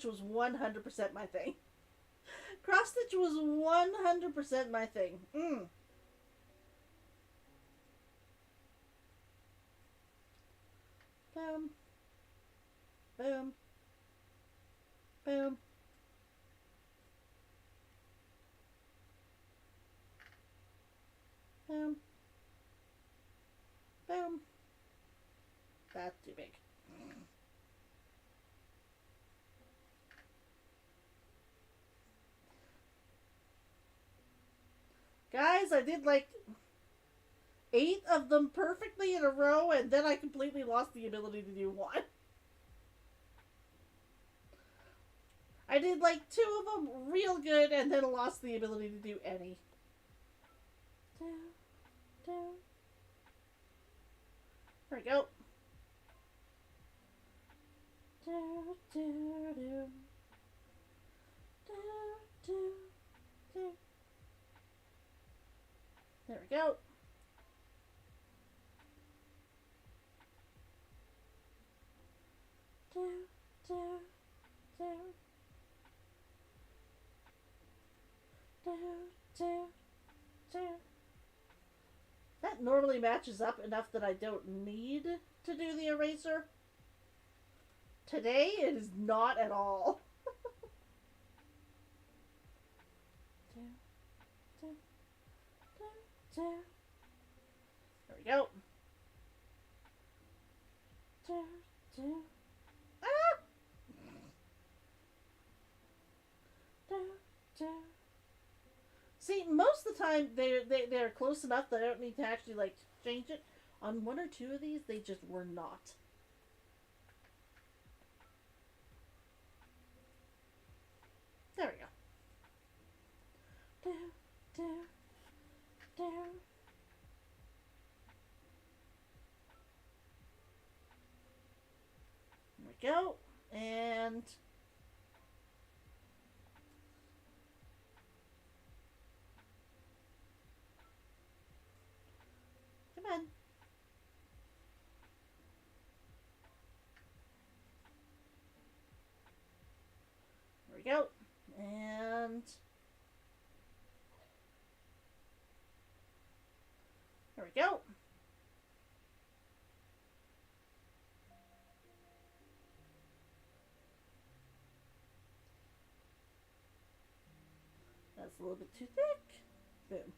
was 100% my thing. Cross stitch was 100% my thing. Boom. Boom. Boom. Boom. Boom. That's too big. Guys, I did like 8 of them perfectly in a row, and then I completely lost the ability to do one. I did like 2 of them real good, and then lost the ability to do any. There we go. There we go. That normally matches up enough that I don't need to do the eraser. Today, it is not at all. There we go. Ah! See, most of the time they're close enough that I don't need to actually like change it. On 1 or 2 of these, they just were not. There we go. There we go. And come on. There we go. And there we go. That's a little bit too thick. Boom.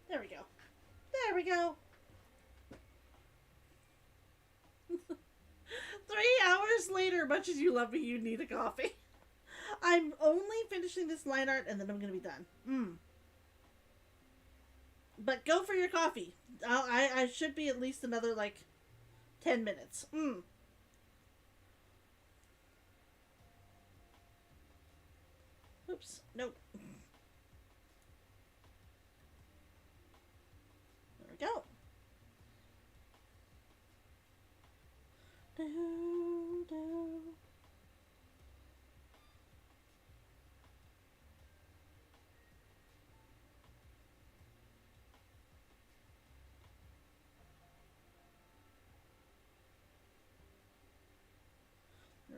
There we go. There we go. 3 hours later, much as you love me, you need a coffee. I'm only finishing this line art and then I'm going to be done. But go for your coffee. I should be at least another, like, 10 minutes. Oops. Nope. There we go. There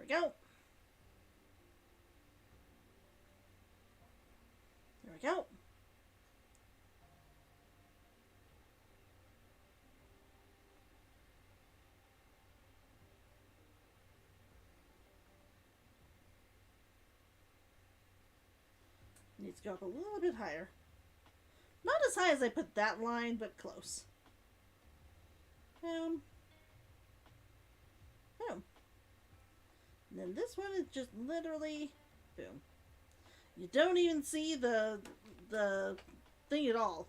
we go. There we go. Needs to go up a little bit higher. Not as high as I put that line, but close. Boom. Boom. And then this one is just literally boom. You don't even see the thing at all.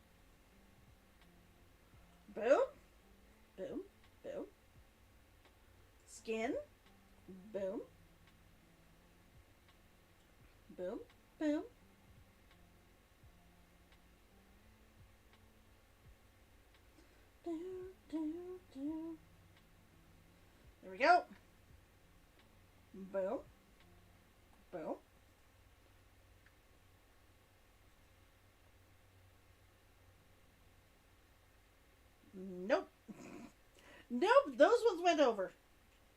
skin. Boom. Boom. Boom. Do, do, do. There we go. Boom. Boom. Nope. Nope, those ones went over.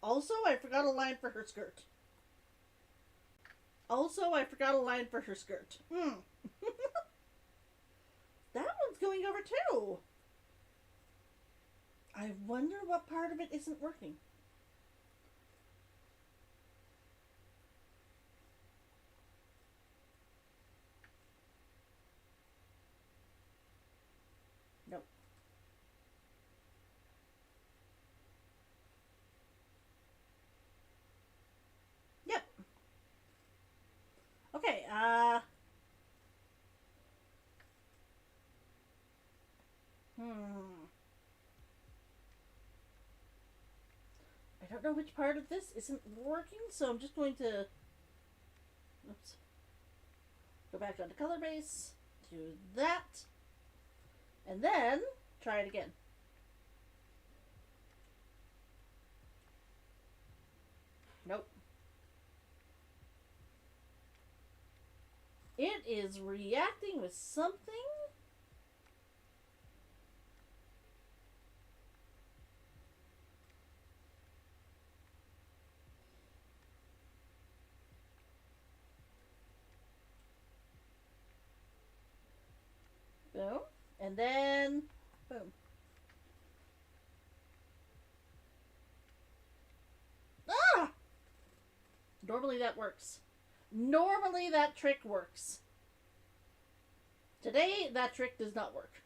Also, I forgot a line for her skirt. That one's going over too. I wonder what part of it isn't working. Nope. Yep. Okay, I don't know which part of this isn't working, so I'm just going to, oops, go back onto color base, do that, and then try it again. Nope. It is reacting with something. Boom. And then, boom. Ah! Normally that works. Normally that trick works. Today, that trick does not work.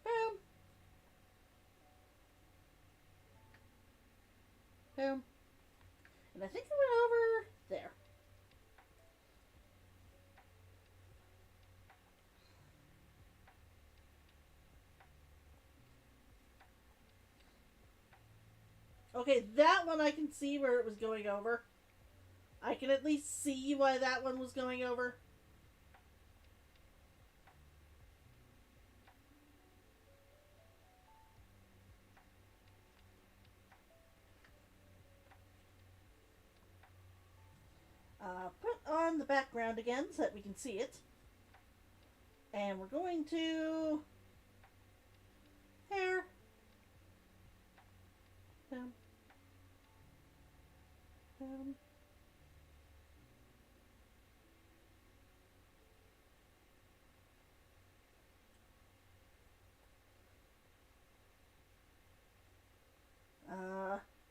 Boom. Boom. And I think it went over there. Okay, that one I can see where it was going over. I can at least see why that one was going over. Put on the background again so that we can see it. And we're going to hair. Boom. Boom.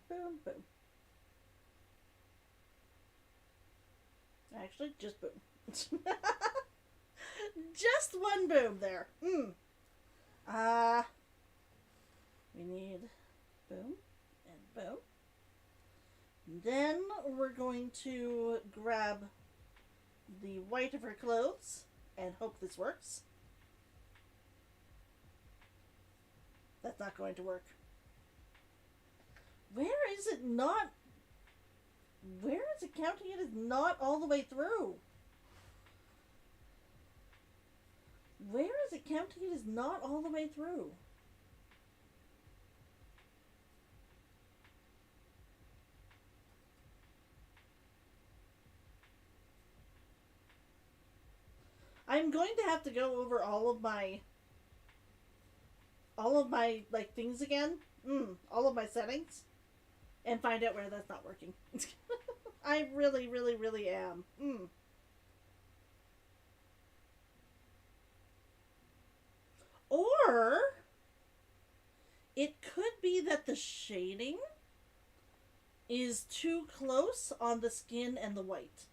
Boom, boom. Actually, just boom. Just one boom there. We need boom and boom. Then we're going to grab the white of her clothes and hope this works. That's not going to work. Where is it not? Where is it counting it as not all the way through? Where is it counting it as not all the way through? I'm going to have to go over all of my like things again. All of my settings. And find out where that's not working. I really, really, really am. Or it could be that the shading is too close on the skin and the white.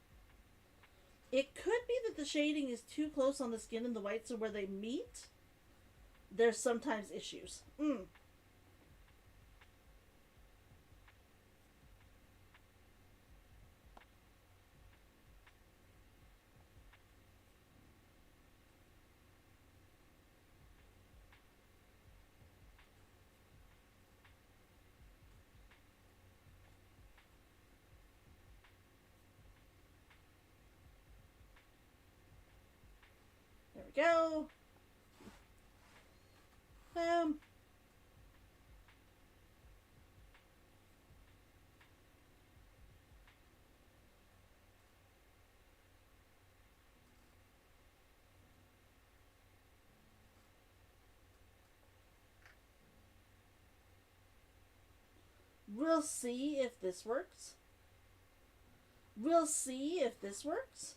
It could be that the shading is too close on the skin and the white, so where they meet, there's sometimes issues. go. Boom. We'll see if this works. We'll see if this works.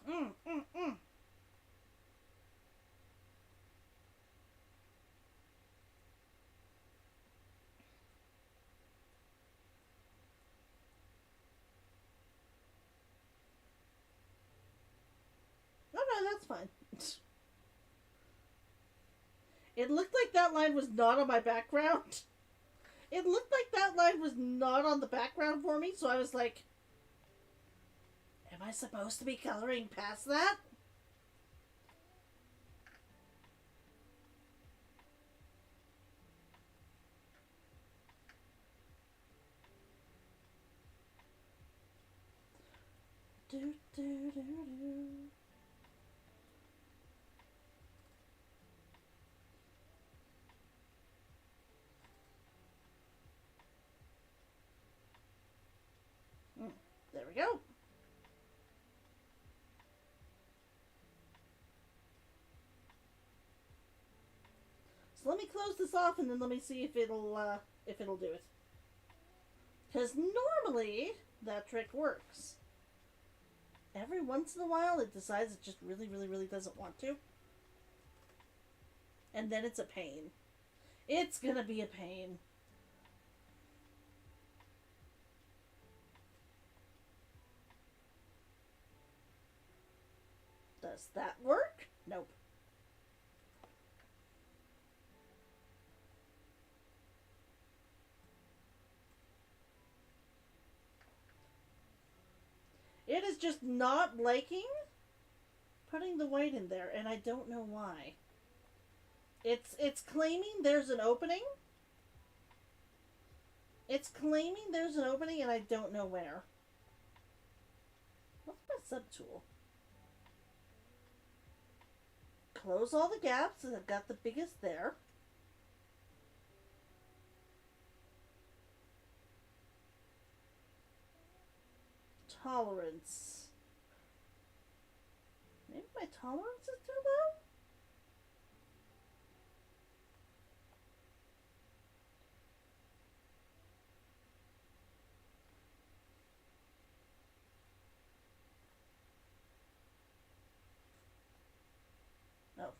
Mm. Oh no, that's fine. It looked like that line was not on my background. It looked like that line was not on the background for me, so I was like, am I supposed to be coloring past that? Do, do, do, do. There we go. So let me close this off and then let me see if it'll do it. Because normally that trick works. Every once in a while it decides it just really, really, really doesn't want to. And then it's a pain. It's gonna be a pain. Does that work? Nope. It is just not liking putting the white in there, and I don't know why. It's claiming there's an opening. It's claiming there's an opening, and I don't know where. What's my subtool? Close all the gaps, and I've got the biggest there. Tolerance. Maybe my tolerance is too low? No.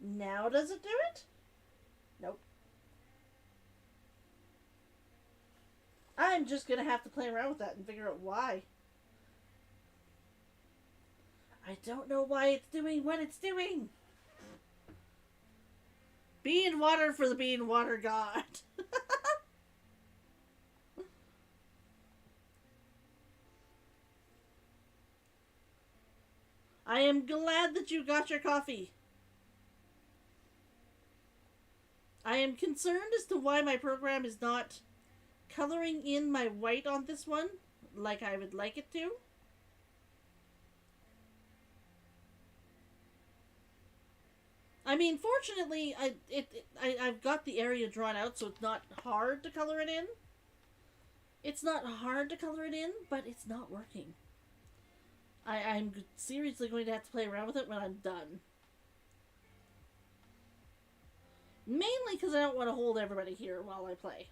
Now does it do it? Nope. I'm just gonna have to play around with that and figure out why. I don't know why it's doing what it's doing. Be in water for the be in water god. I am glad that you got your coffee. I am concerned as to why my program is not coloring in my white on this one like I would like it to. I mean, fortunately, I've got the area drawn out, so it's not hard to color it in. It's not hard to color it in, but it's not working. I'm seriously going to have to play around with it when I'm done. Mainly because I don't want to hold everybody here while I play.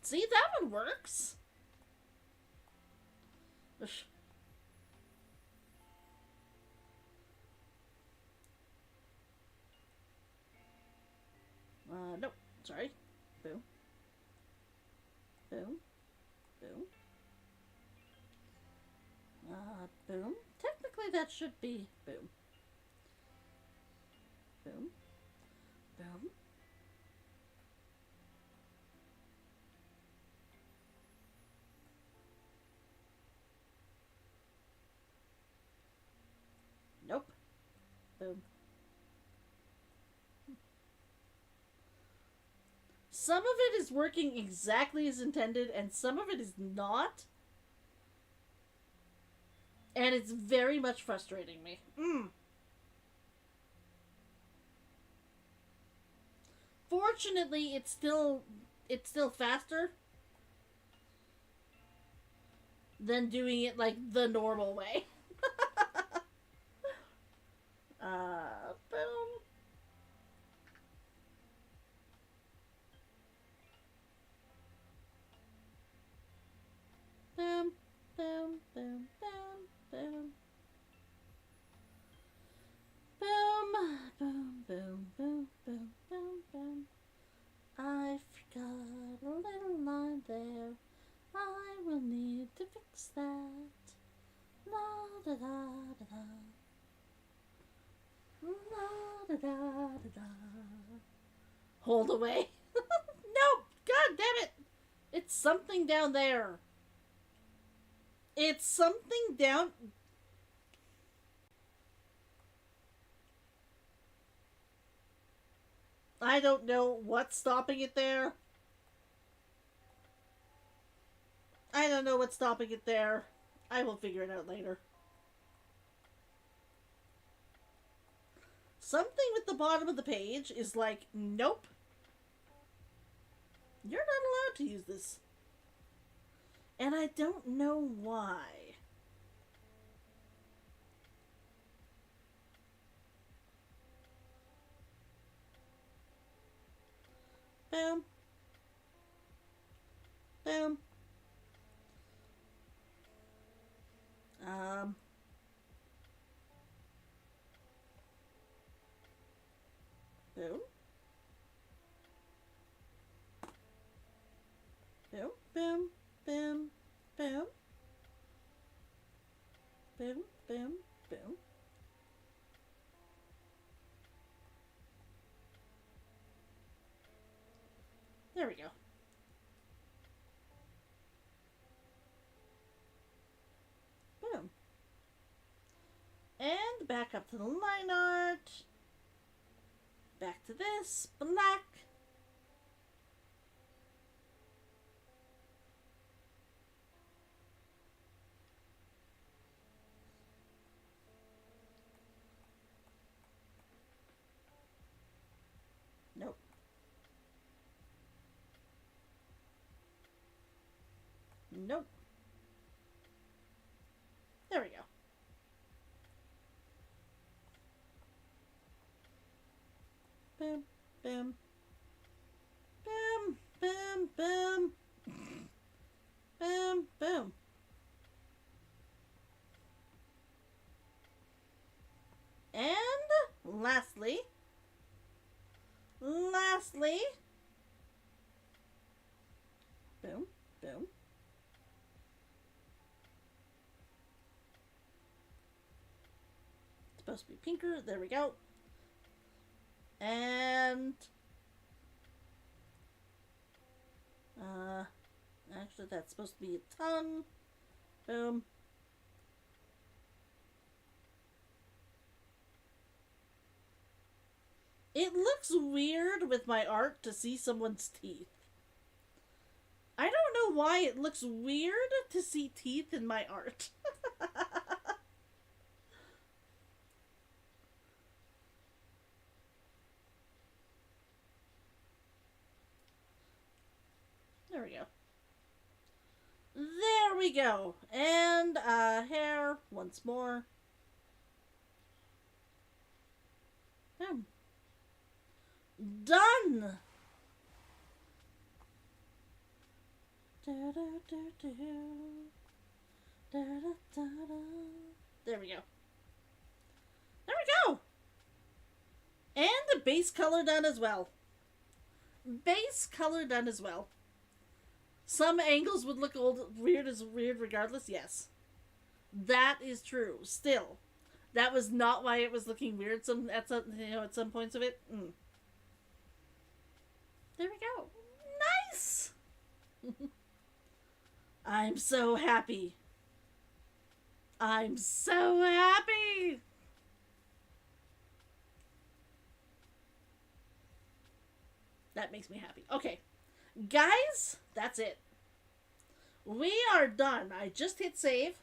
See, that one works. Nope. Sorry. Boom. Boom. Boom. Boom. Technically that should be boom. Boom. Boom. Nope. Boom. Some of it is working exactly as intended, and some of it is not. And it's very much frustrating me. Fortunately, it's still faster than doing it like the normal way. Boom. Boom, boom, boom, boom, boom. Boom, boom, boom, boom, boom, boom, boom. I forgot a little line there. I will need to fix that. La da da da da. La da da da da. Hold away. No! God damn it! It's something down there. It's something down... I don't know what's stopping it there. I don't know what's stopping it there. I will figure it out later. Something with the bottom of the page is like, nope. You're not allowed to use this. And I don't know why. Boom. Boom. Boom. Boom. Boom. Boom. Boom. Boom. Boom. Boom. There we go. Boom. And back up to the line art. Back to this. Black. Nope. Nope. There we go. Boom, boom. Boom, boom, boom. Boom, boom. And lastly, boom, boom. It's supposed to be pinker. There we go. And actually that's supposed to be a tongue. Boom. It looks weird with my art to see someone's teeth. I don't know why it looks weird to see teeth in my art. There we go. There we go. And hair once more. Boom. Done. There we go. There we go. And the base color done as well. Base color done as well. Some angles would look weird regardless, yes. That is true. Still, that was not why it was looking weird at some points of it. There we go. Nice! I'm so happy. I'm so happy! That makes me happy. Okay. Guys, that's it. We are done. I just hit save.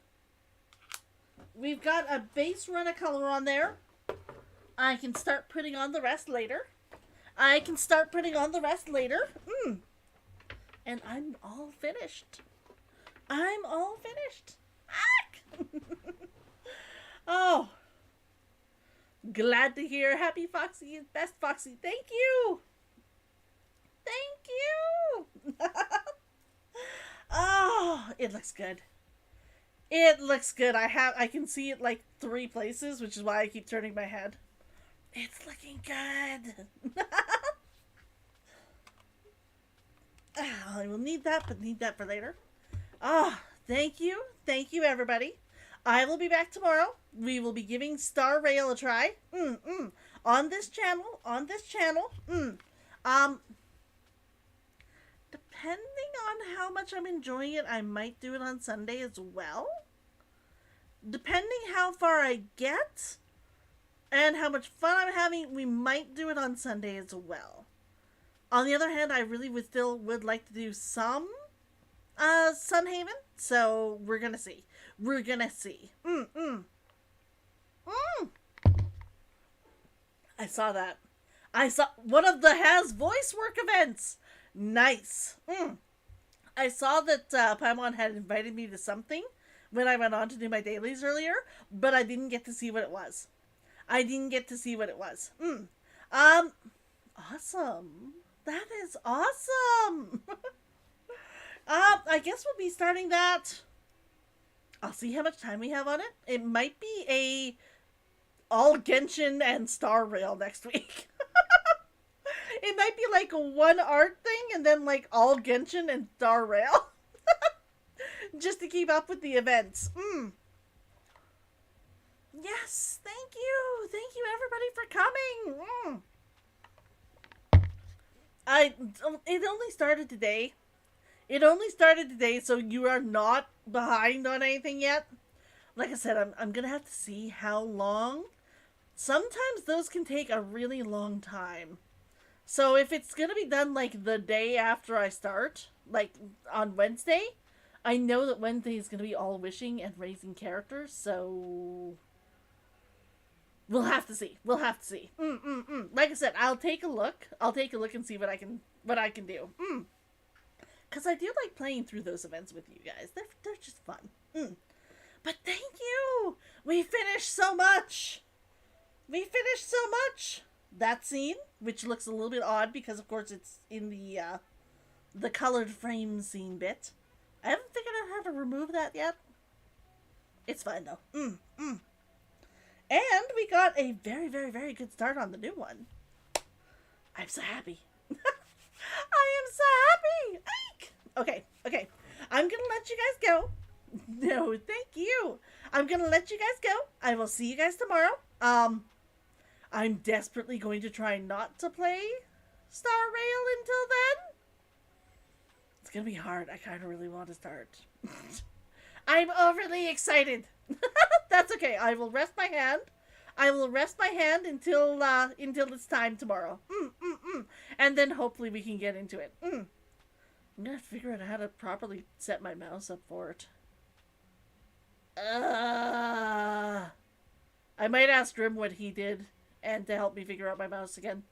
We've got a base run of color on there. I can start putting on the rest later. And I'm all finished. Oh. Glad to hear. Happy Foxy is best Foxy. Thank you. Oh, it looks good. I can see it like 3 places, which is why I keep turning my head. It's looking good. I will need that, but need that for later. Thank you. Thank you, everybody. I will be back tomorrow. We will be giving Star Rail a try. On this channel. Depending on how much I'm enjoying it, I might do it on Sunday as well. Depending how far I get and how much fun I'm having, we might do it on Sunday as well. On the other hand, I really would like to do some Sunhaven, so we're gonna see. I saw that. I saw one of the Has Voice Work events. Nice. I saw that Paimon had invited me to something when I went on to do my dailies earlier, but I didn't get to see what it was. Awesome. That is awesome. I guess we'll be starting that. I'll see how much time we have on it. It might be a all Genshin and Star Rail next week. It might be like a one art thing and then like all Genshin and Star Rail. Just to keep up with the events. Yes, thank you. Thank you everybody for coming. It only started today. So you are not behind on anything yet. Like I said, I'm gonna have to see how long. Sometimes those can take a really long time. So if it's gonna be done like the day after I start, like on Wednesday, I know that Wednesday is gonna be all wishing and raising characters, so we'll have to see. Like I said, I'll take a look and see what I can do. Because I do like playing through those events with you guys. They're just fun. But thank you! We finished so much! That scene, which looks a little bit odd because, of course, it's in the colored frame scene bit. I haven't figured out how to remove that yet. It's fine, though. And we got a very, very, very good start on the new one. I'm so happy. Okay. I'm gonna let you guys go. No, thank you. I'm gonna let you guys go. I will see you guys tomorrow. I'm desperately going to try not to play Star Rail until then. It's gonna be hard. I kind of really want to start. I'm overly excited. That's okay. I will rest my hand. Until it's time tomorrow. And then hopefully we can get into it. I'm gonna figure out how to properly set my mouse up for it. I might ask Grim what he did and to help me figure out my mouse again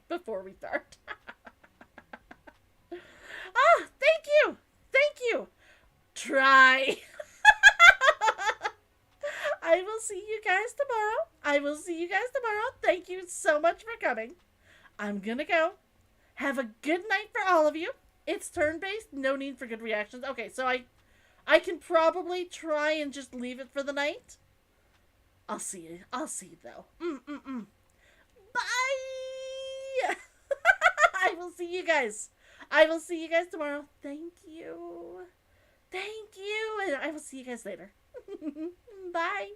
before we start. Thank you. Try. I will see you guys tomorrow. Thank you so much for coming. I'm gonna go. Have a good night for all of you. It's turn-based. No need for good reactions. Okay, so I can probably try and just leave it for the night. I'll see you though. Bye! I will see you guys tomorrow. Thank you. And I will see you guys later. Bye.